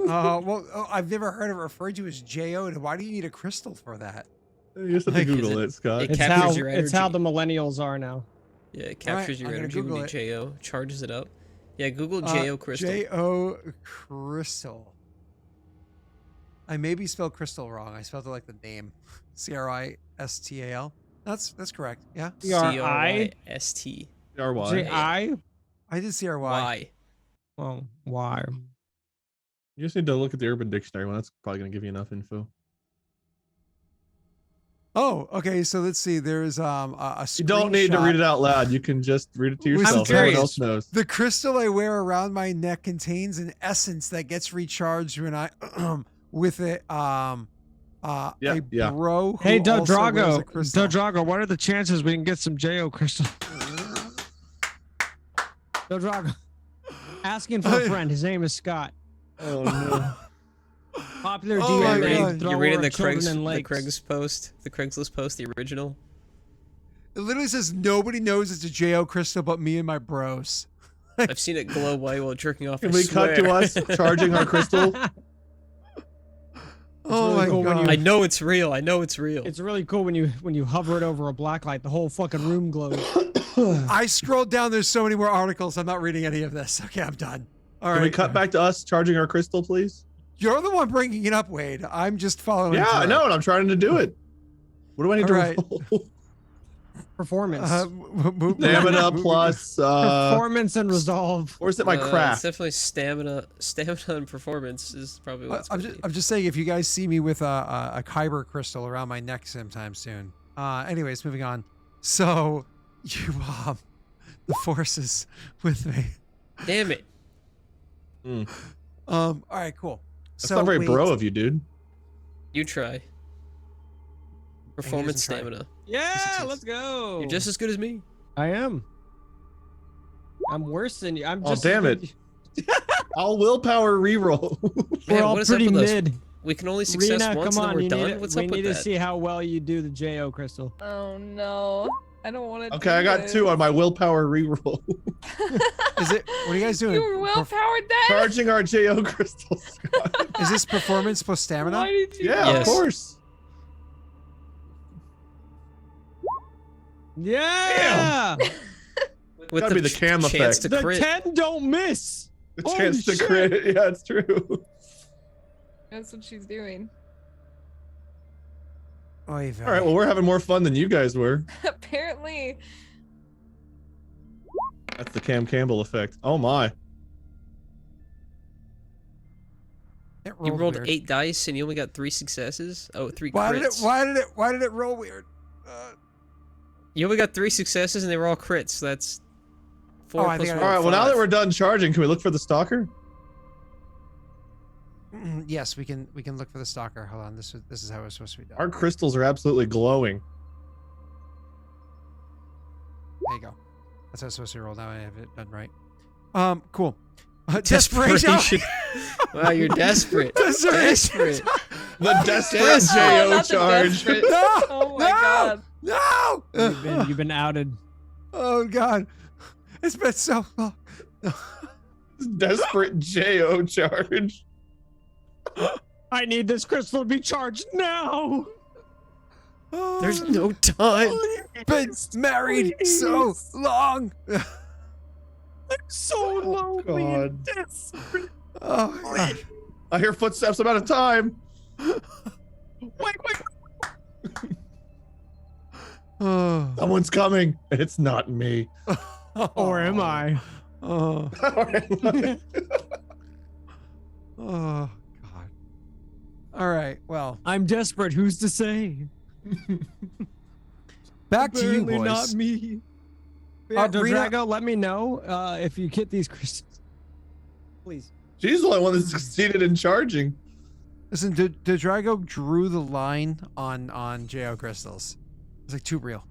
I've never heard it referred to as JO. And why do you need a crystal for that? You just have to Like, Google is it, Scott. it It's captures how your it's how energy. the millennials are now. Yeah, it captures your I'm gonna energy when Google you it. JO. Charges it up. Yeah, Google JO crystal. JO crystal. I maybe spelled crystal wrong. I spelled it like the name. CRISTAL. That's correct. Yeah. CRYST. RY. J-I? I did CRY. Why? Oh, why? You just need to look at the Urban Dictionary one. That's probably going to give you enough info. Oh, okay. So let's see. There's a You don't need to read screenshot. it out loud. You can just read it to I'm yourself. Everyone curious. else knows. The crystal I wear around my neck contains an essence that gets recharged when I with a Yeah. bro who Hey, also wears a Dodrago. crystal. Dodrago, what are the chances we can get some Jo crystal? Dodrago. Asking for a friend. His name is Scott. Oh no. Popular Oh my DM God. and You're thrower reading the of children in the lakes. Craigslist post, the original. It literally says nobody knows it's a Jo crystal but me and my bros. I've seen it glow white while jerking off. Can I we cut to swear. us charging our crystal? Oh really my cool when God. I know it's real. I know it's real. It's really cool when you hover it over a black light, the whole fucking room glows. I scrolled down. There's so many more articles. I'm not reading any of this. Okay, I'm done. All Can right. we cut back to us charging our crystal, please? You're the one bringing it up, Wade. I'm just following. Yeah, I through. know, and I'm trying to do it. What do I need All to right. roll? Performance. Stamina plus Performance and resolve. or is it my It's craft? definitely stamina and performance is probably what's. I'm just saying, if you guys see me with a kyber crystal around my neck sometime soon. Anyways, moving on. So, you the force is with me. Damn it! All right, cool. That's So not very Wade, bro of you, dude. You try. Performance try. stamina. Yeah, let's go. You're just as good as me. I am. I'm worse than you. I'm Oh, just. damn it. I'll willpower reroll. We're Man, all what is up pretty with us? mid. We can only success Rena, once come and on, then we're you done. need, What's we up need with to that? see how well you do the Jo crystal. Oh no. I don't want to. Okay, I got 2 on my willpower reroll. Is it? What are you guys doing? You were well powered then. Charging our Jo crystals. Is this performance plus stamina? Why did you? Yeah, Yes. of course. Yeah. With Gotta be the cam chance effect. to The crit. 10 don't miss. The Holy chance to shit. crit. Yeah, it's true. That's what she's doing. Oy All right, well, we're having more fun than you guys were. Apparently. That's the Cam Campbell effect. Oh my. It You rolled rolled weird. 8 dice and you only got 3 successes. Oh, 3 Why did it? crits. Why did it roll weird? You only got 3 successes and they were all crits. So that's 4 Oh, I plus think I 1. All right, well, now 5. that we're done charging, can we look for the stalker? Yes, we can look for the stalker. Hold on, this is how it's supposed to be done. Our crystals are absolutely glowing. There you go. That's how it's supposed to roll. Now I have it done right. Cool. Desperation. Wow, you're desperate. Desperation. The desperate Desperate. Jo not the charge. desperate. No! Oh my no! god. No! You've been outed. Oh god, it's been so long. Desperate Jo charge. I need this crystal to be charged now. There's no time. Been married so long. I'm so lonely God. and desperate. Oh my god. I hear footsteps. I'm out of time. Wait. Oh. Someone's coming. It's not me. Or am I? Oh. Oh god. All right. Well, I'm desperate. Who's to say? back to you, Apparently boys. not me. Yeah, Rena- Dodrago, let me know if you get these crystals. Please. She's the only one that succeeded in charging. Listen, Drago drew the line on Jo crystals. It's like too real.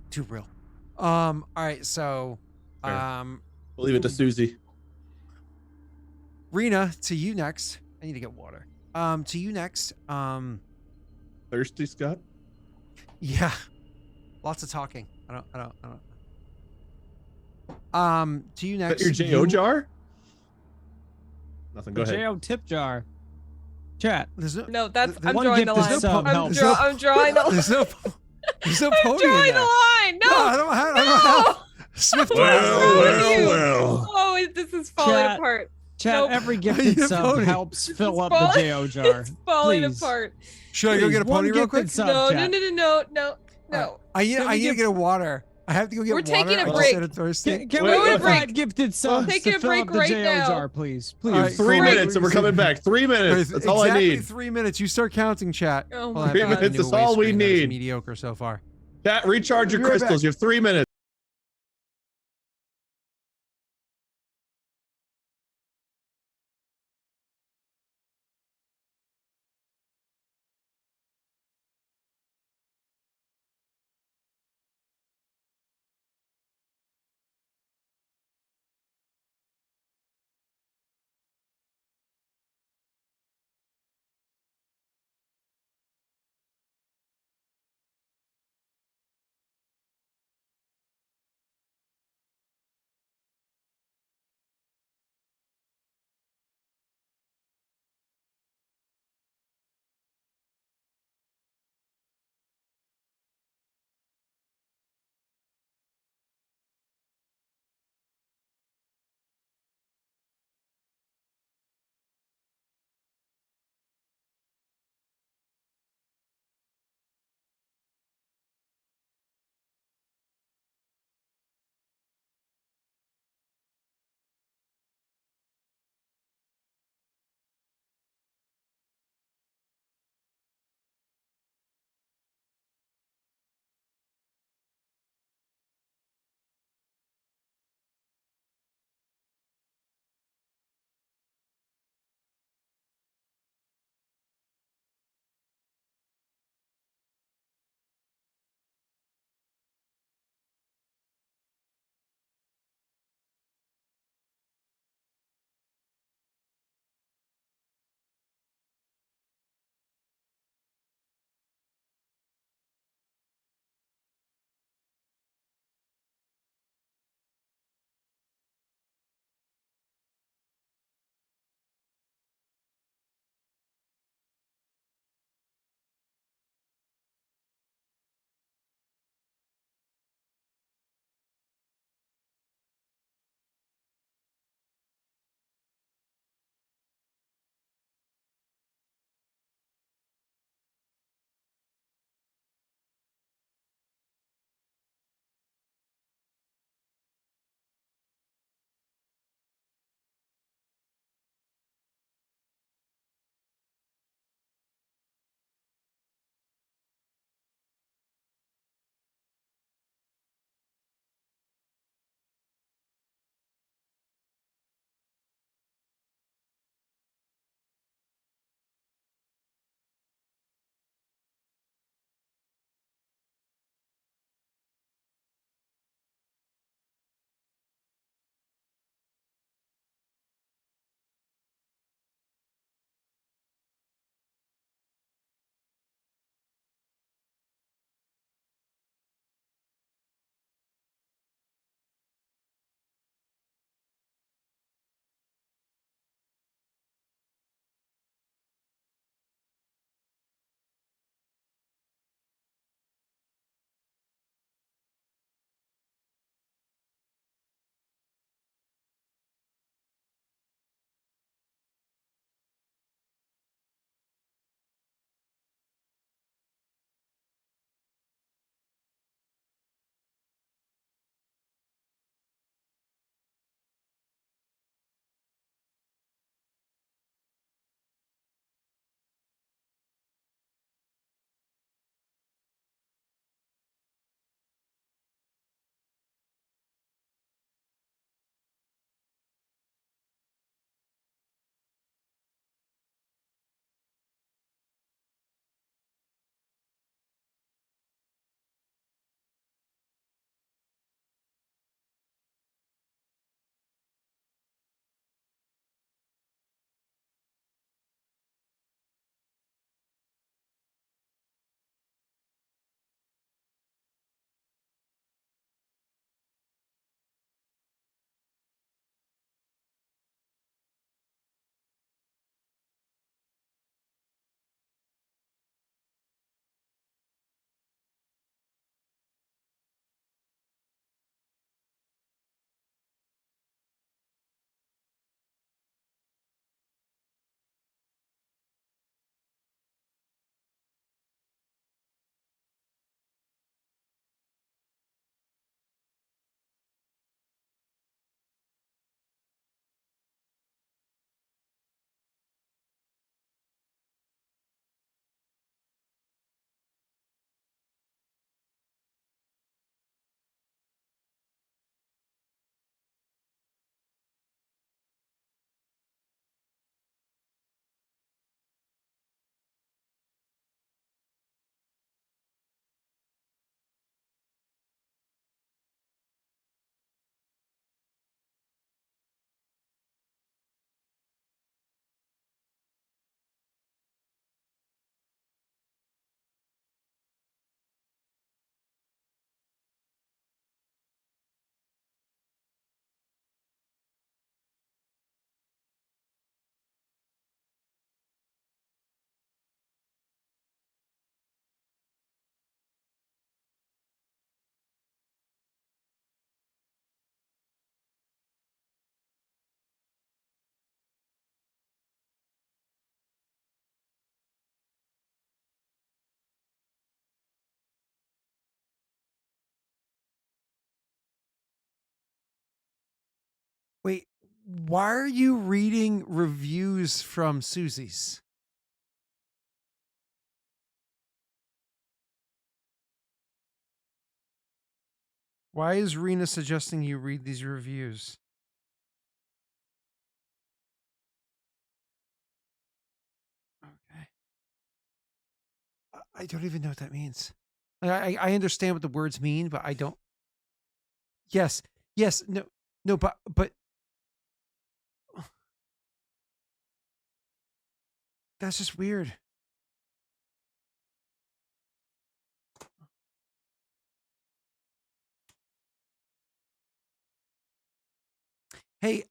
All right. So, Fair. We'll leave it to Susie. Rena, to you next. I need to get water. To you next. Thirsty, Scott? Yeah. Lots of talking. I don't. To you Is that next. your Jo jar? Nothing. Go ahead. Jo tip jar. Chat. There's no. No, that's. There's I'm one drawing gift the is line. sub I'm, helps. I'm drawing the. There's no. There's no I'm podium drawing in the there. line. No. I don't have. Swift. Well. Oh, this is falling Chat. apart. Chat, Nope. every gifted You sub pony. helps This fill is up the falling- Jo jar. It's falling Please. apart. Should I go get a One pony real quick? gifted sub, No, chat. no. I need to give- get a water. I have to go get We're water. taking a I just break. said I'm thirsty. Can Wait, we wait, get wait. 5 gifted subs taking to a fill break up the right Jo now. jar, please? Please. All right, 3 cool. minutes and we're coming back. 3 minutes. That's all I Exactly need. 3 minutes. You start counting, chat. Oh Well, my I 3 have to god. get a minutes new is away all we screen. That is need. mediocre so far. Chat, recharge your Be right back. crystals. You have 3 minutes. Wait, why are you reading reviews from Susie's? Why is Rena suggesting you read these reviews? Okay. I don't even know what that means. I understand what the words mean, but I don't. Yes, yes, no, but that's just weird. Hey,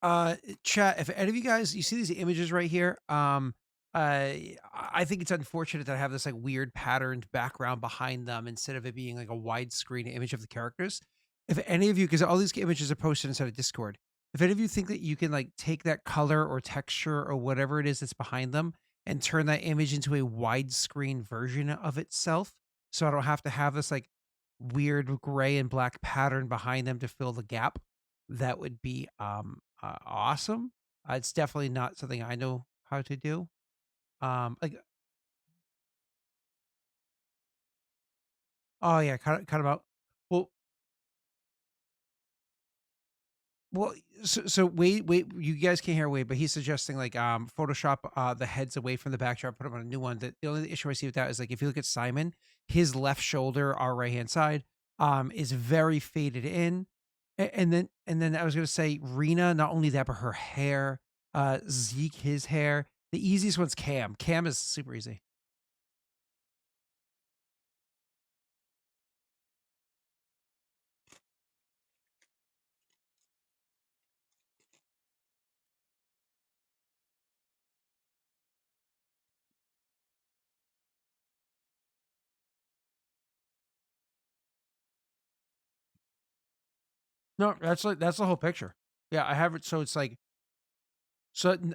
chat, if any of you guys, you see these images right here, I think it's unfortunate that I have this like weird patterned background behind them instead of it being like a widescreen image of the characters. If any of you, because all these images are posted inside of Discord, if any of you think that you can like take that color or texture or whatever it is that's behind them and turn that image into a widescreen version of itself, so I don't have to have this like weird gray and black pattern behind them to fill the gap, that would be awesome. It's definitely not something I know how to do. Like, oh yeah, cut him out. Well, well, so wait, you guys can't hear Wade, but he's suggesting like Photoshop the heads away from the backdrop, put them on a new one. The only issue I see with that is like if you look at Simon, his left shoulder, our right hand side, is very faded in. And then I was gonna say Rena, not only that, but her hair, Zeke, his hair. The easiest one's Cam. Cam is super easy. No, that's the whole picture. Yeah, I have it. So it's like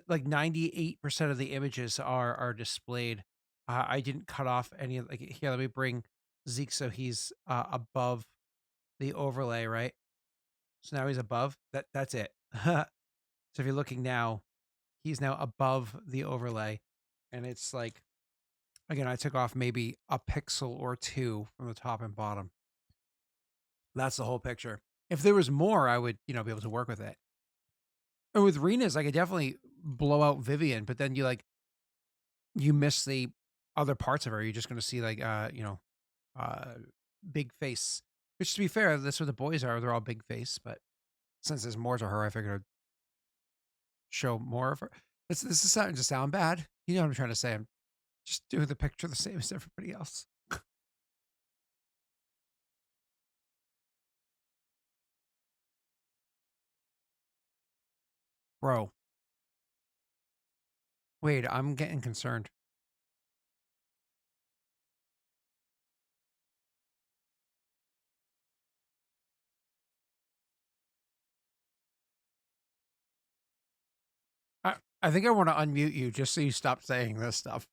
like 98% of the images are displayed. I didn't cut off any of like here. Let me bring Zeke so he's above the overlay, right? So now he's above. That's it. So if you're looking now, he's now above the overlay, and it's like again, I took off maybe a pixel or two from the top and bottom. That's the whole picture. If there was more, I would, be able to work with it. And with Rena's, I could definitely blow out Vivian, but then you miss the other parts of her. You're just gonna see like uh big face. Which to be fair, that's what the boys are. They're all big face, but since there's more to her, I figured I'd show more of her. This is starting to sound bad. You know what I'm trying to say. I'm just doing the picture the same as everybody else. Bro. Wait, I'm getting concerned. I think I want to unmute you just so you stop saying this stuff.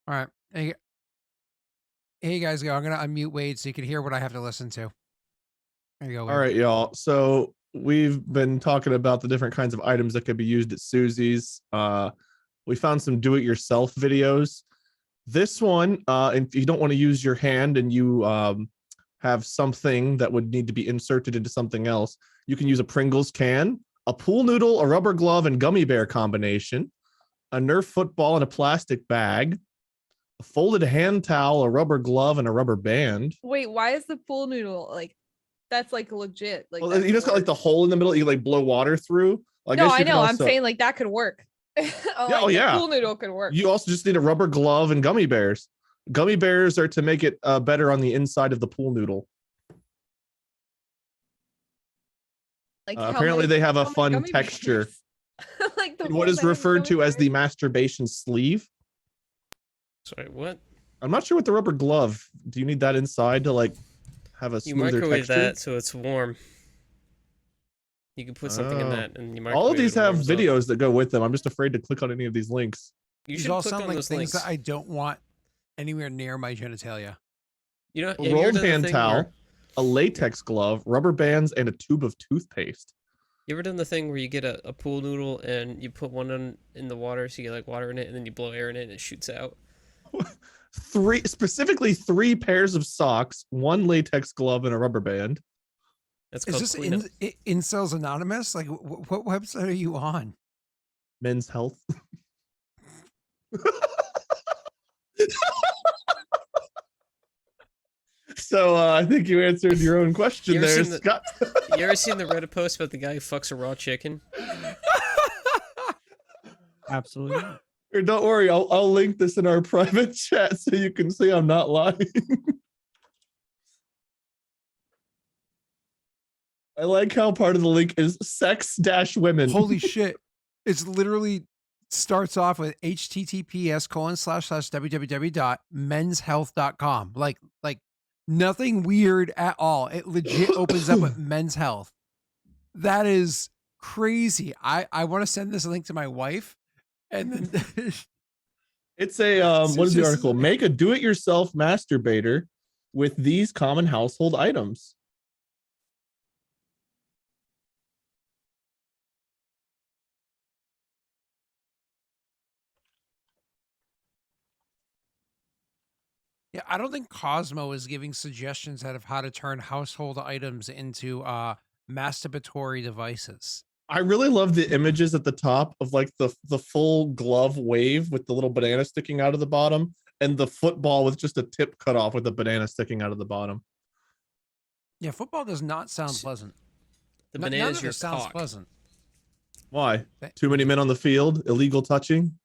All right. Hey guys, go. I'm gonna unmute Wade so you can hear what I have to listen to. There you go, Wade. All right, y'all. So we've been talking about the different kinds of items that could be used at Susie's. We found some do-it-yourself videos. This one, if you don't want to use your hand and you have something that would need to be inserted into something else, you can use a Pringles can, a pool noodle, a rubber glove, and gummy bear combination, a Nerf football in a plastic bag, a folded hand towel, a rubber glove, and a rubber band. Wait, why is the pool noodle like that's like legit? Like Well, you just got like the hole in the middle you like blow water through. No, I know. I'm saying like that could work. Yeah, the pool noodle could work. You also just need a rubber glove and gummy bears. Gummy bears are to make it better on the inside of the pool noodle. Like apparently they have a fun texture. Like what is referred to as the masturbation sleeve. Sorry, what? I'm not sure what the rubber glove. Do you need that inside to like have a smoother microwave texture? that so it's warm. You can put something in that, and you microwave. All of these it have warms up. videos that go with them. I'm just afraid to click on any of these links. You These should all click sound on like those things links. that I don't want anywhere near my genitalia. You know, A rolled hand towel. a latex glove, rubber bands, and a tube of toothpaste. You ever done the thing where you get a pool noodle and you put one in the water so you get like water in it and then you blow air in it and it shoots out? Specifically 3 pairs of socks, 1 latex glove, and a rubber band. That's Is called this cleanup. Incels Anonymous? Like, what website are you on? Men's Health. So I think you answered your own question You ever there, seen the- Scott. You ever seen the Reddit post about the guy who fucks a raw chicken? Absolutely. not. Or don't worry, I'll link this in our private chat so you can see I'm not lying. I like how part of the link is sex-women. Holy shit. It's literally starts off with https://www.menshealth.com. Like nothing weird at all. It legit opens up with Men's Health. That is crazy. I want to send this link to my wife and then It's a what is the article? Make a do-it-yourself masturbator with these common household items. Yeah, I don't think Cosmo is giving suggestions out of how to turn household items into masturbatory devices. I really love the images at the top of like the full glove wave with the little banana sticking out of the bottom and the football with just a tip cut off with a banana sticking out of the bottom. Yeah, football does not sound pleasant. The None banana's of your it sounds cock. pleasant. Why? Too many men on the field, illegal touching,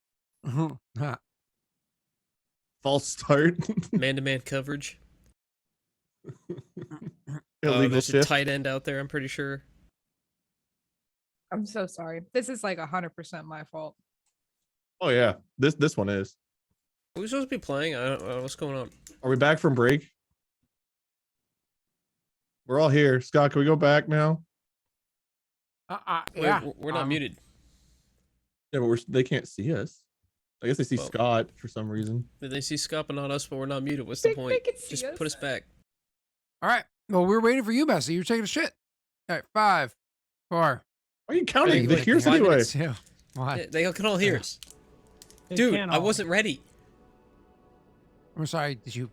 false start, Man-to-man coverage. illegal There's a shift. tight end out there, I'm pretty sure. I'm so sorry. This is like 100% my fault. Oh yeah, this one is. Are we supposed to be playing? I don't know. What's going on? Are we back from break? We're all here. Scott, can we go back now? yeah. We're not muted. Yeah, but they can't see us. I guess they see Well- Scott for some reason. Did they see Scott but not us, but we're not muted? What's the They point? can see Just us. put us back. All right. Well, we're waiting for you, Messi. You're taking a shit. All right, 5, 4. Why are you counting? Wait, They hear us 5 anyway. minutes. 2, 1. Yeah, they can all hear us. They Dude, can't I all. wasn't ready. I'm sorry. Did you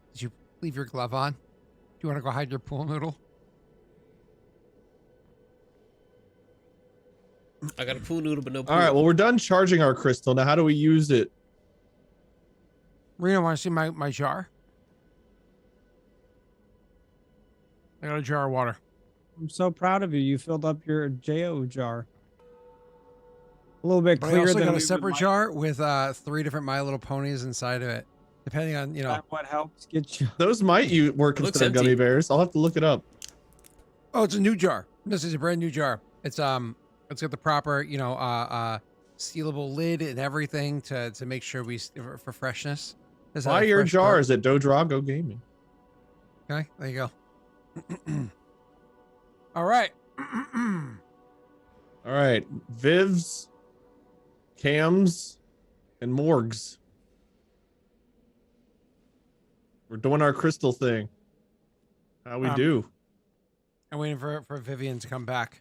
leave your glove on? Do you want to go hide your pool noodle? I got a pool noodle, but no pool. All right, well, we're done charging our crystal. Now, how do we use it? Reno, want to see my jar? I got a jar of water. I'm so proud of you. You filled up your JO jar. A little bit But I clearer also than got we a would separate like. jar with 3 different My Little Ponies inside of it, depending on That what helps get you. Those might work It looks instead of gummy empty. bears. I'll have to look it up. Oh, it's a new jar. This is a brand new jar. It's got the proper sealable lid and everything to make sure for freshness. There's a Buy your fresh part. jars at Dodrago Gaming. Okay, there you go. All right. All right, Vivs, Cams, and Morgs. We're doing our crystal thing. How we do? I'm waiting for Vivian to come back.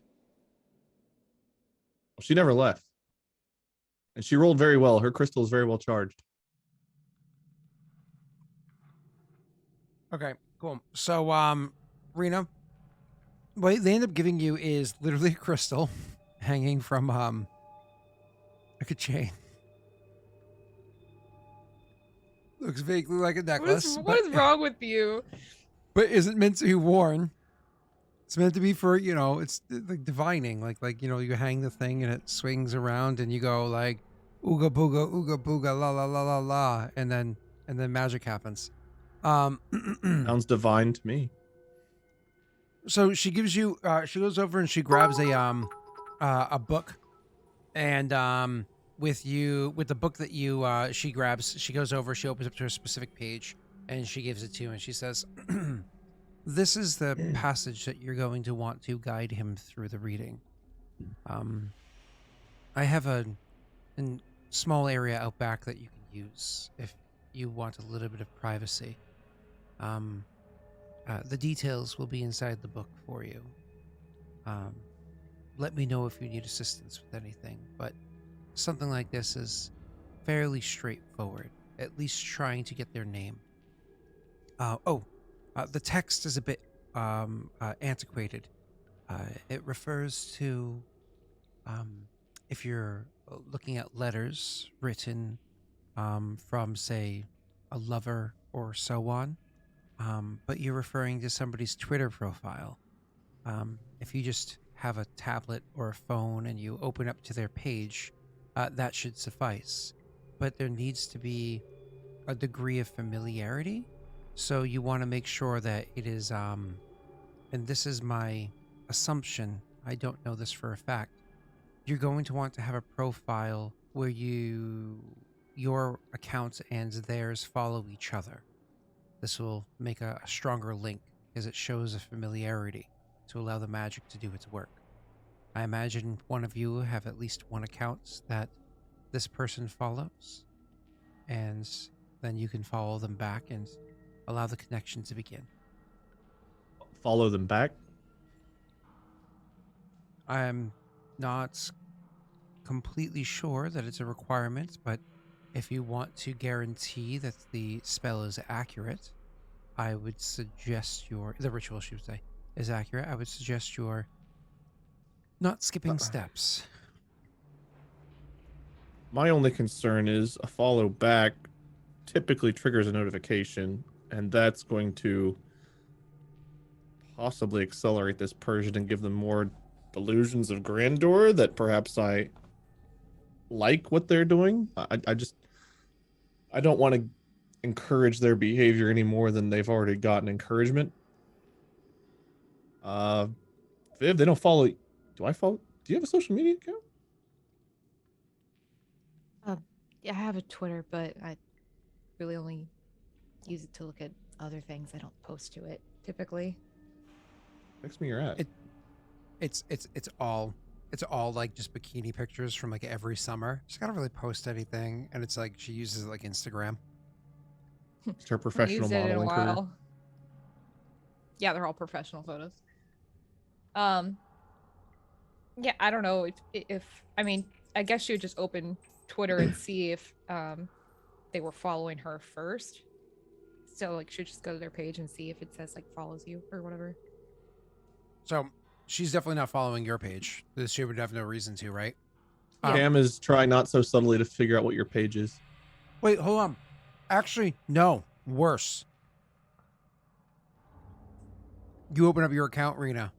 Well, she never left, and she rolled very well. Her crystal is very well charged. Okay, cool. So, Rena, what they end up giving you is literally a crystal hanging from like a chain. Looks vaguely like a necklace. What is wrong with you? But isn't meant to be worn. It's meant to be for, it's like divining. Like you hang the thing and it swings around and you go like ooga booga la la la la la and then magic happens. Sounds divine to me. So she gives you she goes over and she grabs a book and with the book that you she grabs, she goes over, she opens up to a specific page and she gives it to you and she says this is the passage that you're going to want to guide him through the reading. I have a small area out back that you can use if you want a little bit of privacy. The details will be inside the book for you. Um, Let me know if you need assistance with anything, but something like this is fairly straightforward, at least trying to get their name. The text is a bit antiquated. It refers to if you're looking at letters written from, say, a lover or so on, but you're referring to somebody's Twitter profile. If you just have a tablet or a phone and you open up to their page, that should suffice. But there needs to be a degree of familiarity. So you want to make sure that it is, and this is my assumption, I don't know this for a fact, you're going to want to have a profile where your account and theirs follow each other. This will make a stronger link because it shows a familiarity to allow the magic to do its work. I imagine one of you have at least one account that this person follows, and then you can follow them back and allow the connection to begin. Follow them back. I'm not completely sure that it's a requirement, but if you want to guarantee that the spell is accurate, I would suggest the ritual, she would say, is accurate. I would suggest you're not skipping steps. My only concern is a follow back typically triggers a notification, and that's going to possibly accelerate this Persian and give them more delusions of grandeur that perhaps I like what they're doing. I don't want to encourage their behavior any more than they've already gotten encouragement. Viv, they don't follow. Do I follow? Do you have a social media account? Yeah, I have a Twitter, but I really only use it to look at other things. I don't post to it typically. Text me your at. It's all like just bikini pictures from like every summer. She's got to really post anything, and it's like she uses like Instagram. It's her I haven't professional used it in a modeling career. while. Yeah, they're all professional photos. Yeah, I don't know if I mean, I guess you would just open Twitter and see if they were following her first. So like, should just go to their page and see if it says like follows you or whatever. So she's definitely not following your page. She would have no reason to, right? Yeah. Cam is trying not so subtly to figure out what your page is. Wait, hold on. Actually, no. Worse. You open up your account, Rena,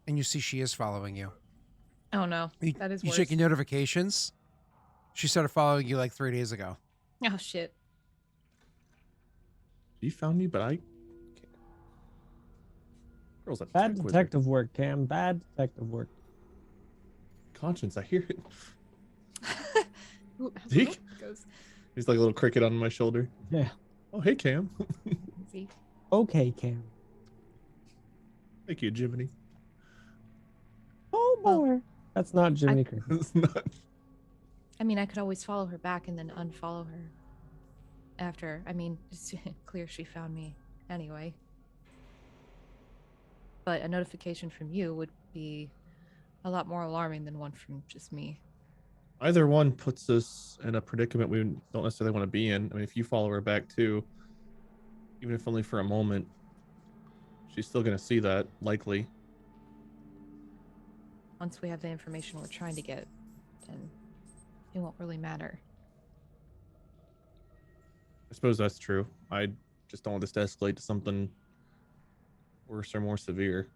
and you see she is following you. Oh no, You, that is you worse. check your notifications. She started following you like 3 days ago. Oh shit. She found me, but I can't. Girl's a Bad tech wizard. detective work, Cam. Bad detective work. Conscience, I hear it. Ooh, Zeke? goes He's like a little cricket on my shoulder. Yeah. Oh, hey, Cam. Zeke. Okay, Cam. Thank you, Jiminy. Oh Well, boy. That's not Jiminy Cricket. It's not. I mean, I could always follow her back and then unfollow her after. I mean, it's clear she found me anyway. But a notification from you would be a lot more alarming than one from just me. Either one puts us in a predicament we don't necessarily want to be in. I mean, if you follow her back too, even if only for a moment, she's still going to see that, likely. Once we have the information we're trying to get, then it won't really matter. I suppose that's true. I just don't want this to escalate to something worse or more severe.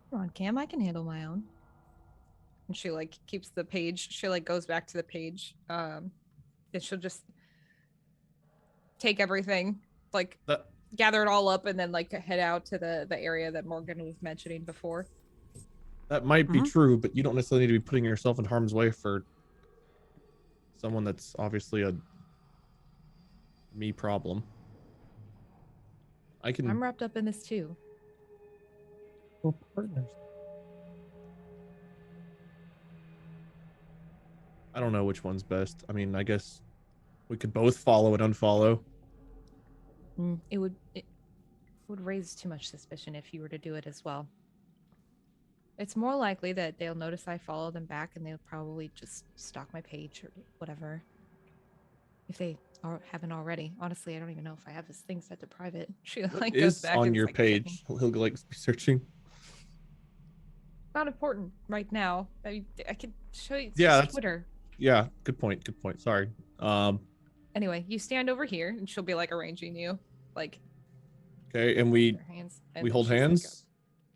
Come on, Cam, I can handle my own. And she like keeps the page. She like goes back to the page. And she'll just take everything, like That gather it all up, and then like head out to the area that Morgan was mentioning before. that might be Mhm. true, but you don't necessarily need to be putting yourself in harm's way for someone that's obviously a me problem. I can. I'm wrapped up in this too. We're partners. I don't know which one's best. I mean, I guess we could both follow and unfollow. It would. would raise too much suspicion if you were to do it as well. It's more likely that they'll notice I follow them back and they'll probably just stalk my page or whatever. If they haven't already. Honestly, I don't even know if I have this thing set to private. She What like goes is back on and your like checking. page? He'll like be searching. Not important right now. I could show you. It's Yeah, just that's- Twitter. Yeah, good point. Good point. Sorry. Anyway, you stand over here and she'll be like arranging you, like Okay, and with we her hands. And we then hold she's, like, hands.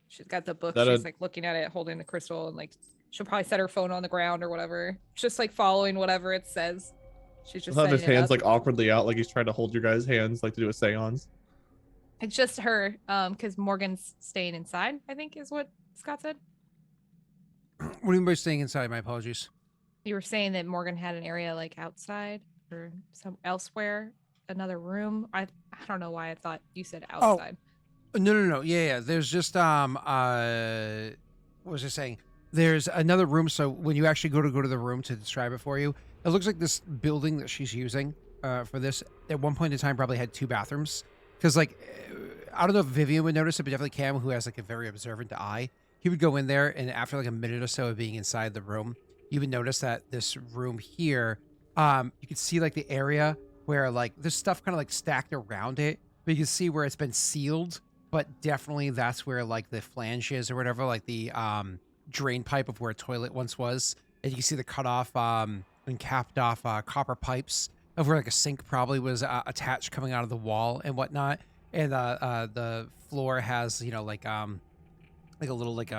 she's got the book. That She's a- like looking at it, holding the crystal, and like she'll probably set her phone on the ground or whatever. Just like following whatever it says. She's just He'll have his setting it hands up. like awkwardly out, like he's trying to hold your guys' hands, like to do a seance. It's just her, because Morgan's staying inside, I think is what Scott said. What do you mean by staying inside? My apologies. You were saying that Morgan had an area like outside or some elsewhere, another room. I don't know why I thought you said outside. No. Yeah. There's just what was I saying? There's another room. So when you actually go to the room to describe it for you, it looks like this building that she's using for this. At one point in time, probably had 2 bathrooms. Because like, I don't know if Vivian would notice it, but definitely Cam, who has like a very observant eye, he would go in there, and after like a minute or so of being inside the room, you would notice that this room here, you could see like the area where like there's stuff kind of like stacked around it, but you can see where it's been sealed. But definitely that's where like the flange is or whatever, like the drain pipe of where a toilet once was. And you can see the cut off and capped off copper pipes of where like a sink probably was attached coming out of the wall and whatnot. And the floor has, you know, like a little like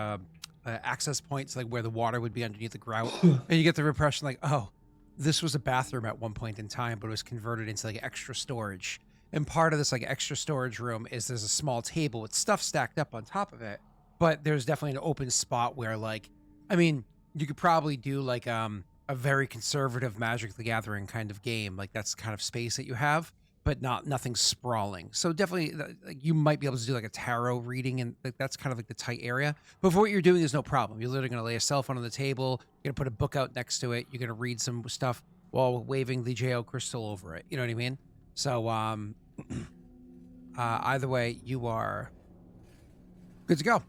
access points like where the water would be underneath the grout. And you get the impression like, oh, this was a bathroom at one point in time, but it was converted into like extra storage. And part of this like extra storage room is there's a small table with stuff stacked up on top of it. But there's definitely an open spot where like, I mean, you could probably do like a very conservative Magic the Gathering kind of game. Like that's kind of space that you have, but nothing sprawling. So definitely like, you might be able to do like a tarot reading, and like, that's kind of like the tight area. But for what you're doing, there's no problem. You're literally going to lay a cell phone on the table. You're going to put a book out next to it. You're going to read some stuff while waving the JO crystal over it. You know what I mean? So either way, you are good to go.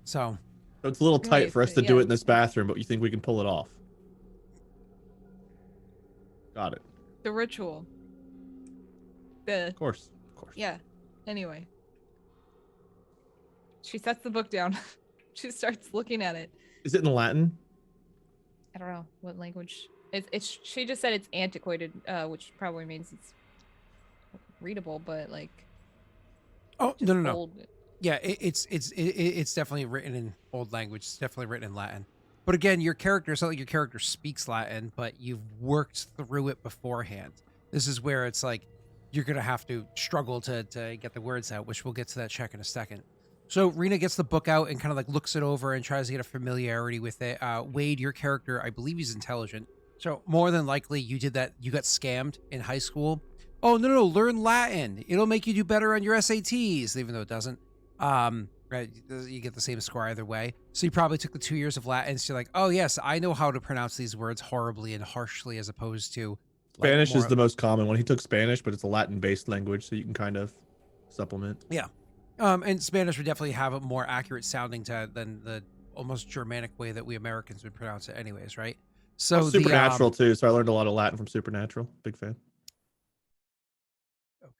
So It's a little tight Right, for us so to do yeah. it in this bathroom, but you think we can pull it off? Got it. The ritual. Of course. Yeah. Anyway. She sets the book down. She starts looking at it. Is it in Latin? I don't know what language. It's she just said it's antiquated, which probably means it's readable, but like oh just no. old. Yeah, it's definitely written in old language. It's definitely written in Latin. But again, your character, it's not like your character speaks Latin, but you've worked through it beforehand. This is where it's like you're going to have to struggle to get the words out, which we'll get to that check in a second. So Rena gets the book out and kind of like looks it over and tries to get a familiarity with it. Wade, your character, I believe he's intelligent. So more than likely you did that. You got scammed in high school. Oh, no, learn Latin. It'll make you do better on your SATs, even though it doesn't. Right, you get the same score either way. So you probably took the 2 years of Latin. So you're like, oh yes, I know how to pronounce these words horribly and harshly, as opposed to like, Spanish more is the most common one. He took Spanish, but it's a Latin-based language, so you can kind of supplement. and Spanish would definitely have a more accurate sounding than the almost Germanic way that we Americans would pronounce it, anyways, right? So Supernatural too. So I learned a lot of Latin from Supernatural. Big fan.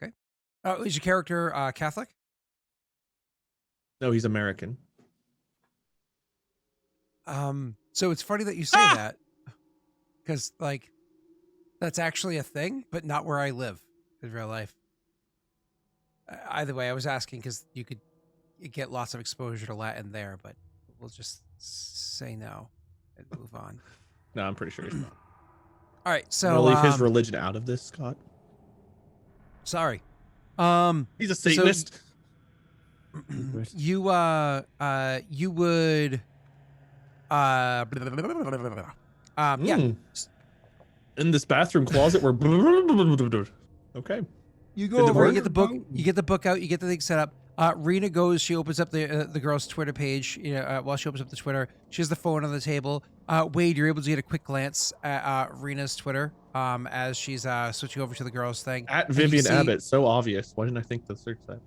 Okay. Is your character Catholic? No, he's American. So it's funny that you say that, because like that's actually a thing, but not where I live in real life. Either way, I was asking because you could get lots of exposure to Latin there, but we'll just say no and move on. No, I'm pretty sure he's not. All right, I'm so gonna leave his religion out of this, Scott. sorry. He's a Satanist. You would yeah. In this bathroom closet where okay. You Did go it over, work? you get the book, out, you get the thing set up. Rena goes, she opens up the girl's Twitter page. You know, while she opens up the Twitter, she has the phone on the table. Wade, you're able to get a quick glance at Rena's Twitter as she's switching over to the girl's thing. At And you Vivian see- Abbott, so obvious. Why didn't I think to search that?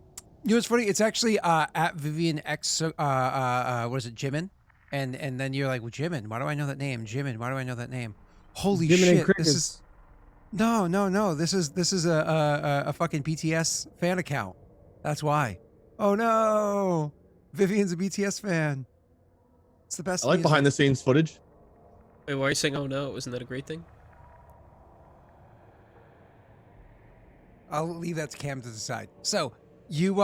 You know what's funny? It's actually at Vivian X. What is it, Jimin? And then you're like, well, Jimin. Why do I know that name? Jimin. Why do I know that name? Holy Jimin and shit! This Crickets. is no. This is a fucking BTS fan account. That's why. Oh no, Vivian's a BTS fan. It's the best. I like music. behind the scenes footage. Wait, why are you saying, oh no? Isn't that a great thing? I'll leave that to Cam to decide. So you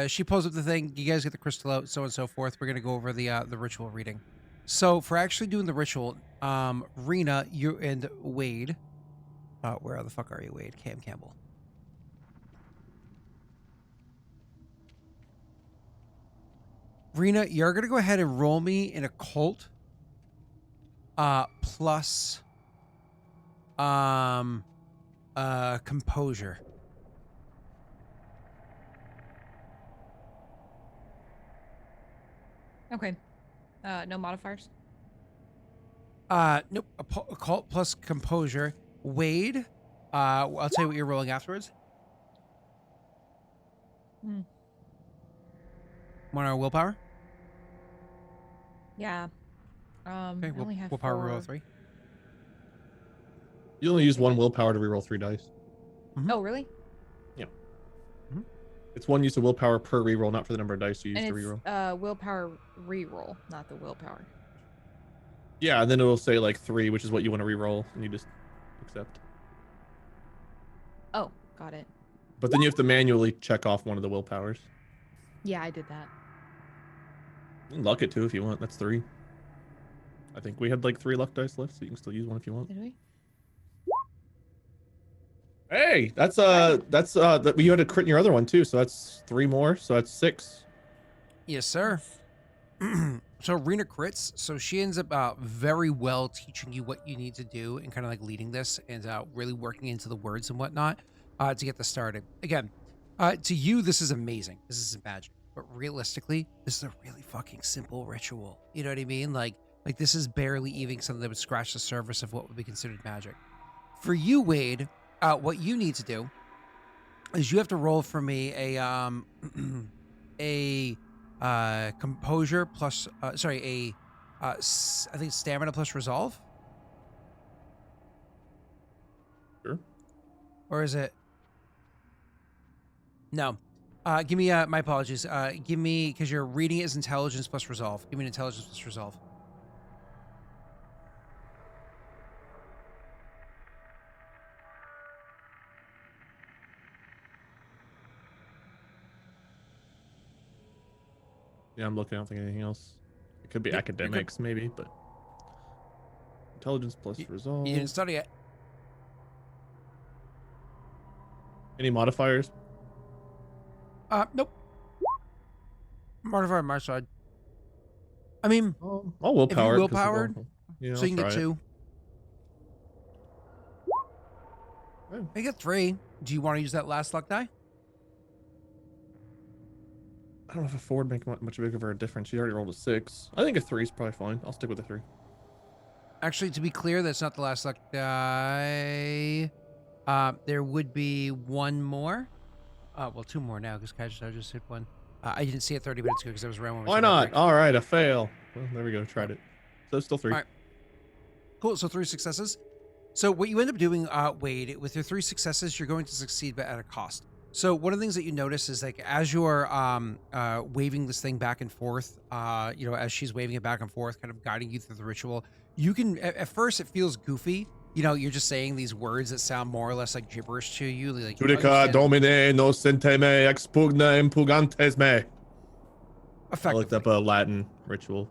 she pulls up the thing, you guys get the crystal out, so on and so forth. We're gonna go over the ritual reading. So for actually doing the ritual, Rena, you and Wade. Where the fuck are you, Wade? Cam Campbell. Rena, you're gonna go ahead and roll me an occult. Plus composure. Okay. No modifiers. Nope. Occult plus composure. Wade, I'll tell you what you're rolling afterwards. Hmm. Want our willpower? Yeah. Okay, I only have willpower 4. roll 3. You only use one willpower to reroll 3 dice. Oh, really? It's one use of willpower per reroll, not for the number of dice you use And to it's reroll. willpower reroll, not the willpower. Yeah, and then it'll say like 3, which is what you want to reroll, and you just accept. Oh, got it. But then you have to manually check off one of the willpowers. Yeah, I did that. You can luck it too if you want. That's 3. I think we had like 3 luck dice left, so you can still use one if you want. Did we? Hey, that's you had a crit in your other one too, so that's 3 more, so that's 6. Yes, sir. So Rena crits, so she ends up very well teaching you what you need to do and kind of like leading this and really working into the words and whatnot to get this started. Again, to you, this is amazing. This is magic. But realistically, this is a really fucking simple ritual. You know what I mean? Like this is barely even something that would scratch the surface of what would be considered magic. For you, Wade, what you need to do is you have to roll for me a composure plus I think stamina plus resolve. Sure. Or is it? No. Give me my apologies. Give me, because you're reading it as intelligence plus resolve. Give me an intelligence plus resolve. Yeah, I'm looking. I don't think anything else. It could be Yep, you're good. academics, maybe, but intelligence plus resolve. You didn't study it. Any modifiers? Nope. Modifier on my side. I mean, I'll willpower. it 'cause willpowered, yeah, so you can I'll get try it. 2. You get 3. Do you want to use that last luck die? I don't know if a 4 would make much bigger of a difference. You already rolled a 6. I think a 3 is probably fine. I'll stick with a 3. Actually, to be clear, that's not the last luck die. There would be one more. Well, 2 more now because Kaijito just hit 1. I didn't see it 30 minutes ago because I was around when we Why took our not? break. All right, a fail. Well, there we go. Tried it. So still 3. All right. Cool. So 3 successes. So what you end up doing, Wade, with your 3 successes, you're going to succeed, but at a cost. So one of the things that you notice is like as you're waving this thing back and forth, as she's waving it back and forth, kind of guiding you through the ritual, you can at first it feels goofy. You're just saying these words that sound more or less like gibberish to you. Like you Judica understand domine nos senteme expugna impugantes me. I effectively. looked up a Latin ritual.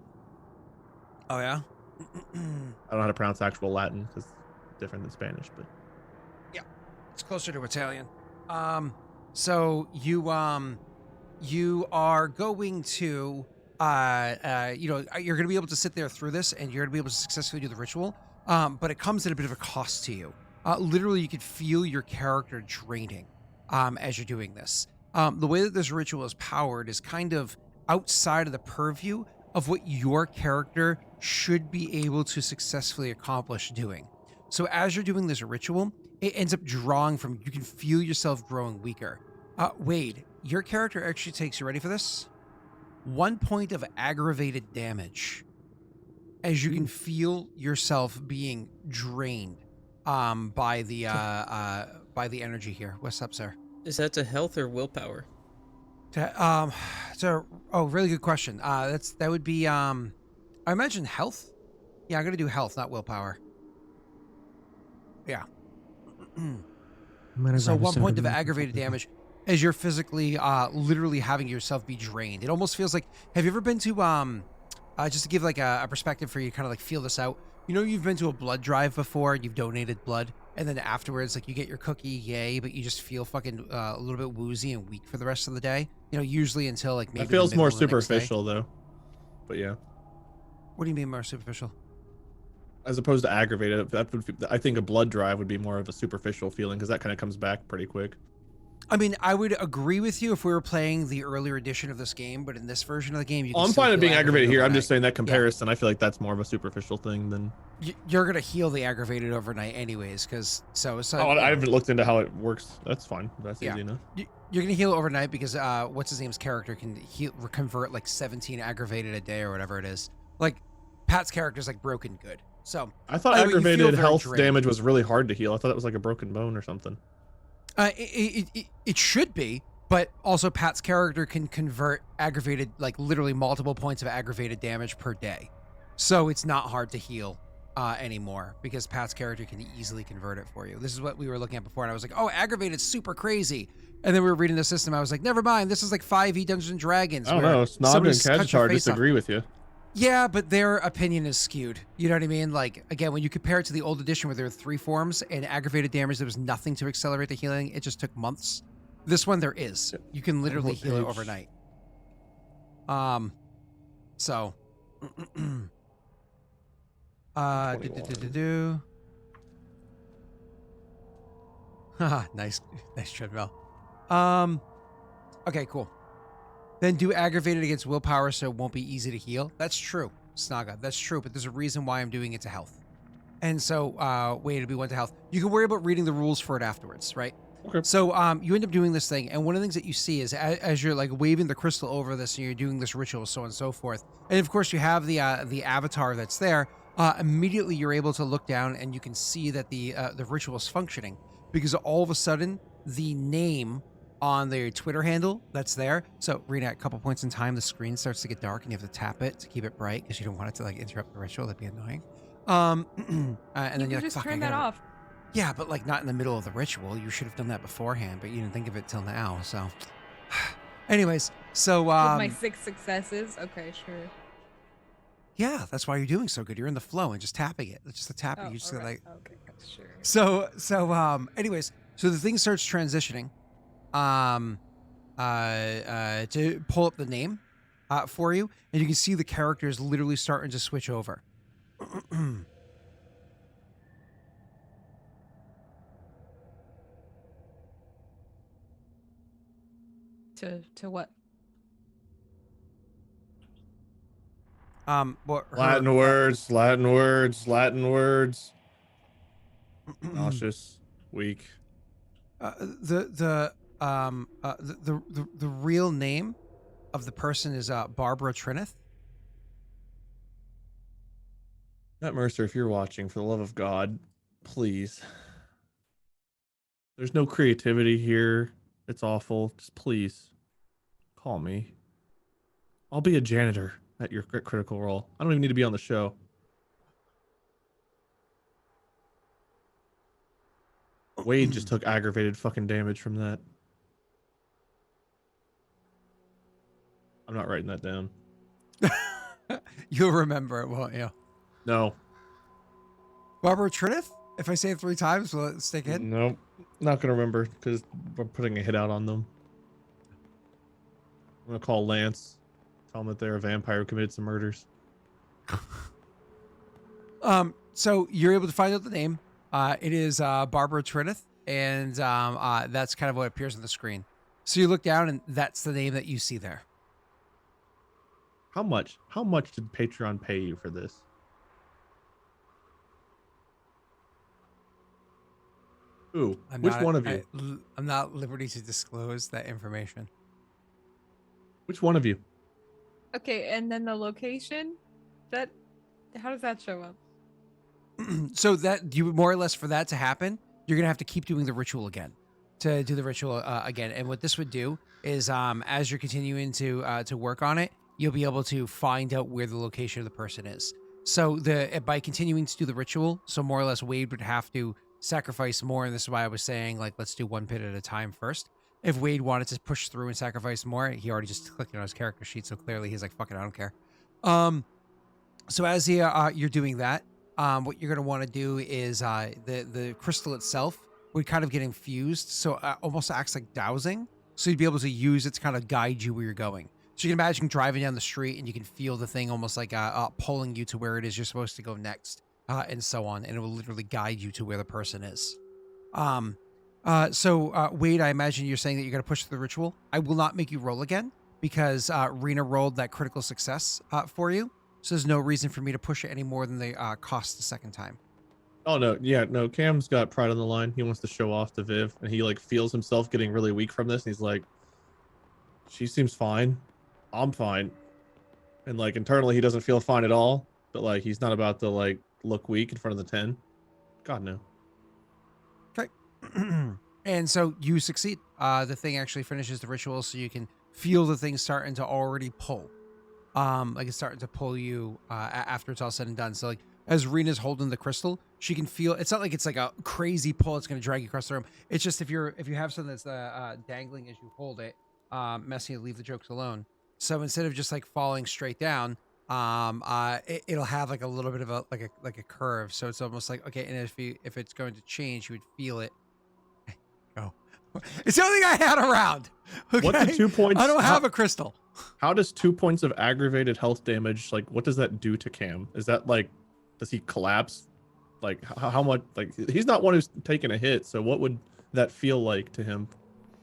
Oh yeah. I don't know how to pronounce actual Latin because it's different than Spanish, but It's closer to Italian. So you are going to you're going to be able to sit there through this and you're going to be able to successfully do the ritual. But it comes at a bit of a cost to you. Literally, you could feel your character draining as you're doing this. The way that this ritual is powered is kind of outside of the purview of what your character should be able to successfully accomplish doing. So as you're doing this ritual, it ends up drawing from, you can feel yourself growing weaker. Wade, your character actually takes, you ready for this? 1 point of aggravated damage as you can feel yourself being drained by the energy here. What's up, sir? Is that to health or willpower? It's a really good question. That would be I imagine health. Yeah, I'm gonna do health, not willpower. Yeah. So 1 point of aggravated damage as you're physically, literally having yourself be drained. It almost feels like. Have you ever been to just to give like a perspective for you, kind of like feel this out? You know, you've been to a blood drive before. You've donated blood, and then afterwards, like you get your cookie, yay, but you just feel fucking a little bit woozy and weak for the rest of the day. You know, usually until like maybe That feels the more middle of the next day. superficial though. But yeah. What do you mean more superficial? As opposed to aggravated, I think a blood drive would be more of a superficial feeling because that kind of comes back pretty quick. I mean, I would agree with you if we were playing the earlier edition of this game, but in this version of the game, you can I'm still fine with feel being aggravated here. I'm overnight. just saying that comparison. I feel like that's more of a superficial thing than. You're gonna heal the aggravated overnight anyways, because Oh, I haven't looked into how it works. That's fine. That's Yeah. easy enough. You're gonna heal overnight because what's his name's character can convert like 17 aggravated a day or whatever it is. Like Pat's character's like broken good. So I thought anyway, you feel aggravated very health drained. damage was really hard to heal. I thought it was like a broken bone or something. It should be, but also Pat's character can convert aggravated, like literally multiple points of aggravated damage per day. So it's not hard to heal anymore because Pat's character can easily convert it for you. This is what we were looking at before, and I was like, oh, aggravated's super crazy. And then we were reading the system. I was like, never mind. This is like 5e Dungeons and Dragons. I don't where know. Snog somebody and just cuts your Kajitar face off. disagree with you. Yeah, but their opinion is skewed. You know what I mean? Like, again, when you compare it to the old edition where there were 3 forms and aggravated damage, there was nothing to accelerate the healing. It just took months. This one, there is. You can literally What heal it page? overnight. So. Haha, nice treadmill. Okay, cool. Then do aggravated against willpower so it won't be easy to heal. That's true, Snaga. That's true, but there's a reason why I'm doing it to health. And so, wait, it'll be 1 to health. You can worry about reading the rules for it afterwards, right? Okay. So, you end up doing this thing, and one of the things that you see is as you're like waving the crystal over this and you're doing this ritual, so on and so forth. And of course, you have the avatar that's there. Immediately, you're able to look down and you can see that the ritual is functioning because all of a sudden, the name on their Twitter handle that's there. So, Rena, at a couple points in time, the screen starts to get dark and you have to tap it to keep it bright because you don't want it to like interrupt the ritual. That'd be annoying. And then You you're like, just fuck, I turn that gotta- off. Yeah, but like not in the middle of the ritual. You should have done that beforehand, but you didn't think of it till now. So, anyways, so With my 6 successes. Okay, sure. yeah, that's why you're doing so good. You're in the flow and just tapping it. It's just a tap. You just alright. like Okay, sure. anyways, so the thing starts transitioning, to pull up the name, for you, and you can see the characters literally starting to switch over. To what? What her- Latin words, Latin words, Latin words. Nauseous, weak. The real name of the person is Barbara Trineth. Matt Mercer, if you're watching, for the love of God, please. There's no creativity here. It's awful. Just please call me. I'll be a janitor at your Critical Role. I don't even need to be on the show. Wade just took aggravated fucking damage from that. I'm not writing that down. You'll remember it, won't you? No. Barbara Trineth? If I say it 3 times, will it stick in? Nope. Not gonna remember because we're putting a hit out on them. I'm gonna call Lance. Tell him that they're a vampire who committed some murders. So you're able to find out the name. It is Barbara Trineth, and that's kind of what appears on the screen. So you look down, and that's the name that you see there. How much? How much did Patreon pay you for this? Ooh, which one of you? I'm not at liberty to disclose that information. Which one of you? Okay, and then the location? That how does that show up? So that you more or less for that to happen, you're gonna have to keep doing the ritual again to do the ritual again. And what this would do is, as you're continuing to work on it, you'll be able to find out where the location of the person is. So by continuing to do the ritual, so more or less Wade would have to sacrifice more. And this is why I was saying like let's do one pit at a time first. If Wade wanted to push through and sacrifice more, he already just clicked it on his character sheet, so clearly he's like, "Fucking, I don't care." Um, so as you're doing that, what you're going to want to do is the crystal itself would kind of get infused, so almost acts like dowsing. So you'd be able to use it to kind of guide you where you're going. So you can imagine driving down the street and you can feel the thing almost like pulling you to where it is you're supposed to go next, and so on, and it will literally guide you to where the person is. Um, Wade, I imagine you're saying that you're going to push through the ritual. I will not make you roll again because Rena rolled that critical success for you. So there's no reason for me to push it any more than they cost the second time. Oh no, yeah, no. Cam's got pride on the line. He wants to show off to Viv, and he like feels himself getting really weak from this. And he's like, "She seems fine. I'm fine." And like internally, he doesn't feel fine at all. But like, he's not about to like look weak in front of the 10. God no. Okay. And so you succeed. The thing actually finishes the ritual, so you can feel the thing starting to already pull. Like it's starting to pull you after it's all said and done. So like as Rena's holding the crystal, she can feel. It's not like it's like a crazy pull. It's going to drag you across the room. It's just if you have something that's dangling as you hold it, Messy, leave the jokes alone. So instead of just like falling straight down, it'll have like a little bit of a like a curve. So it's almost like okay. And if it's going to change, you would feel it. Go. It's the only thing I had around. Okay? What the 2 points? I don't have a crystal. How does 2 points of aggravated health damage, like, what does that do to Cam? Is that like, does he collapse? Like, how much? Like, he's not one who's taken a hit, so what would that feel like to him?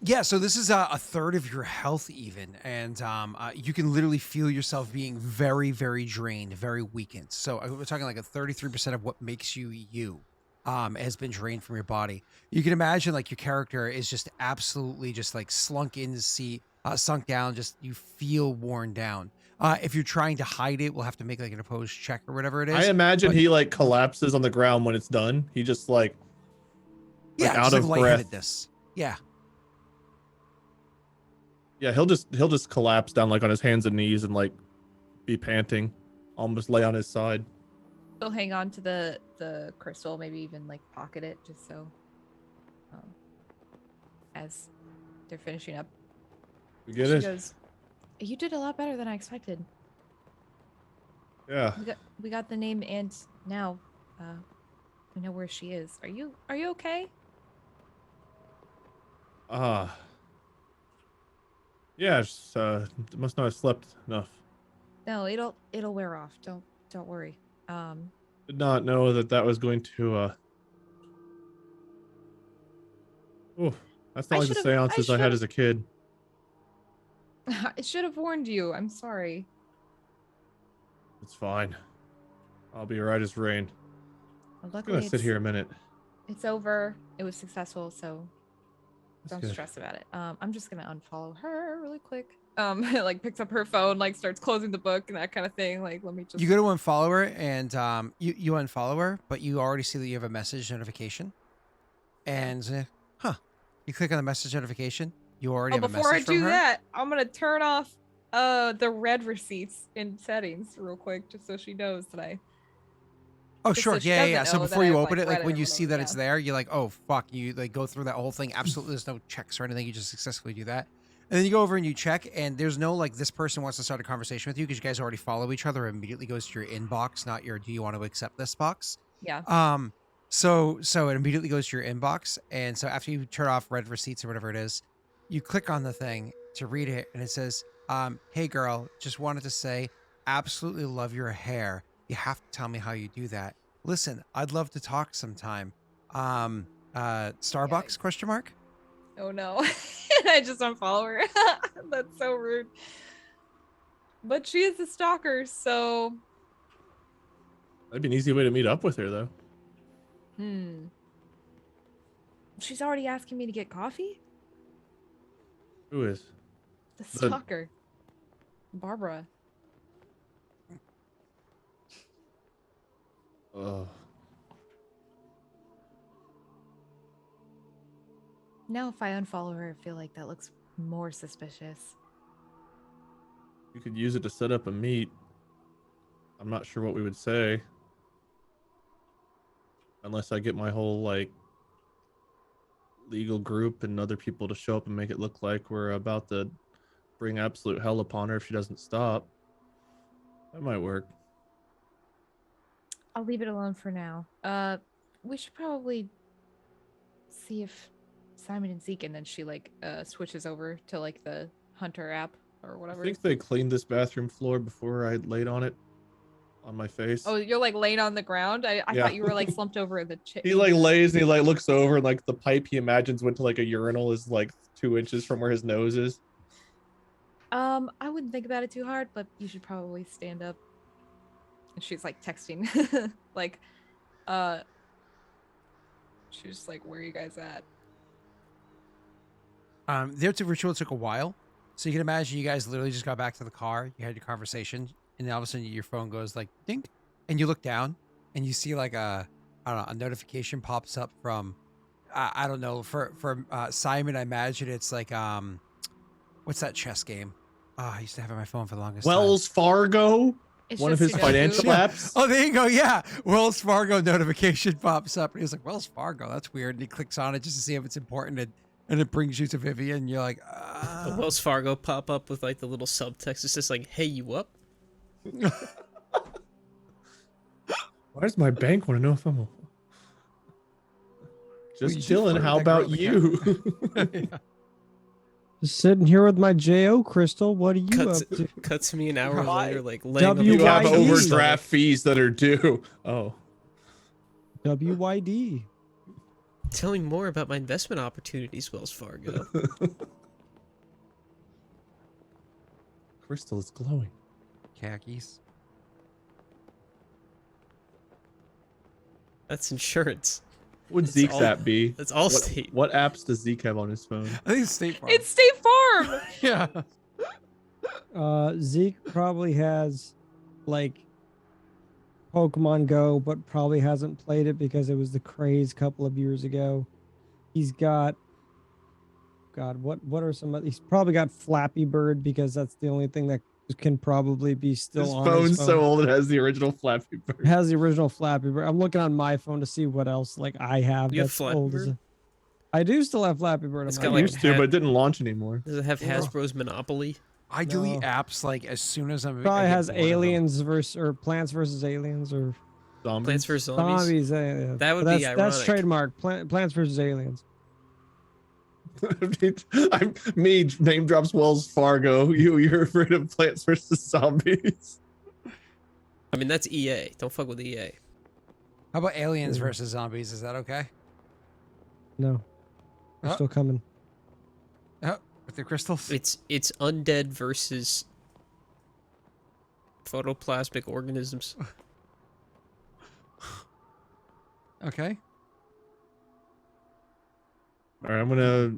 Yeah, so this is a third of your health even, and you can literally feel yourself being very, very drained, very weakened. So we're talking like a 33% of what makes you you has been drained from your body. You can imagine like your character is just absolutely just like slunk in the seat, sunk down, just you feel worn down. If you're trying to hide it, we'll have to make like an opposed check or whatever it is. I imagine but- he like collapses on the ground when it's done. He just like yeah, out just of like breath. lightheadedness. Yeah. Yeah, he'll just collapse down like on his hands and knees and like be panting, almost lay on his side. She'll hang on to the crystal, maybe even like pocket it, just so as they're finishing up. You get She it? goes, "You did a lot better than I expected. Yeah. We got the name, and now we know where she is. Are you okay?" Yeah, just, must not have slept enough. No, it'll wear off. Don't worry. Did not know that was going to Oh, that's not like the seances I had as a kid. I should have warned you. I'm sorry. It's fine. I'll be right as rain. Well, I'm luckily, gonna sit here a minute. it's over. It was successful, so That's don't good. stress about it. I'm just gonna unfollow her really quick. Like picks up her phone, like starts closing the book and that kind of thing. Like, let me just. You go to unfollow her, and you unfollow her, but you already see that you have a message notification. And you click on the message notification. You already have a message Before I from do her. that, I'm gonna turn off the red receipts in settings real quick, just so she knows that I. Oh, just sure. so she Yeah. doesn't So know before that you I've, open it, read like when or you see whatever, that it's there, you're like, oh, fuck. You like go through that whole thing. Absolutely. There's no checks or anything. You just successfully do that. And then you go over and you check, and there's no like this person wants to start a conversation with you because you guys already follow each other. It immediately goes to your inbox, not your do you want to accept this box. Yeah. So it immediately goes to your inbox. And so after you turn off red receipts or whatever it is, you click on the thing to read it, and it says, hey girl, just wanted to say, absolutely love your hair. You have to tell me how you do that. Listen, I'd love to talk sometime. Starbucks, question mark? Oh no. I just unfollow her. That's so rude. But she is a stalker, so That'd be an easy way to meet up with her, though. She's already asking me to get coffee? Who is? The stalker. Barbara. Ugh. Now, if I unfollow her, I feel like that looks more suspicious. You could use it to set up a meet. I'm not sure what we would say. Unless I get my whole, like, legal group and other people to show up and make it look like we're about to bring absolute hell upon her if she doesn't stop. That might work. I'll leave it alone for now. We should probably see if Simon and Zeke, and then she like switches over to like the Hunter app or I whatever. think they cleaned this bathroom floor before I laid on it. On my face. Oh, you're like laying on the ground? I Yeah. thought you were like slumped over the chair. He like lays and he like looks over and like the pipe he imagines went to like a urinal is like 2 inches from where his nose is. I wouldn't think about it too hard, but you should probably stand up. And she's like texting. Like, she's just like, where are you guys at? The ritual took a while. So you can imagine you guys literally just got back to the car. You had your conversation, and then all of a sudden your phone goes like ding, and you look down and you see like I don't know, a notification pops up from I don't know, for Simon. I imagine it's like what's that chess game? I used to have it on my phone for the longest time. Wells Fargo, It's one of just his Sudoku. financial Yeah. apps. Oh, there you go. Yeah, Wells Fargo notification pops up, and he's like, "Wells Fargo, that's weird." And he clicks on it just to see if it's important, and it brings you to Vivian. And you're like, A Wells Fargo pop up with like the little subtext. It's just like, "Hey, you up?" Why does my bank want to know if I'm just you should chilling? flirt How with that girl about at the you? Yeah. Just sitting here with my Jo, Crystal. What are you Cut up to? cut to me an hour Why? later, like laying on the You have WYD. couch. overdraft fees that are due. Oh, WYD. Tell me more about my investment opportunities, Wells Fargo. Crystal is glowing. Khakis. That's insurance. Would That's Zeke's all- app be? That's Allstate. What apps does Zeke have on his phone? I think it's State Farm. It's State Farm! yeah. Zeke probably has like Pokemon Go, but probably hasn't played it because it was the craze a couple of years ago. He's got God, what are some other, he's probably got Flappy Bird because that's the only thing that can probably be still His on phone's his phone. so old it has the original Flappy Bird. It has the original Flappy Bird. I'm looking on my phone to see what else like I have. You have that's Flappy old as Bird? I do still have Flappy Bird. It's on got, my I like, phone. used to, but it didn't launch anymore. Does it have Yeah. Hasbro's Monopoly? I delete No. apps like as soon as I'm. I Probably get has bored of them. Aliens versus or Plants versus Aliens or Zombies. Plants vs Zombies. Zombies. Yeah. That would But be that's ironic. trademark. Plants versus Aliens. Me name drops Wells Fargo. You're afraid of Plants vs Zombies. I mean, that's EA. Don't fuck with EA. How about Aliens Yeah. versus Zombies? Is that okay? No, they're Huh? still coming. Oh, with the crystals. It's undead versus photoplasmic organisms. Okay. All right, I'm gonna.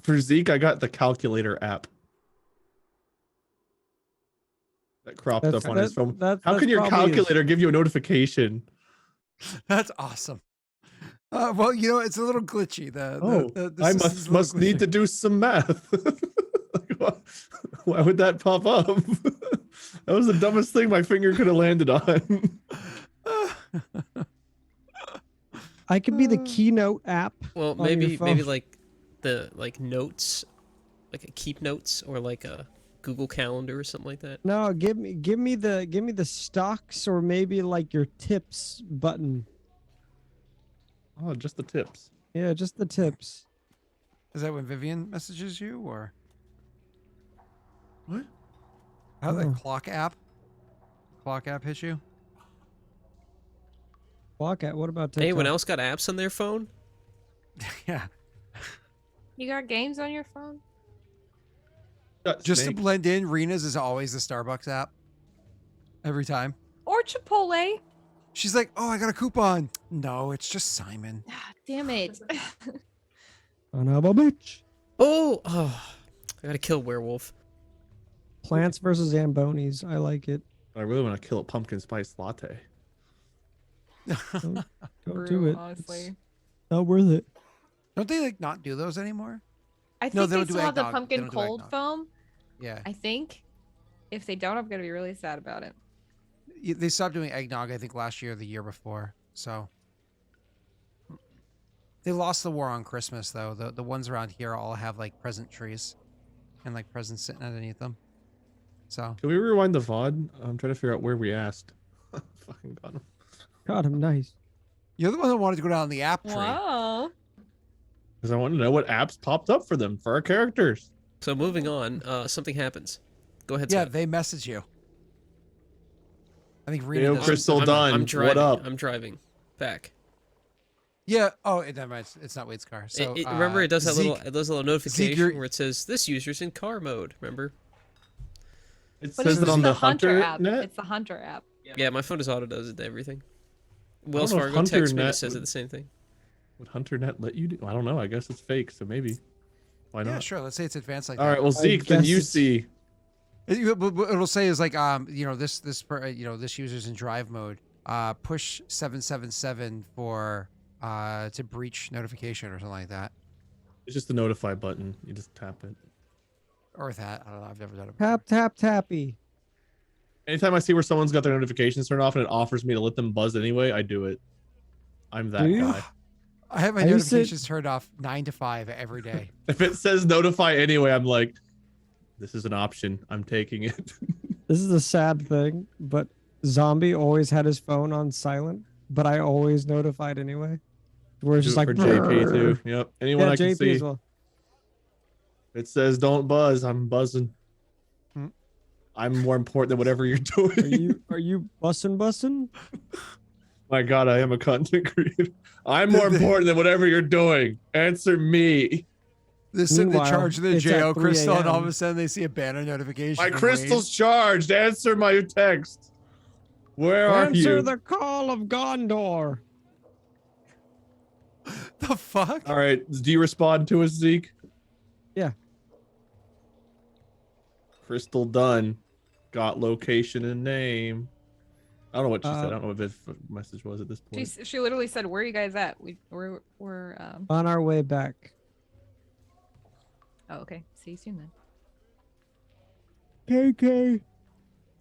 For Zeke, I got the calculator app that cropped up on his phone. How can your calculator give you a notification? That's awesome. Well, you know, it's a little glitchy. The I system's a must little need to do some math. Like, why would that pop up? That was the dumbest thing my finger could have landed on. glitchy. I could be the Keynote app. Well, on your maybe phone. like the notes, like a keep notes or like a Google Calendar or something like that. No, give me the stocks or maybe like your tips button. Oh, just the tips. Yeah, just the tips. Is that when Vivian messages you, or What? how the Oh. clock app? Clock app hit you? Walk at. What about TikTok? Anyone else got apps on their phone? Yeah. You got games on your phone? Just to Snake. blend in, Rena's is always the Starbucks app. Every time. Or Chipotle? She's like, "Oh, I got a coupon." No, it's just Simon. Ah, damn it. Son of a bitch. Oh, I gotta kill werewolf. Plants versus Zambonis. I like it. I really want to kill a pumpkin spice latte. Don't Brew, do it. honestly. It's not worth it. Don't they like not do those anymore? I No, think they they don't do still have the eggnog. They pumpkin don't do cold eggnog. foam. Yeah. I think. If they don't, I'm gonna be really sad about it. They stopped doing eggnog, I think, last year or the year before. So they lost the war on Christmas, though. The ones around here all have like present trees and like presents sitting underneath them. So Can we rewind the VOD? I'm trying to figure out where we asked. Fucking got him. God, I'm nice. you're the one that wanted to go down the app tree. Wow. Because I want to know what apps popped up for them, for our characters. So moving on, something happens. Go ahead, Yeah, Scott. they message you. I think Rena Yo, does. Crystal Dunn, I'm driving. what up? I'm driving back. Yeah. Oh, never mind. It's not Wade's car. So Remember, it does that Zeke, it does a little notification you're- where it says this user's in car mode. Remember? It But says it's it on the Hunter Hunter app. net. It's the Hunter app. Yeah, my phone just auto does it to everything. Wells know if Fargo Hunter texts me and Net says it would- the same thing. Would Hunter net let you do? I don't know. I guess it's fake, so maybe. Why Yeah, not? sure. Let's say it's advanced like All that. right. Well, Zeke, then guess you it's- see. What it'll say is like this user's in drive mode. Push 777 for to breach notification or something like that, It's just the notify button. You just tap it. or that. I don't know. I've never done it. Tap, tap, tappy. Anytime I see where someone's got their notifications turned off and it offers me to let them buzz anyway, I do it. I'm that Do you? guy. I have my I used to- notifications turned off 9 to 5 every day. If it says notify anyway, I'm like, this is an option. I'm taking it. This is a sad thing, but Zombie always had his phone on silent, but I always notified anyway. Where it's Do just it like for JP too. "Brrr." Yep. Anyone Yeah, I can JP see. as well. It says don't buzz. I'm buzzing. Hmm. I'm more important than whatever you're doing. Are you bussin'? My God, I am a content creator. I'm more important than whatever you're doing. Answer me. They sit in Meanwhile, charge of the it's at JO 3 crystal, and all of a.m.. a sudden they see a banner notification. My from crystal's charged. Answer my text. Where are Answer you? the call of Gondor. Wade. The fuck? All right. Do you respond to us, Zeke? Yeah. Crystal Dunn. Got location and name. I don't know what she said. I Uh, don't know what the message was at this point. She literally said, "Where are you guys at? We're On our way back. Oh, okay. See you soon then." KK.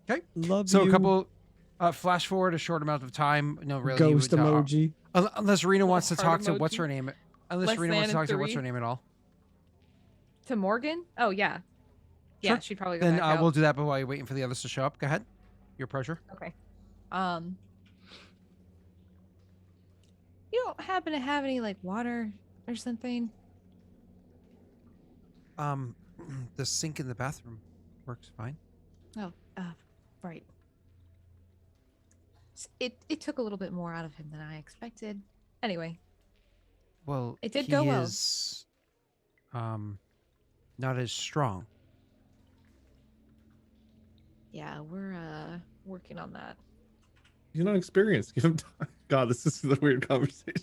Okay. Love So you. a couple, flash forward a short amount of time. No, really. Ghost you would, emoji. unless Rena wants to Heart talk to what's emoji. her name. Unless Less Rena wants to than talk to what's her 3. name at all. To Morgan? Oh yeah. Yeah, Sure. she'd probably go Then back out. we'll do that. But while you're waiting for the others to show up, go ahead. Your pleasure. Okay. You don't happen to have any like water or something? The sink in the bathroom works fine. Oh, right. It took a little bit more out of him than I expected. Anyway, Well, It did he go well. is, not as strong. yeah, we're working on that. He's not experienced. Give him time. God, this is a weird conversation.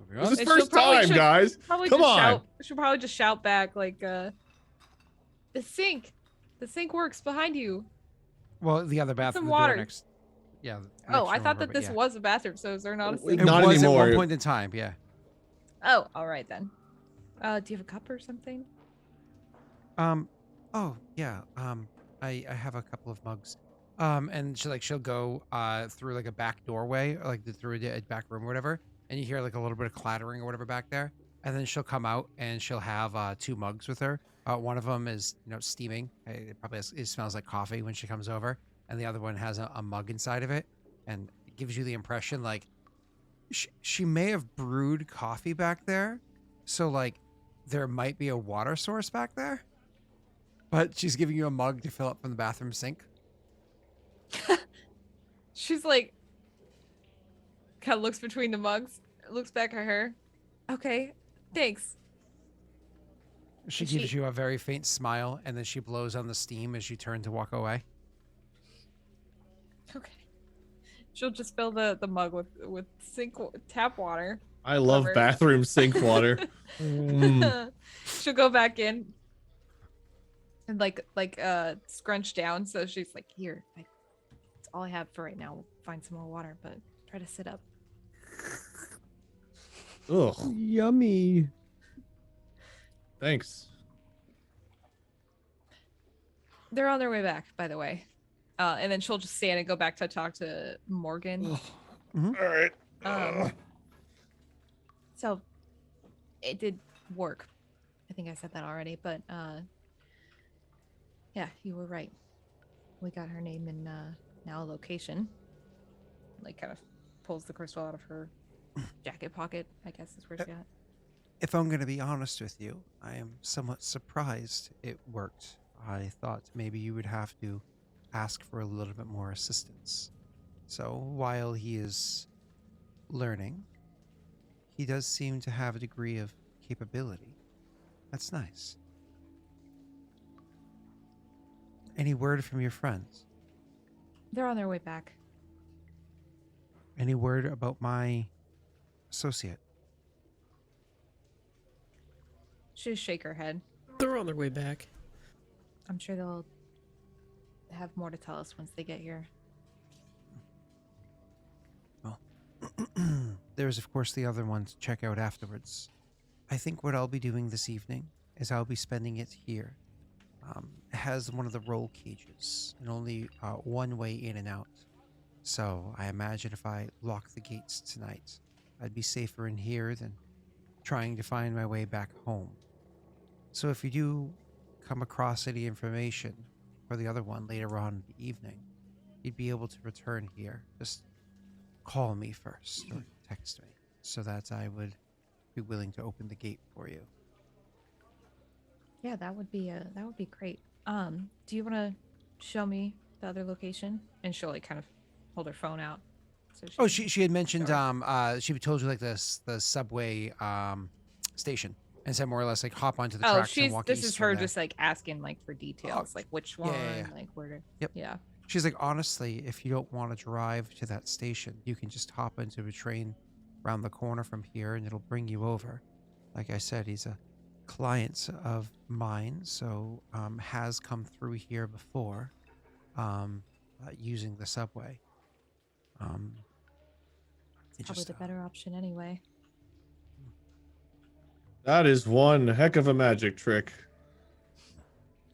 This is And his she'll first probably time, should- guys. Probably Come just on. shout. She'll probably just shout back like, "The sink works behind you." Well, the other bathroom. some the door water. Next. Yeah. Oh, next I room thought over, that but this yeah. was a bathroom. So is there not a Wait, sink? It Not was at anymore. one point in time. Yeah. Oh, all right then. Do you have a cup or something? Oh yeah. I have a couple of mugs. And she'll go through like a back doorway, or like through a back room or whatever, and you hear like a little bit of clattering or whatever back there, and then she'll come out and she'll have 2 mugs with her. One of them is steaming. It smells like coffee when she comes over, and the other one has a mug inside of it, and it gives you the impression like she may have brewed coffee back there, so like there might be a water source back there, but she's giving you a mug to fill up from the bathroom sink. She's like, kind of looks between the mugs, looks back at her. Okay, thanks. She Is gives she- you a very faint smile, and then she blows on the steam as you turn to walk away. Okay. She'll just fill the mug with tap water. I love Covered. bathroom sink water. Mm. she'll go back in and scrunch down. So she's like, here, that's all I have for right now. We'll find some more water, but try to sit up. Ugh. Yummy. Thanks. They're on their way back, by the way. And then she'll just stand and go back to talk to Morgan. All right. So it did work. I think I said that already, but yeah, you were right. We got her name and now a location. Like, kind of pulls the crystal out of her jacket pocket, I guess is where she got. If I'm going to be honest with you, I am somewhat surprised it worked. I thought maybe you would have to ask for a little bit more assistance. So while he is learning, he does seem to have a degree of capability. That's nice. Any word from your friends? They're on their way back. Any word about my associate? She just shake her head. They're on their way back. I'm sure they'll have more to tell us once they get here. Well, there's of course the other one to check out afterwards. I think what I'll be doing this evening is I'll be spending it here. It has one of the roll cages and only one way in and out. So I imagine if I lock the gates tonight, I'd be safer in here than trying to find my way back home. So if you do come across any information for the other one later on in the evening, you'd be able to return here. Just call me first or text me so that I would be willing to open the gate for you. Yeah, that would be great. Do you want to show me the other location? And she'll like kind of hold her phone out. So Oh, she had mentioned she told you like the subway station and said more or less like hop onto the tracks and walk this east is from her there. just like asking like for details, like which one, yeah. like where to. Yep. Yeah. She's like, honestly, if you don't want to drive to that station, you can just hop into a train around the corner from here and it'll bring you over. Like I said, he's a client of mine, so has come through here before using the subway. Probably the better option anyway. That is one heck of a magic trick.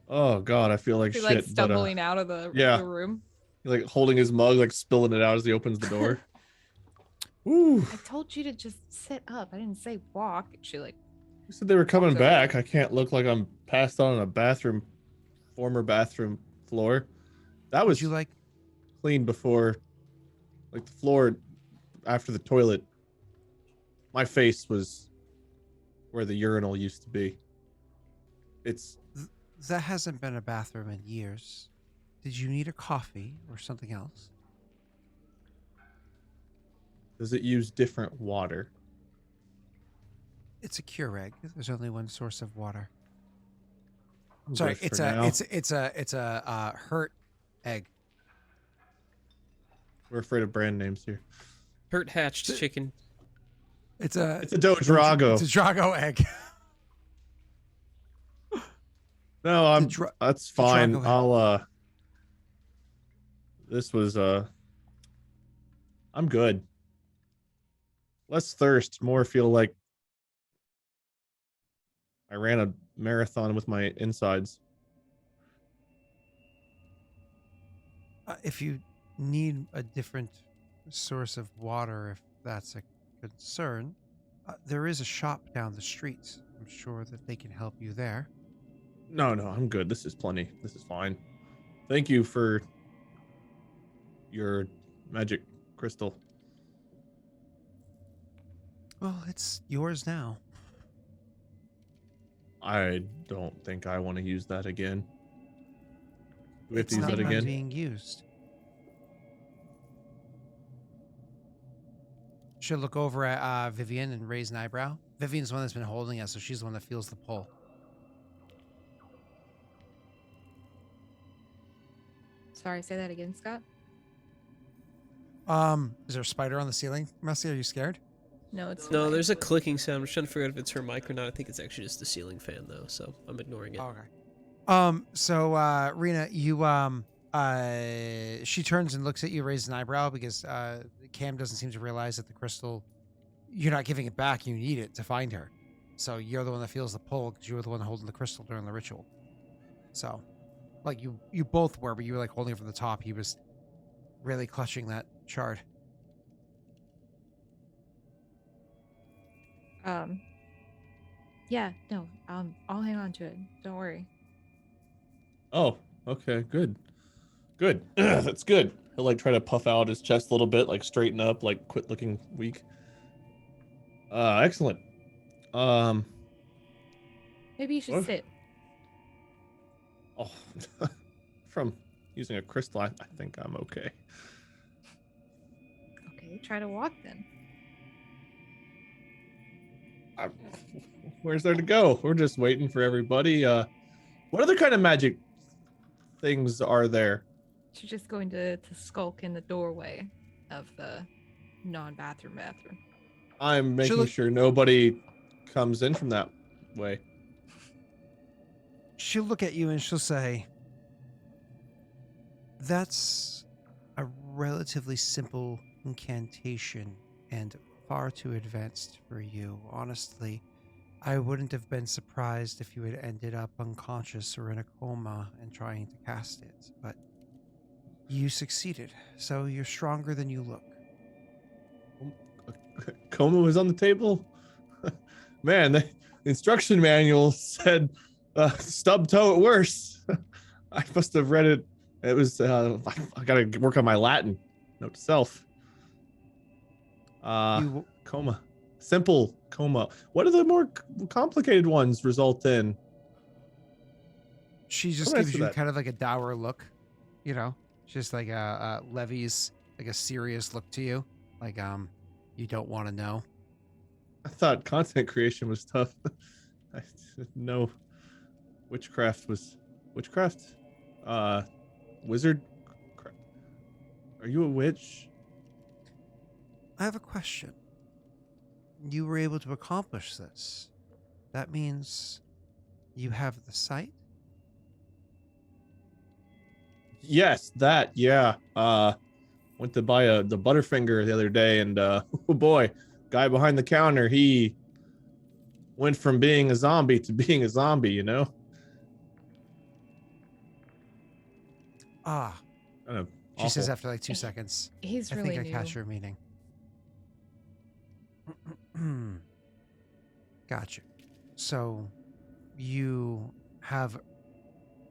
Oh god, I feel like She's shit. like stumbling out of the room. Like holding his mug, like spilling it out as he opens the door. Ooh. I told you to just sit up. I didn't say walk. She like. You said they were coming walks over. back. I can't look like I'm passed out on a former bathroom floor. That was Would you like clean before, like the floor after the toilet. My face was where the urinal used to be. It's that hasn't been a bathroom in years. Did you need a coffee or something else? Does it use different water? It's a Keurig. There's only one source of water. I'm Sorry, good it's for a now. it's a hurt egg. We're afraid of brand names here. Hurt hatched chicken. It's a Drago. It's a Drago egg. No, that's fine. Drago egg. I'll this was I'm good. Less thirst, more feel like I ran a marathon with my insides. If you need a different source of water, if that's a concern, there is a shop down the street. I'm sure that they can help you there. No, I'm good. This is plenty. This is fine. Thank you for your magic crystal. Well, it's yours now. I don't think I want to use that again. Do we have It's to use not that again? being used. Should look over at Vivian and raise an eyebrow. Vivian's the one that's been holding us, so she's the one that feels the pull. Sorry, say that again, Scott. Is there a spider on the ceiling? Messi, are you scared? No, it's No, fine. there's a clicking sound. I'm just trying to figure out if it's her mic or not. I think it's actually just the ceiling fan though, so I'm ignoring it. Okay. So Rena, you she turns and looks at you, raises an eyebrow because Cam doesn't seem to realize that the crystal, you're not giving it back. You need it to find her. So you're the one that feels the pull because you were the one holding the crystal during the ritual. So, like you both were, but you were like holding it from the top. He was really clutching that shard. Yeah, no, I'll hang on to it. Don't worry. Oh, okay, good. Good. That's good. He'll like try to puff out his chest a little bit, like straighten up, like quit looking weak. Excellent. Um, Maybe you should What? sit. oh, from using a crystal, I think I'm okay. Okay, try to walk then. I, where's there to go? We're just waiting for everybody. What other kind of magic things are there? She's just going to skulk in the doorway of the non-bathroom bathroom. I'm making look- sure nobody comes in from that way. She'll look at you and she'll say, "That's a relatively simple incantation and far too advanced for you. Honestly, I wouldn't have been surprised if you had ended up unconscious or in a coma and trying to cast it, but you succeeded, so you're stronger than you look." Coma was on the table. Man, the instruction manual said stub toe at worst. I must have read it. It was I gotta work on my Latin. Note to self. You Coma. Simple coma. What do the more complicated ones result in? She just Don't gives answer you that. kind of like a dour look, you know, just like Levy's like a serious look to you, like you don't want to know. I thought content creation was tough. I didn't know witchcraft was witchcraft. Wizard. Are you a witch? I have a question. You were able to accomplish this. That means you have the sight? Yes, that. Yeah. Went to buy the Butterfinger the other day, and oh boy, guy behind the counter, he went from being a zombie to being a zombie. You know. Ah, Kind of she says awful. after like 2 seconds. He's I really think I new. catch your meaning. Gotcha. So you have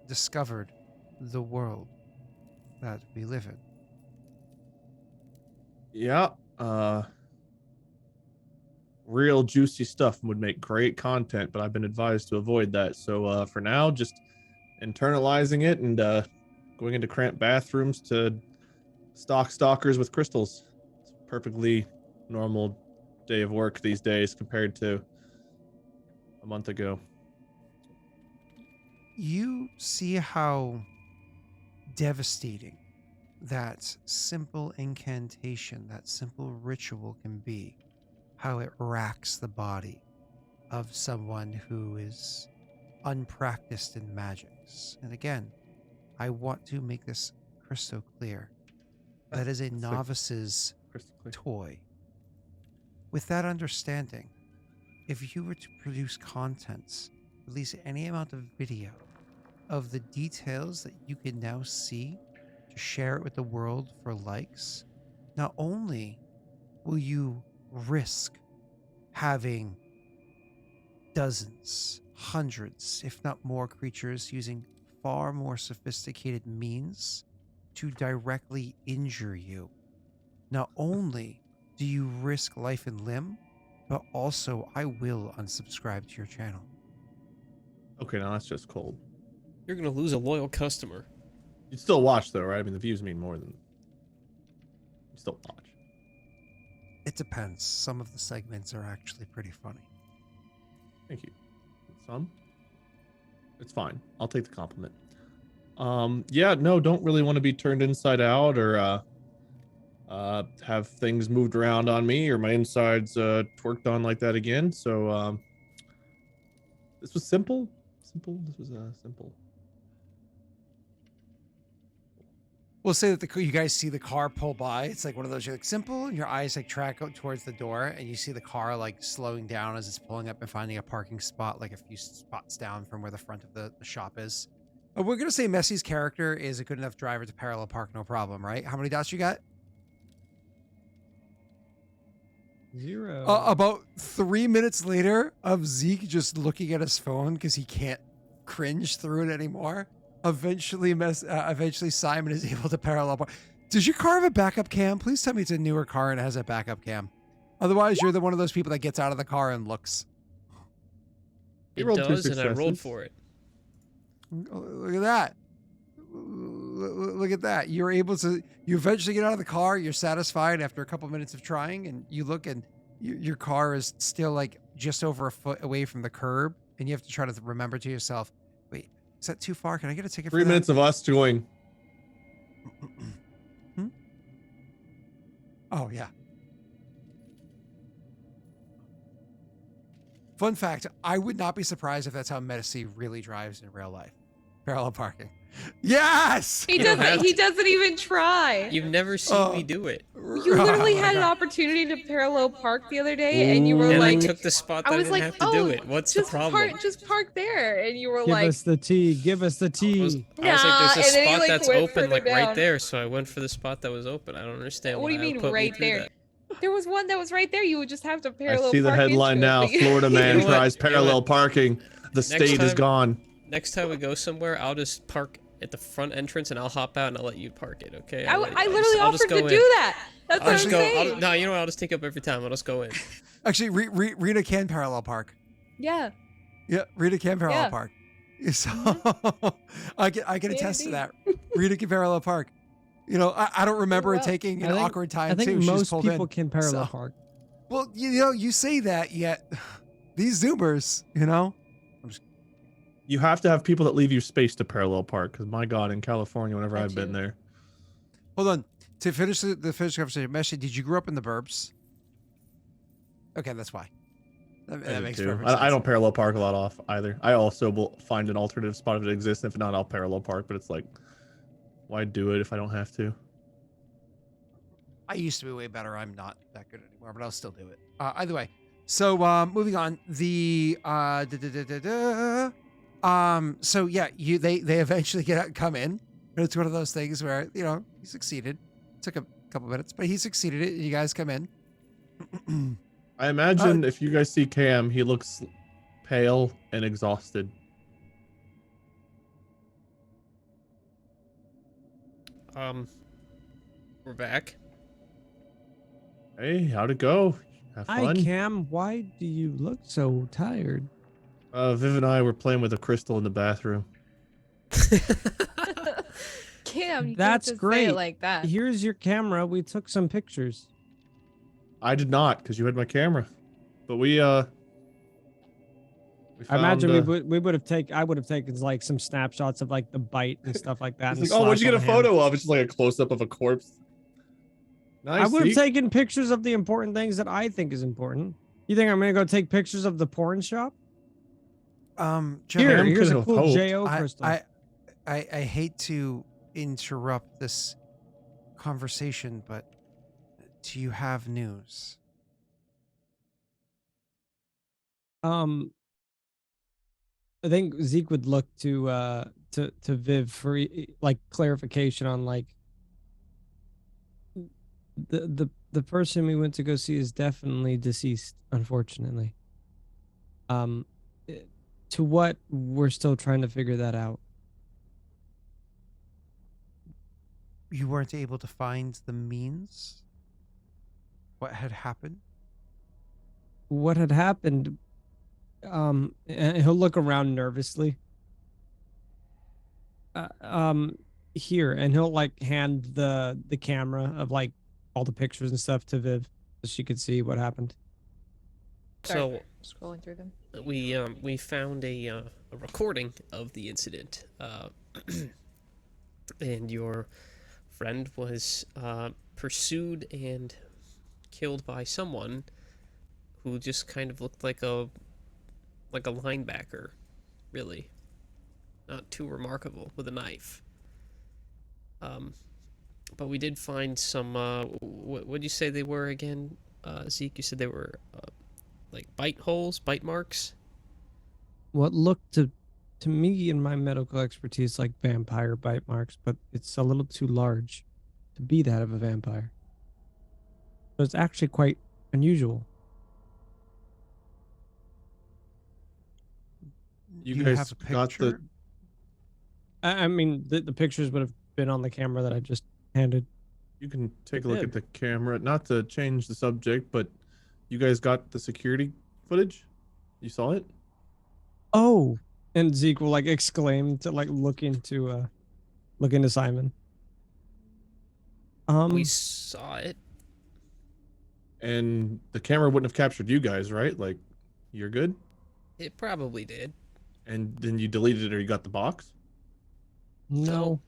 discovered the world that we live in. Yeah. Real juicy stuff would make great content, but I've been advised to avoid that. So for now, just internalizing it and going into cramped bathrooms to stalk stalkers with crystals. It's a perfectly normal day of work these days compared to a month ago. You see how devastating that simple incantation, that simple ritual can be, how it racks the body of someone who is unpracticed in magics. And again, I want to make this crystal clear. That is a It's like novice's crystal clear. toy. With that understanding, if you were to produce content, release any amount of video of the details that you can now see to share it with the world for likes, not only will you risk having dozens, hundreds, if not more creatures using far more sophisticated means to directly injure you, not only do you risk life and limb, but also I will unsubscribe to your channel. Okay, now that's just cold. You're gonna lose a loyal customer. You'd still watch though, right? I mean, the views mean more than you still watch. It depends. Some of the segments are actually pretty funny. Thank you. Some? It's fine. I'll take the compliment. Yeah, no, don't really want to be turned inside out or have things moved around on me or my insides twerked on like that again. So this was simple. This was simple. We'll say that you guys see the car pull by. It's like one of those, you're like simple, and your eyes like track out towards the door, and you see the car like slowing down as it's pulling up and finding a parking spot like a few spots down from where the front of the shop is. We're gonna say Messy's character is a good enough driver to parallel park, no problem, right? How many dots you got? 0. About 3 minutes later of Zeke just looking at his phone because he can't cringe through it anymore. Eventually Simon is able to parallel park. Does your car have a backup cam? Please tell me it's a newer car and it has a backup cam. Otherwise, you're the one of those people that gets out of the car and looks. He It rolled 2 does, and I rolled successes. for it. Look at that. Look at that. You're able to, you eventually get out of the car. You're satisfied after a couple minutes of trying, and you look and your car is still like just over a foot away from the curb. And you have to try to remember to yourself, wait, is that too far? Can I get a ticket for 3 that? minutes of us going. Hmm? Oh, yeah. Fun fact, I would not be surprised if that's how Medici really drives in real life. Parallel parking. Yes! He You don't doesn't. have He to. doesn't even try. You've never seen me do it. You literally had an Oh, opportunity to parallel park the other day, and you were And like, I took the spot that I was didn't like, have to oh, do it. What's the just problem? just park there, and you were Give like, us the tea. Give us the I was tea. like, nah, there's a and then he, spot like, that's went open, further like right down. there, so I went for the spot that was open. I don't understand What do you why I mean put me right through there? that. There was one that was right there. You would just have to I parallel see the park headline into it, now. but you- Florida man You know what? tries You know parallel what? parking. The state is time- gone. Next time we go somewhere, I'll just park at the front entrance, and I'll hop out, and I'll let you park it, okay? I I'll let you- literally I'll just offered to go do in. that. That's I'll what I'm just go. saying. No, you know what? I'll just take up every time. I'll just go in. Actually, Rita can parallel park. Yeah. Yeah, Rita can parallel Yeah. park. So I can Yeah, attest to indeed. that. Rita can parallel park. You know, I don't remember it well. taking I an think- awkward time I think too. She just most pulled people in. can parallel So- park. Well, you know, you say that, yet these Zoomers, you know, You have to have people that leave you space to parallel park. Because my God, in California, whenever That I've been too. there, hold on. To finish the conversation, Meshi, did you grow up in the burbs? Okay, that's why. I That do makes too. perfect sense. I don't parallel park a lot off either. I also will find an alternative spot if it exists. If not, I'll parallel park. But it's like, why do it if I don't have to? I used to be way better. I'm not that good anymore, but I'll still do it. Either way. So moving on. The so yeah, they eventually come in. And it's one of those things where, you know, he succeeded. Took a couple minutes, but he succeeded it, and you guys come in. I imagine if you guys see Cam, he looks pale and exhausted. We're back. Hey, how'd it go? Have Hi, fun? Cam. Why do you look so tired? Viv and I were playing with a crystal in the bathroom. Cam, you That's can't just say great. it like that. Here's your camera. We took some pictures. I did not, because you had my camera. But we I imagine found, we would have taken. I would have taken like some snapshots of like the bite and stuff like that. It's and like, oh, what'd you slapped get a on the hand. photo of? It's just like a close up of a corpse. Nice. I would have see? taken pictures of the important things that I think is important. You think I'm gonna go take pictures of the porn shop? Joe, Here, Cam here's could a have cool hoped. Jo crystal. I hate to interrupt this conversation, but do you have news? I think Zeke would look to Viv for like clarification on like the person we went to go see is definitely deceased, unfortunately. To what we're still trying to figure that out. You weren't able to find the means? What had happened? What had happened? And he'll look around nervously. Here, and he'll like hand the camera of like all the pictures and stuff to Viv so she could see what happened. Sorry, So scrolling through them. we found a recording of the incident, and your friend was pursued and killed by someone who just kind of looked like a linebacker, really. Not too remarkable with a knife. But we did find some. What'd you say they were again, Zeke? You said they were like bite holes, bite marks. What looked to me in my medical expertise like vampire bite marks, but it's a little too large to be that of a vampire. So it's actually quite unusual. You Do you guys have a got the. picture? I mean, the pictures would have been on the camera that I just handed. You can take It a look at did. the camera. Not to change the subject, but you guys got the security footage? You saw it? Oh, and Zeke will like exclaim to like look into Simon. We saw it. And the camera wouldn't have captured you guys, right? Like, you're good? It probably did. And then you deleted it or you got the box? No.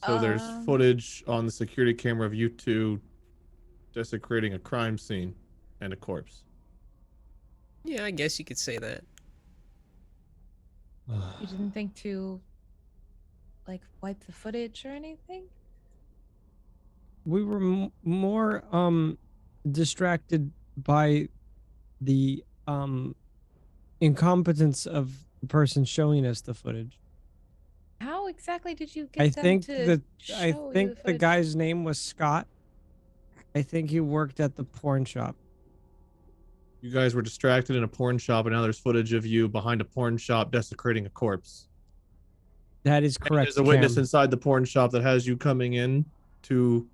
So there's Um, footage on the security camera of you two desecrating a crime scene and a corpse. Yeah, I guess you could say that. You didn't think to like wipe the footage or anything? We were more distracted by the incompetence of the person showing us the footage. How exactly did you I get them think to that show I you think the footage? guy's name was Scott. I think he worked at the porn shop. You guys were distracted in a porn shop, and now there's footage of you behind a porn shop desecrating a corpse. That is And correct. there's a witness Cam. inside the porn shop that has you coming in to.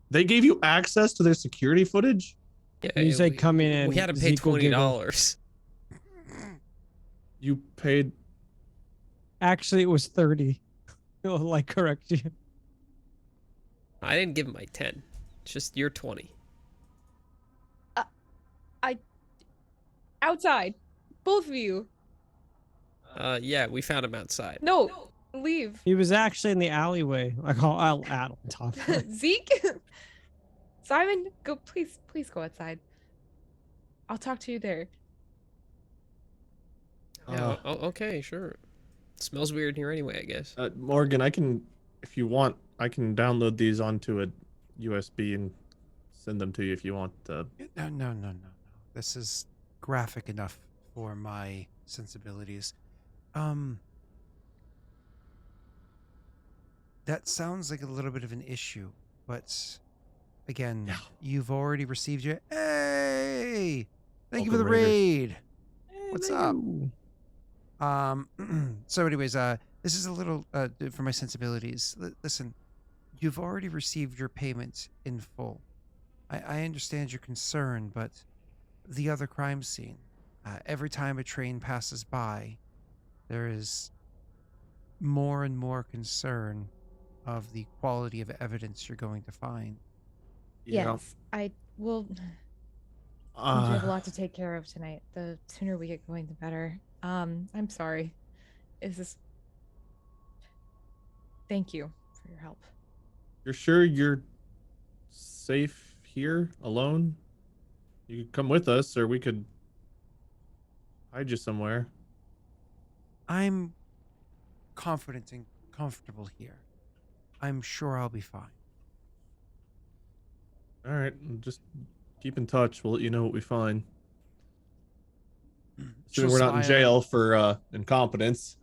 They gave you access to their security footage? Yeah, When you say coming in, we had to pay Zeke will giggle. $20. You paid. Actually, it was 30. He'll like correct you. I didn't give him my 10. It's just your 20. Outside. Both of you. Yeah, we found him outside. No, leave. He was actually in the alleyway. Like I'll add on top of it. Zeke? Simon, go please go outside. I'll talk to you there. Yeah, okay, sure. It smells weird here anyway, I guess. Morgan, I can, if you want, I can download these onto a USB and send them to you if you want. No. This is graphic enough for my sensibilities. That sounds like a little bit of an issue, but again, you've already received your. Hey, thank you for the Welcome, Raiders. raid. What's up? So anyways, this is a little for my sensibilities. Listen, you've already received your payment in full. I understand your concern, but the other crime scene, every time a train passes by, there is more and more concern of the quality of evidence you're going to find. Yes, I will. We have a lot to take care of tonight. The sooner we get going, the better. I'm sorry. Is this? Thank you for your help. You're sure you're safe here alone? You could come with us, or we could hide you somewhere. I'm confident and comfortable here. I'm sure I'll be fine. All right, just keep in touch. We'll let you know what we find. Assuming we're not in jail for incompetence.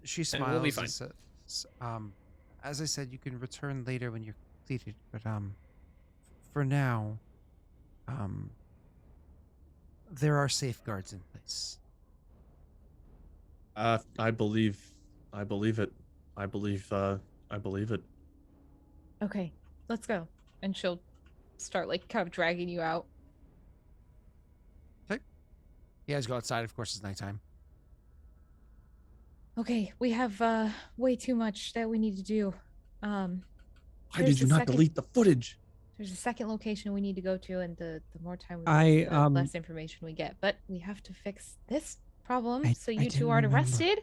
She And smiles. we'll be fine. And says, as I said, you can return later when you're completed, but for now, there are safeguards in place. I believe it. I believe it. Okay, let's go. And she'll start like kind of dragging you out. Okay. You guys go outside. Of course, it's nighttime. Okay, we have way too much that we need to do. Why There's did you a not second- delete the footage? There's a second location we need to go to, and the more time we I, waste, the less information we get. But we have to fix this problem, so I you two didn't aren't remember. arrested.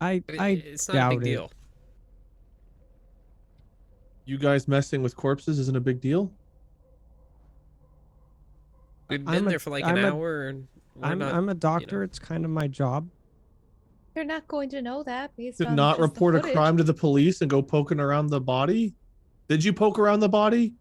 I It's not a big doubt it. deal. You guys messing with corpses isn't a big deal. We've I'm been a there for like an I'm a hour, and we're I'm not. I'm a You doctor. know. It's kind of my job. They're not going to know that based Did on not just the report a footage. crime to the police and go poking around the body. Did you poke around the body?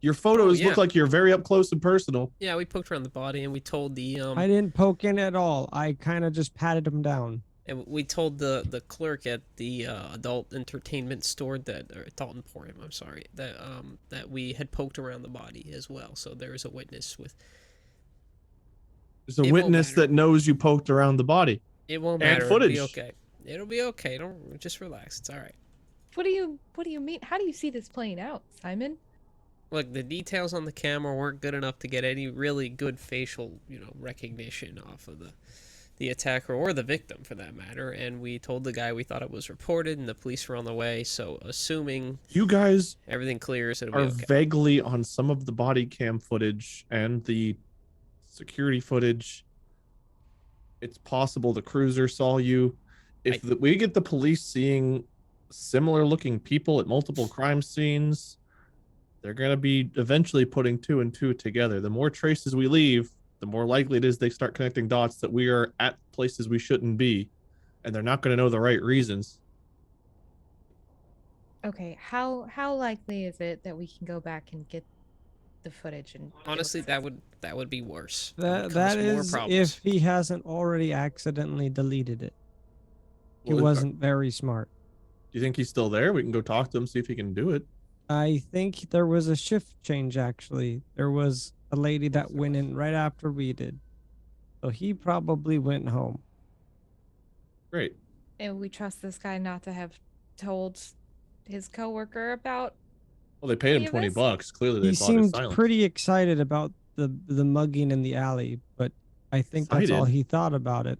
Your photos yeah. look like you're very up close and personal. Yeah, we poked around the body, and we told the I didn't poke in at all. I kind of just patted him down. And we told the clerk at the adult entertainment store or adult emporium, I'm sorry, that we had poked around the body as well. So there is a witness with. There's a It won't witness matter. that knows you poked around the body. It won't And matter. It'll be footage. okay. It'll be okay. Don't just relax. It's all right. What do you mean? How do you see this playing out, Simon? Look, the details on the camera weren't good enough to get any really good facial, recognition off of the attacker or the victim for that matter. And we told the guy we thought it was reported, and the police were on the way. So assuming You guys everything clears, it'll are be okay. vaguely on some of the body cam footage and the security footage. It's possible the cruiser saw you. If we get the police seeing similar looking people at multiple crime scenes, they're going to be eventually putting 2 and 2 together. The more traces we leave, the more likely it is they start connecting dots that we are at places we shouldn't be, and they're not going to know the right reasons. Okay, how likely is it that we can go back and get the footage and Honestly, that would be worse. That cause more is problems. if he hasn't already accidentally deleted it. He Well, wasn't very smart. Do you think he's still there? We can go talk to him, see if he can do it. I think there was a shift change actually. There was a lady that went in right after we did. So he probably went home. Great. And we trust this guy not to have told his coworker about. Well, they paid him Any of $20 this? bucks. Clearly, they He bought his seemed silence. pretty excited about the mugging in the alley, but I think that's all Excited? he thought about it.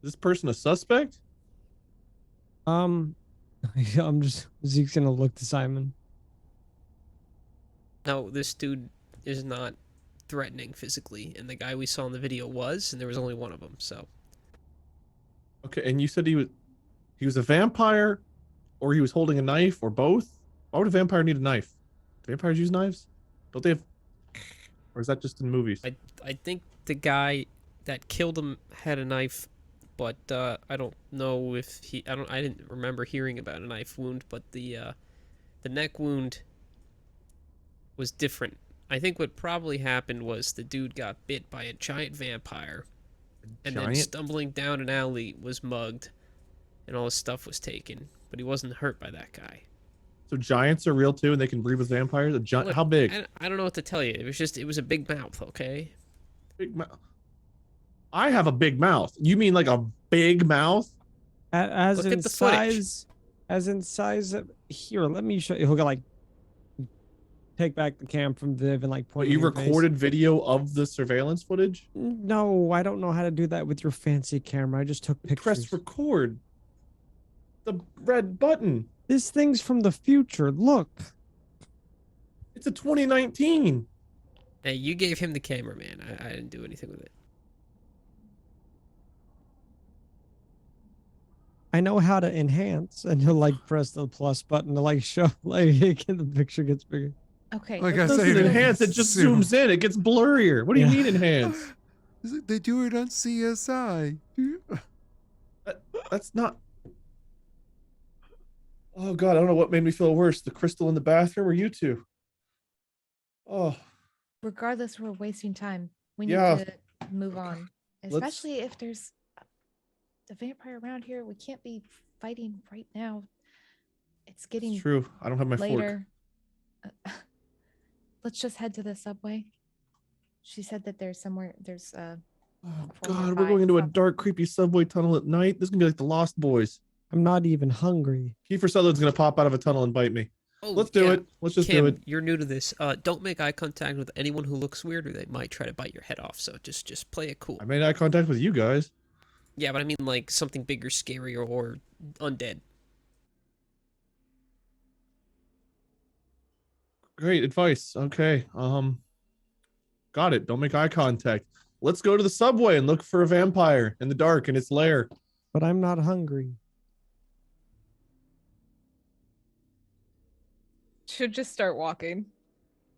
Is this person a suspect? I'm just Zeke's gonna look to Simon. No, this dude is not threatening physically, and the guy we saw in the video was, and there was only one of them. So Okay, and you said he was a vampire, or he was holding a knife, or both? Why would a vampire need a knife? Do vampires use knives? Don't they have? Or is that just in movies? I think the guy that killed him had a knife, but I don't know if I didn't remember hearing about a knife wound, but the neck wound was different. I think what probably happened was the dude got bit by a giant vampire, and then stumbling down an alley was mugged, and all his stuff was taken, but he wasn't hurt by that guy. So giants are real too, and they can breed with vampires. Look, How big? I don't know what to tell you. It was a big mouth, okay? Big mouth. I have a big mouth. You mean like a big mouth? As Look in at the footage. size of, here, let me show you. He'll go like take back the cam from Viv and like point. But you recorded video of the surveillance footage? No, I don't know how to do that with your fancy camera. I just took pictures. Press record. The red button. This thing's from the future. Look. It's a 2019. Hey, you gave him the camera, man. I didn't do anything with it. I know how to enhance, and he'll like press the plus button to like show like the picture gets bigger. Okay. Like let's I go It say, through doesn't they- enhance, it just Zoom. zooms in. It gets blurrier. What do you Yeah. mean enhance? They do it on CSI. That's not. Oh god, I don't know what made me feel worse. The crystal in the bathroom or you two? Oh, Regardless, we're wasting time. We need Yeah. to move on, Let's- especially if there's a vampire around here. We can't be fighting right now. It's getting it's true. I don't have my fork. later. Let's just head to the subway. She said that there's somewhere. There's Oh former god, we're going into a sub- dark, creepy subway tunnel at night. This is gonna be like the Lost Boys. I'm not even hungry. Kiefer Sutherland's gonna pop out of a tunnel and bite me. Oh, Let's do yeah. it. Let's just Kim, do it. you're new to this. Don't make eye contact with anyone who looks weird, or they might try to bite your head off. So just play it cool. I made eye contact with you guys. Yeah, but I mean like something bigger, scarier, or undead. Great advice. Okay. Got it. Don't make eye contact. Let's go to the subway and look for a vampire in the dark in its lair. But I'm not hungry. should just start walking.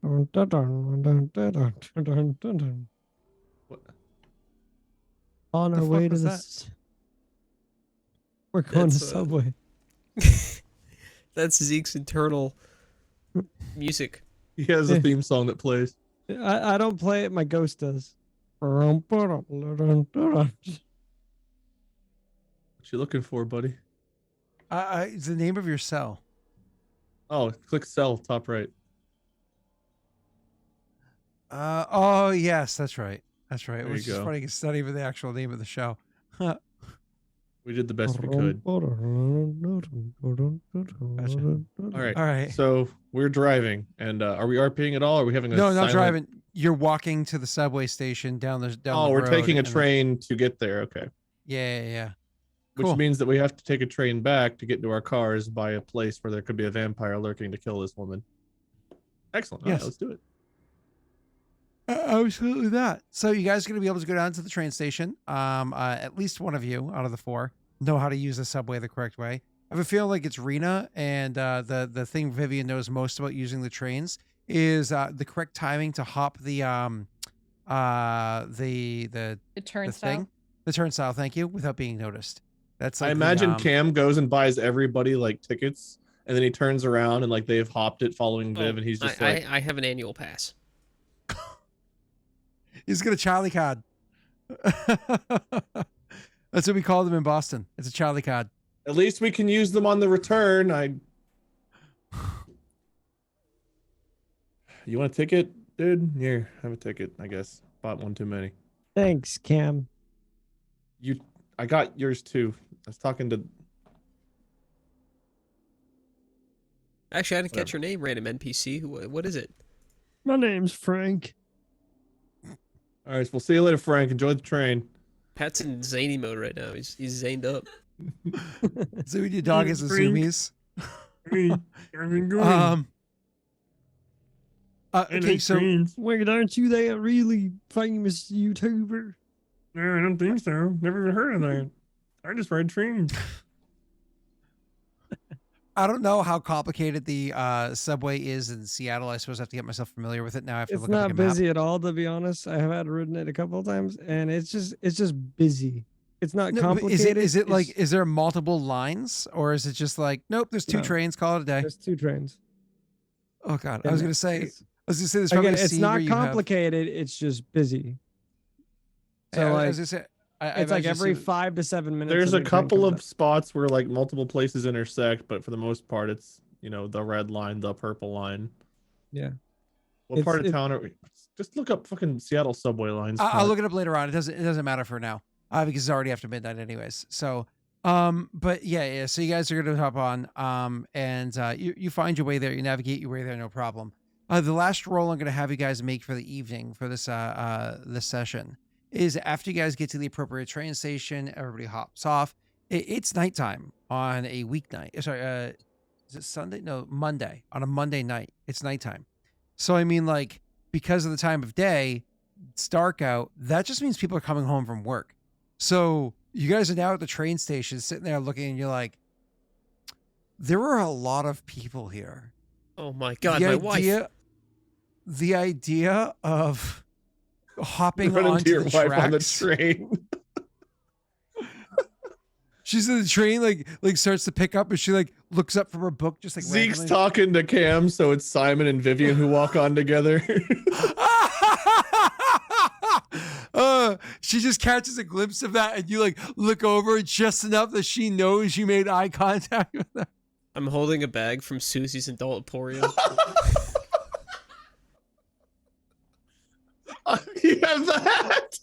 Dun, dun, dun, dun, dun, dun, dun, dun, dun. What? On The our fuck way to was that? this. We're going to That's, Subway. That's Zeke's internal music. He has a Yeah. theme song that plays. I don't play it, my ghost does. What you looking for, buddy? It's the name of your cell. Oh, click cell, top right. Oh yes, that's right. That's right. There Which you is go. funny. It's not even the actual name of the show. We did the best we could. All All right. All right. So we're driving, and are we RPing at all? Or are we having a No, not silent... driving. You're walking to the subway station down the Oh, the we're road, taking a and then- train to get there. Okay. Yeah. Which Cool. means that we have to take a train back to get to our cars by a place where there could be a vampire lurking to kill this woman. Excellent. All right, Yes. let's do it. Absolutely not. So you guys are going to be able to go down to the train station. At least one of you out of the four know how to use the subway the correct way. I have a feeling like it's Rena, and the thing Vivian knows most about using the trains is the correct timing to hop the The turnstile. thing, the turnstile. Thank you, without being noticed. That's like I imagine the, Cam goes and buys everybody like tickets, and then he turns around and like they've hopped it following Viv, and he's just like, I have an annual pass. he's got a Charlie card. That's what we call them in Boston. It's a Charlie card. at least we can use them on the return. You want a ticket, dude? Here, have a ticket. I guess bought one too many. Thanks, Cam. I got yours too. I was talking to. Actually, I didn't catch Whatever. your name, random NPC. What is it? My name's Frank. All right, we'll see you later, Frank. Enjoy the train. Pat's in zany mode right now. He's zaned up. So your dog is a Frank. zoomies. Okay, Okay, so wait, aren't you that really famous YouTuber? No, I don't think so. Never even heard of that. I just ride trains. I don't know how complicated the subway is in Seattle. I suppose I have to get myself familiar with it now. I have to It's look up not like a map. busy at all, to be honest. I have had ridden it a couple of times, and it's just busy. It's not No, but complicated. is it like, it's- is there multiple lines, or is it just like, nope, there's two No. trains, call it a day? there's two trains? Oh God, I was And gonna say, it's- there's probably again, a it's scene where not you have- complicated. It's just busy. So Yeah, I like, was gonna say, I it's like imagine every so- 5 to 7 minutes. There's a new train couple comes of up. spots where like multiple places intersect, but for the most part, it's the red line, the purple line. Yeah. What It's- part of it- town are we? Just look up fucking Seattle subway lines. I'll Pat. look it up later on. It doesn't matter for now, because it's already after midnight anyways. So, but yeah. So you guys are gonna hop on, and you find your way there. You navigate your way there, no problem. The last roll I'm gonna have you guys make for the evening for this this session is after you guys get to the appropriate train station, everybody hops off. It's nighttime on a weeknight. Sorry, is it Sunday? No, Monday. On a Monday night, it's nighttime. So I mean, like, because of the time of day, it's dark out. That just means people are coming home from work. So you guys are now at the train station, sitting there looking, and you're like, there are a lot of people here. Oh my god, the my idea, wife. The idea of hopping Run into onto your the wife on the tracks. train. She's in the train, like starts to pick up, and she like looks up from her book, just like Zeke's randomly. talking to Cam, so it's Simon and Vivian who walk on together. She just catches a glimpse of that, and you like look over just enough that she knows you made eye contact with her. I'm holding a bag from Susie's Adult Emporium. You have that.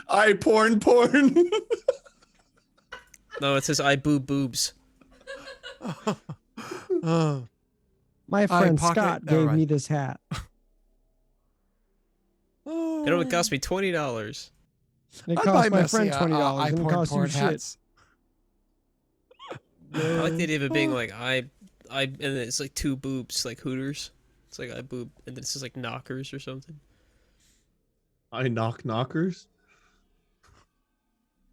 I porn. No, it says I boob boobs. Oh. My friend pocket- Scott never gave mind. me this hat. You know, it cost me $20. It I'd cost buy my Messi friend a- $20, and it iPorn cost you porn shit. hats. I like the idea of it being like and then it's like two boobs, like Hooters. It's like I boob, and then it says like knockers or something. I knockers.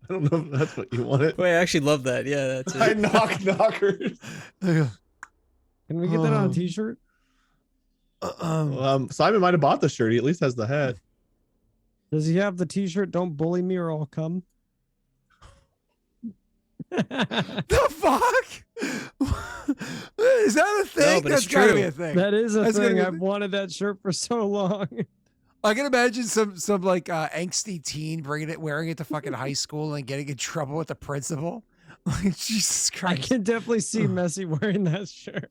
I don't know if that's what you wanted. Wait, I actually love that. Yeah, that's I it. knockers. Can we get that on a Um, t-shirt? Simon might have bought the shirt. He at least has the hat. Does he have the t-shirt? Don't bully me or I'll come. The fuck? Is that a thing? No, but it's That's gotta be true. a thing. That is a That's gonna thing. be a I've thing. wanted that shirt for so long. I can imagine some like angsty teen bringing it, wearing it to fucking high school and getting in trouble with the principal. Like Jesus I Christ! can definitely see Messi wearing that shirt.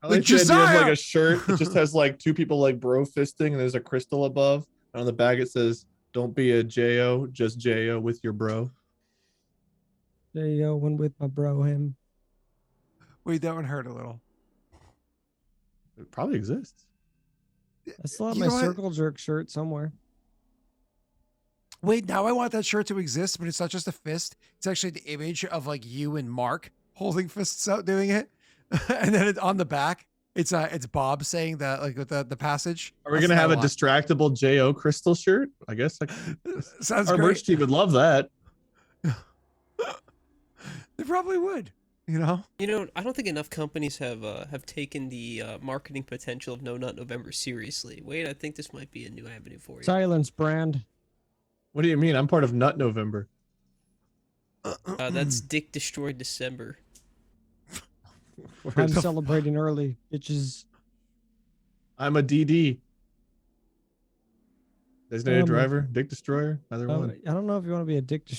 I Like like the idea of Josiah! like a shirt that just has like two people like bro fisting and there's a crystal above. And on the back it says, "Don't be a Jo, just Jo with your bro." There you go. One with my bro, him. Wait, that one hurt a little. It probably exists. I still have You my know what? circle jerk shirt somewhere. Wait, now I want that shirt to exist, but it's not just a fist. It's actually the image of like you and Mark holding fists out doing it, and then on the back, it's Bob saying that like with the passage. Are we That's gonna what have I a want. distractable Jo crystal shirt? I guess like, Sounds our great. merch team would love that. They probably would. You know. You know, I don't think enough companies have taken the marketing potential of No Nut November seriously. Wait, I think this might be a new avenue for you. Silence brand. What do you mean? I'm part of Nut November. That's Dick Destroyed December. I'm celebrating early, bitches. I'm a DD. Designated Um, driver, Dick Destroyer, either one. I don't know if you want to be addicted.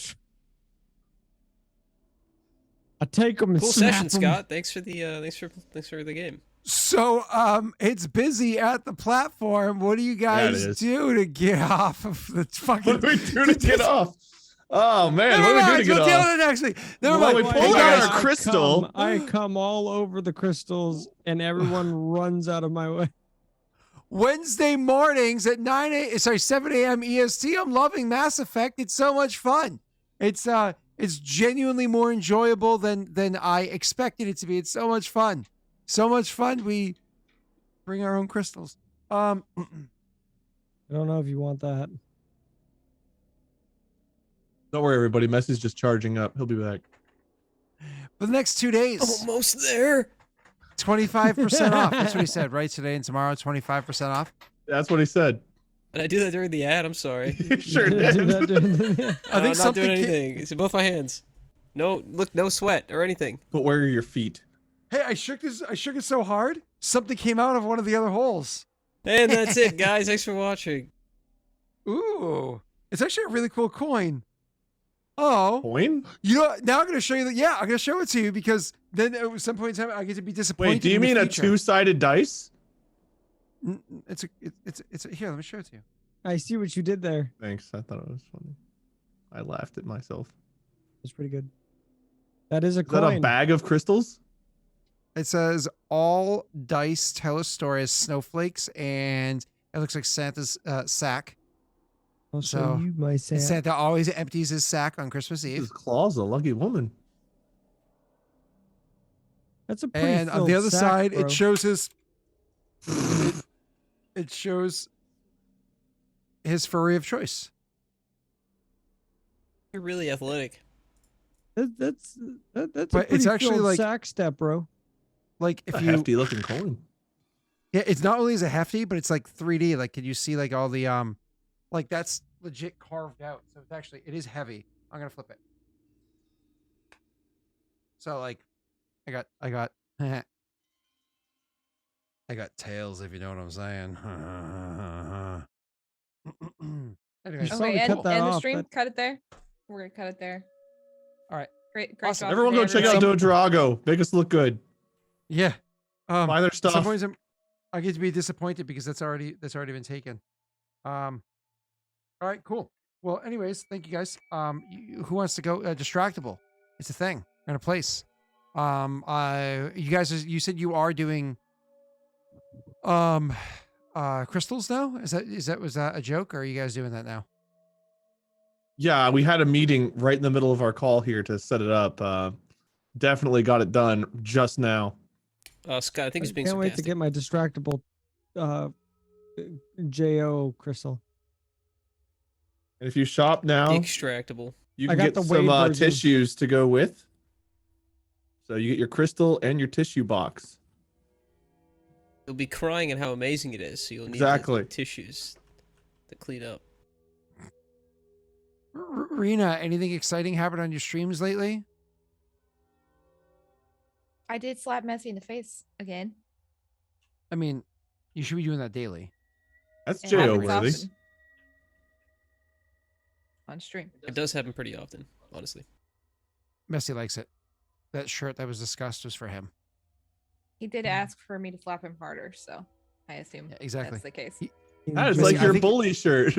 I take them and Cool snap session, 'em. Scott. Thanks for the thanks for the game. So it's busy at the platform. What do you Yeah, it guys is. do to get off of the fucking? What do we do to get off? Oh man, Never what do we do mind. to get We'll deal off? with it next week. Never Well, mind. we Hey, pulled guys, out our crystal. I come all over the crystals, and everyone runs out of my way. Wednesday mornings at 7 a.m. EST. I'm loving Mass Effect. It's so much fun. It's genuinely more enjoyable than I expected it to be. It's so much fun. So much fun. We bring our own crystals. I don't know if you want that. Don't worry, everybody. Messi's just charging up. He'll be back. For the next 2 days, Almost there. 25% off. That's what he said, right? Today and tomorrow, 25% off. That's what he said. And I do that during the ad. I'm sorry. You sure Do did. that during the- I I'm think not something doing ca- anything. It's in both my hands. No, look, no sweat or anything. But where are your feet? Hey, I shook it so hard, something came out of one of the other holes. And that's it, guys. Thanks for watching. Ooh, it's actually a really cool coin. Oh, Coin? you know what? Now I'm going to show you that. Yeah, I'm going to show it to you because then at some point in time I get to be disappointed. Wait, do you in the mean a future. two-sided dice? It's here. Let me show it to you. I see what you did there. Thanks. I thought it was funny. I laughed at myself. That's pretty good. That is a Is that a coin. bag of crystals? It says all dice tell a story as snowflakes, and it looks like Santa's sack. I'll show So, you my sand. Santa always empties his sack on Christmas This Eve. is Claus, a lucky woman. That's a pretty And on the filled other sack, side, bro. it shows it shows his furry of choice. You're really athletic. That's a But pretty it's actually filled like- sack step, bro. Like A if you, hefty looking coin. yeah, it's not only is it hefty, but it's like 3D. Like, can you see like all the like that's legit carved out. So it's actually it is heavy. I'm gonna flip it. So like, I got I got tails, if you know what I'm saying. Anyways, saw Okay, me end, cut that end the off. stream. That- Cut it there. We're gonna cut it there. All right. Great Awesome. job Everyone today, go check out everybody. Dodrago. Make us look good. yeah. Buy their At some stuff. points I get to be disappointed because that's already been taken. All right, cool. Well, anyways, thank you guys. Who wants to go distractible? It's a thing and a place. You guys, you said you are doing crystals now. Was that a joke, or are you guys doing that now? Yeah, we had a meeting right in the middle of our call here to set it up. Definitely got it done just now. Scott, I think he's being Can't wait to sarcastic. get my distractible JO crystal. And if you shop now, Extractable. you I can got get the some Wade version. tissues to go with. So you get your crystal and your tissue box. You'll be crying at how amazing it is, so you'll need Exactly. the tissues to clean up. Rena, anything exciting happened on your streams lately? I did slap Messy in the face again. I mean, you should be doing that daily. That's It jail happens worthy. often. On stream. It does happen pretty often, honestly. Messy likes it. That shirt that was discussed was for him. He did ask for me to slap him harder, so I assume Yeah, exactly. that's the case. He- That is Missy, like I your think- bully shirt.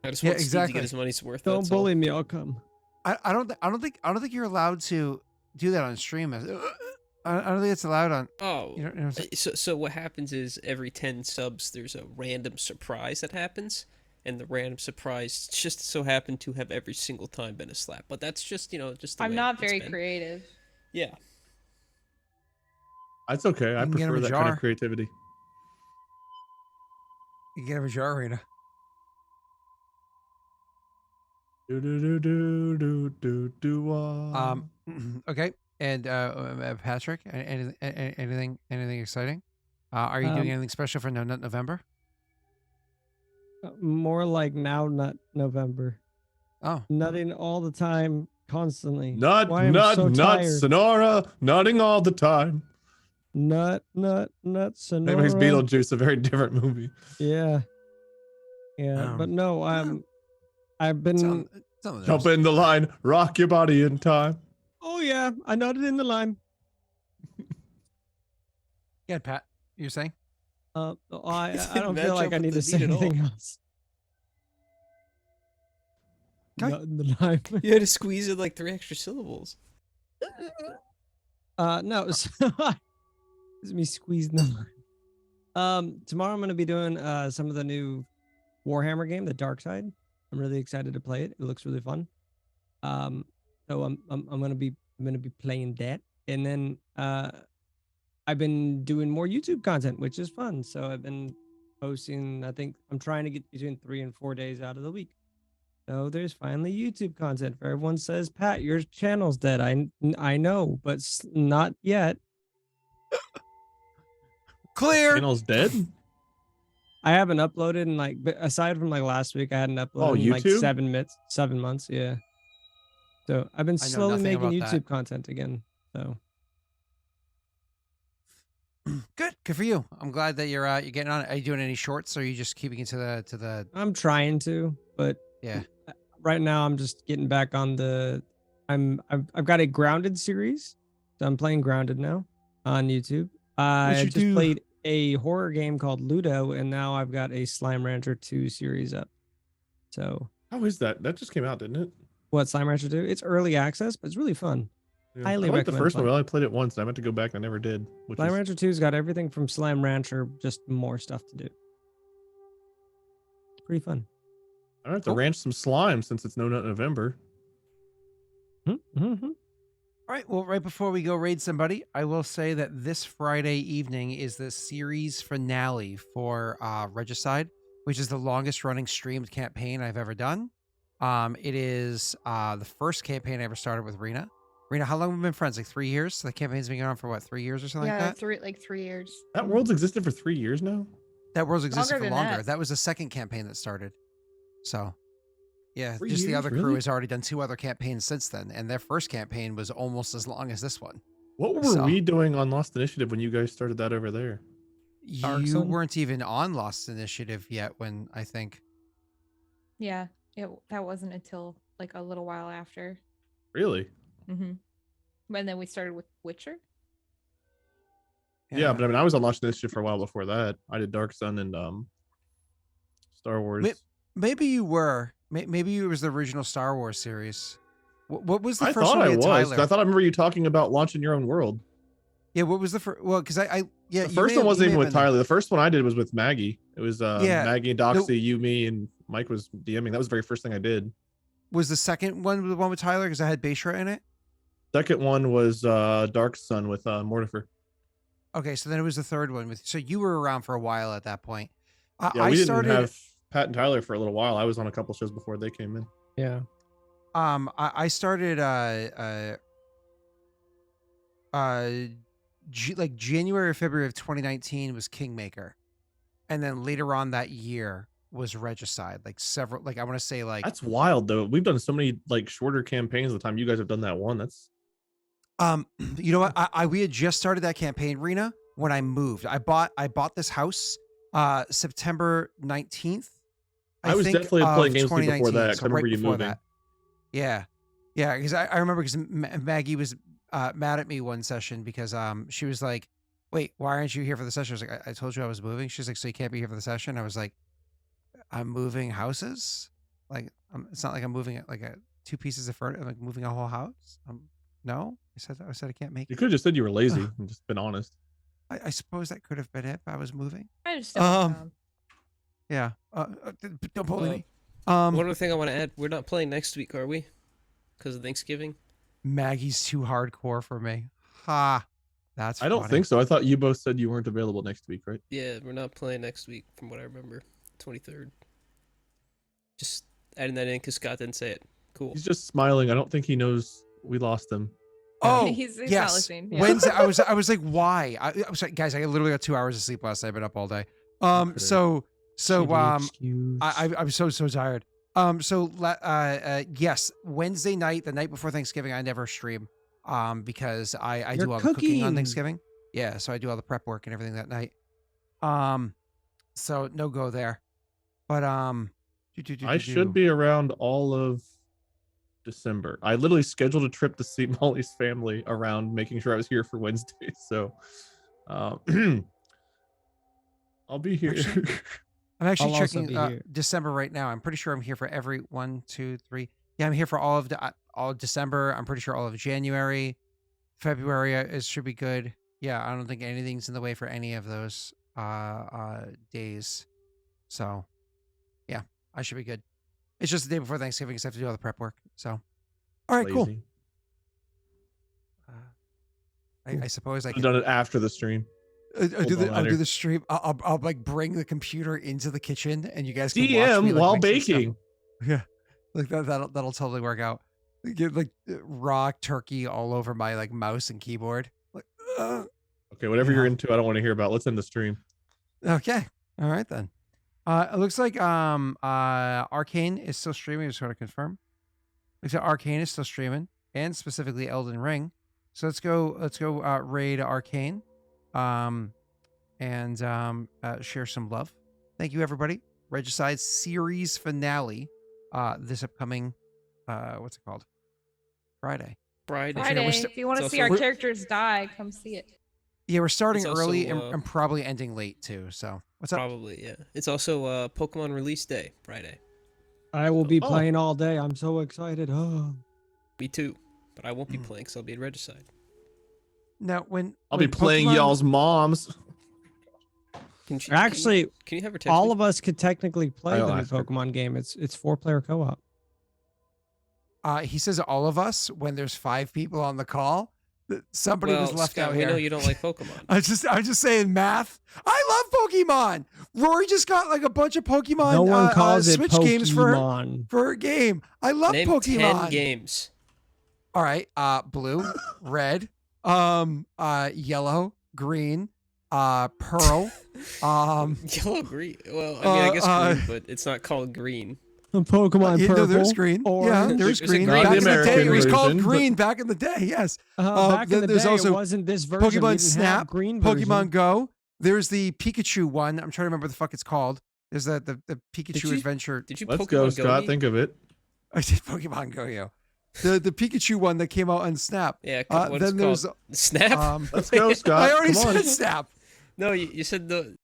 I just Yeah, want Steve to exactly. get his money's worth. Don't that's all. bully me. I'll come. I don't think you're allowed to do that on stream. I don't think it's allowed on. Oh, You know what I'm saying? so what happens is every 10 subs, there's a random surprise that happens, and the random surprise just so happened to have every single time been a slap. But that's just, just the I'm way not it's very been. creative. Yeah. That's okay. I You can get him prefer a that kind jar. of creativity. You get him a jar, Rena. Do do do do do do. Okay. And Patrick, anything exciting? Are you doing anything special for No Nut November? More like now, not November. Oh, Nutting all the time, constantly. Nut, Why I'm nut, so nut, tired. Sonora, nutting all the time. Nut, Sonora. That makes Beetlejuice a very different movie. Yeah. Yeah, but no, I've been. Jump in the line, rock your body in time. Oh yeah, I nutted in the lime. Yeah, Pat, you're saying? I Didn't don't match feel like up I with need the to say beat at all. anything else. Okay. Nut in the lime. You had to squeeze in like 3 extra syllables. No, so it's me squeezing the lime. Tomorrow I'm gonna be doing some of the new Warhammer game, the Dark Side. I'm really excited to play it. It looks really fun. So I'm gonna be playing that, and then I've been doing more YouTube content, which is fun. So I've been posting. I think I'm trying to get between 3 and 4 days out of the week. So there's finally YouTube content for everyone. Says, Pat, your channel's dead. I know, but not yet. Clear. Channel's dead? I haven't uploaded in like, but aside from like last week, I hadn't uploaded in like YouTube? 7 months. Yeah. So I've been I know slowly nothing making about YouTube that. content again. So Good for you. I'm glad that you're getting on it. Are you doing any shorts, or are you just keeping it to the? I'm trying to, but Yeah. right now I'm just getting back on the. I've got a Grounded series, so I'm playing Grounded now on YouTube. I you just do? played a horror game called Ludo, and now I've got a Slime Rancher 2 series up. So How is that? That just came out, didn't it? what Slime Rancher 2? It's early access, but it's really fun. Yeah. Highly I like the recommend first one, playing. but I only played it once. And I meant to go back and I never did. Which Slime is, Rancher 2's got everything from Slime Rancher, just more stuff to do. Pretty fun. I have to Cool. ranch some slime since it's No Nut November. Mm-hmm. All right. Well, right before we go raid somebody, I will say that this Friday evening is the series finale for Regicide, which is the longest running streamed campaign I've ever done. It is the first campaign I ever started with Rena. Rena, how long have we been friends? Like 3 years? The campaign's been going on for what, 3 years or something like that? 3 years. That world's existed for 3 years now? That world's existed Longer for than longer. that. That was the second campaign that started. So, yeah, 3 just the years, other crew really? has already done 2 other campaigns since then, and their first campaign was almost as long as this one. What were So- we doing on Lost Initiative when you guys started that over there? Dark You Sun? weren't even on Lost Initiative yet when I think. Yeah, that wasn't until like a little while after. Really? Mm-hmm. And then we started with Witcher. Yeah, but I mean, I was on Lost Initiative for a while before that. I did Dark Sun and Star Wars. Maybe you were. Maybe it was the original Star Wars series. What was the I first thought one? I we was. had 'Cause Tyler? I thought I remember you talking about launching your own world. Yeah, what was the first? Well, because yeah. The you first may one have- wasn't you may even have with been there. Tyler. The first one I did was with Maggie. It was Yeah, Maggie, Doxy, you, me, and Mike was DMing. That was the very first thing I did. Was the second one the one with Tyler? Because I had Bayshra in it. Second one was Dark Sun with Mortifer. Okay, so then it was the third one with. So you were around for a while at that point. Yeah, I we started. didn't have Pat and Tyler for a little while. I was on a couple shows before they came in. Yeah. I started like January or February of 2019 was Kingmaker, and then later on that year was Regicide. Like several, like I want to say like That's wild though. We've done so many like shorter campaigns. The time you guys have done that one, that's you know what? We had just started that campaign, Rena, when I moved. I bought this house September 19th. I was think, definitely of playing games with you 2019, before that. 'Cause so I remember right you before moving. that. Yeah. Yeah, because I remember because Maggie was mad at me one session because she was like, "Wait, why aren't you here for the session?" I was like, I told you I was moving." She's like, "So you can't be here for the session?" I was like, "I'm moving houses. Like, it's not like I'm moving like two pieces of furniture. I'm like moving a whole house. No." I said I can't make You it. could have just said you were lazy and just been honest. I suppose that could have been it. But I was moving. I just don't. Yeah. Don't bully me. One other thing I want to add: we're not playing next week, are we? Because of Thanksgiving. Maggie's too hardcore for me. Ha. That's. I don't funny. think so. I thought you both said you weren't available next week, right? Yeah, we're not playing next week, from what I remember. 23rd. Just adding that in because Scott didn't say it. Cool. He's just smiling. I don't think he knows we lost him. Oh, He's not yes. listening, yeah. Wednesday, I was like, why? I was like, guys, I literally got 2 hours of sleep last night. I've been up all day. Okay. So Shitty excuse. I'm so tired. Yes, Wednesday night, the night before Thanksgiving, I never stream. Because I You're do all the cooking on cooking. Thanksgiving. Yeah, so I do all the prep work and everything that night. So no go there. But I should be around all of December. I literally scheduled a trip to see Molly's family around making sure I was here for Wednesday. So I'll be here. Actually, I'm actually I'll also checking be here. December right now. I'm pretty sure I'm here for every 1, 2, 3. Yeah, I'm here for all of December. I'm pretty sure all of January, February should be good. Yeah, I don't think anything's in the way for any of those days. So, yeah, I should be good. It's just the day before Thanksgiving because I have to do all the prep work. So, all right, cool. Lazy. I suppose I I've can done it after the stream. I'll do ladder. the stream. I'll like bring the computer into the kitchen and you guys can watch me, DM like, while mix this stuff. baking. Yeah, like that'll totally work out. Get like raw turkey all over my like mouse and keyboard. Like, Okay, whatever Yeah. you're into, I don't want to hear about. Let's end the stream. okay, all right then. It looks like Arcane is still streaming. I just want to confirm. Looks like Arcane is still streaming, and specifically Elden Ring. So let's go raid Arcane, and share some love. Thank you, everybody. Regicide series finale. This upcoming, what's it called? Friday. Friday. Friday. we're st- If you want to it's see also- our characters die, come see it. Yeah, we're starting It's also, early and probably ending late too. So what's up? Probably, yeah. It's also Pokemon release day, Friday. I will be Oh. playing all day. I'm so excited. Oh. Me too. But I won't be Mm. playing because I'll be at Regicide. Now when I'll be when playing Pokemon- y'all's moms. Actually, can you have her text all me? of us could technically play I'll the new ask her. Pokemon game. It's 4-player co-op. He says all of us when there's 5 people on the call. Somebody was left Scott, out we here. know you don't like Pokemon. I'm just saying math. I love Pokemon. Rory just got like a bunch of Pokemon No one calls it Switch games for Pokemon. her game. I love Name Pokemon. 10 games. All right. Blue, red, yellow, green, pearl. Yellow, green. Well, I mean, I guess green, but it's not called green. Pokemon yeah, Purple. no, there's green. Yeah, orange. there's There's a green. green Back in the American day, it was called version, but- green. Back in the day, yes. Back in the there's day, also it wasn't this version. We Pokemon didn't have Snap, green version. Pokemon Go. There's the Pikachu one. I'm trying to remember what the fuck it's called. There's the Pikachu you- Adventure. Did you Let's Pokemon go, Scott. me? Think of it. I did Pokemon Go, yo. The Pikachu one that came out on Snap. Yeah, Uh, what then it's called? Snap? Let's go, Scott. I already Come on. said Snap. No, you said the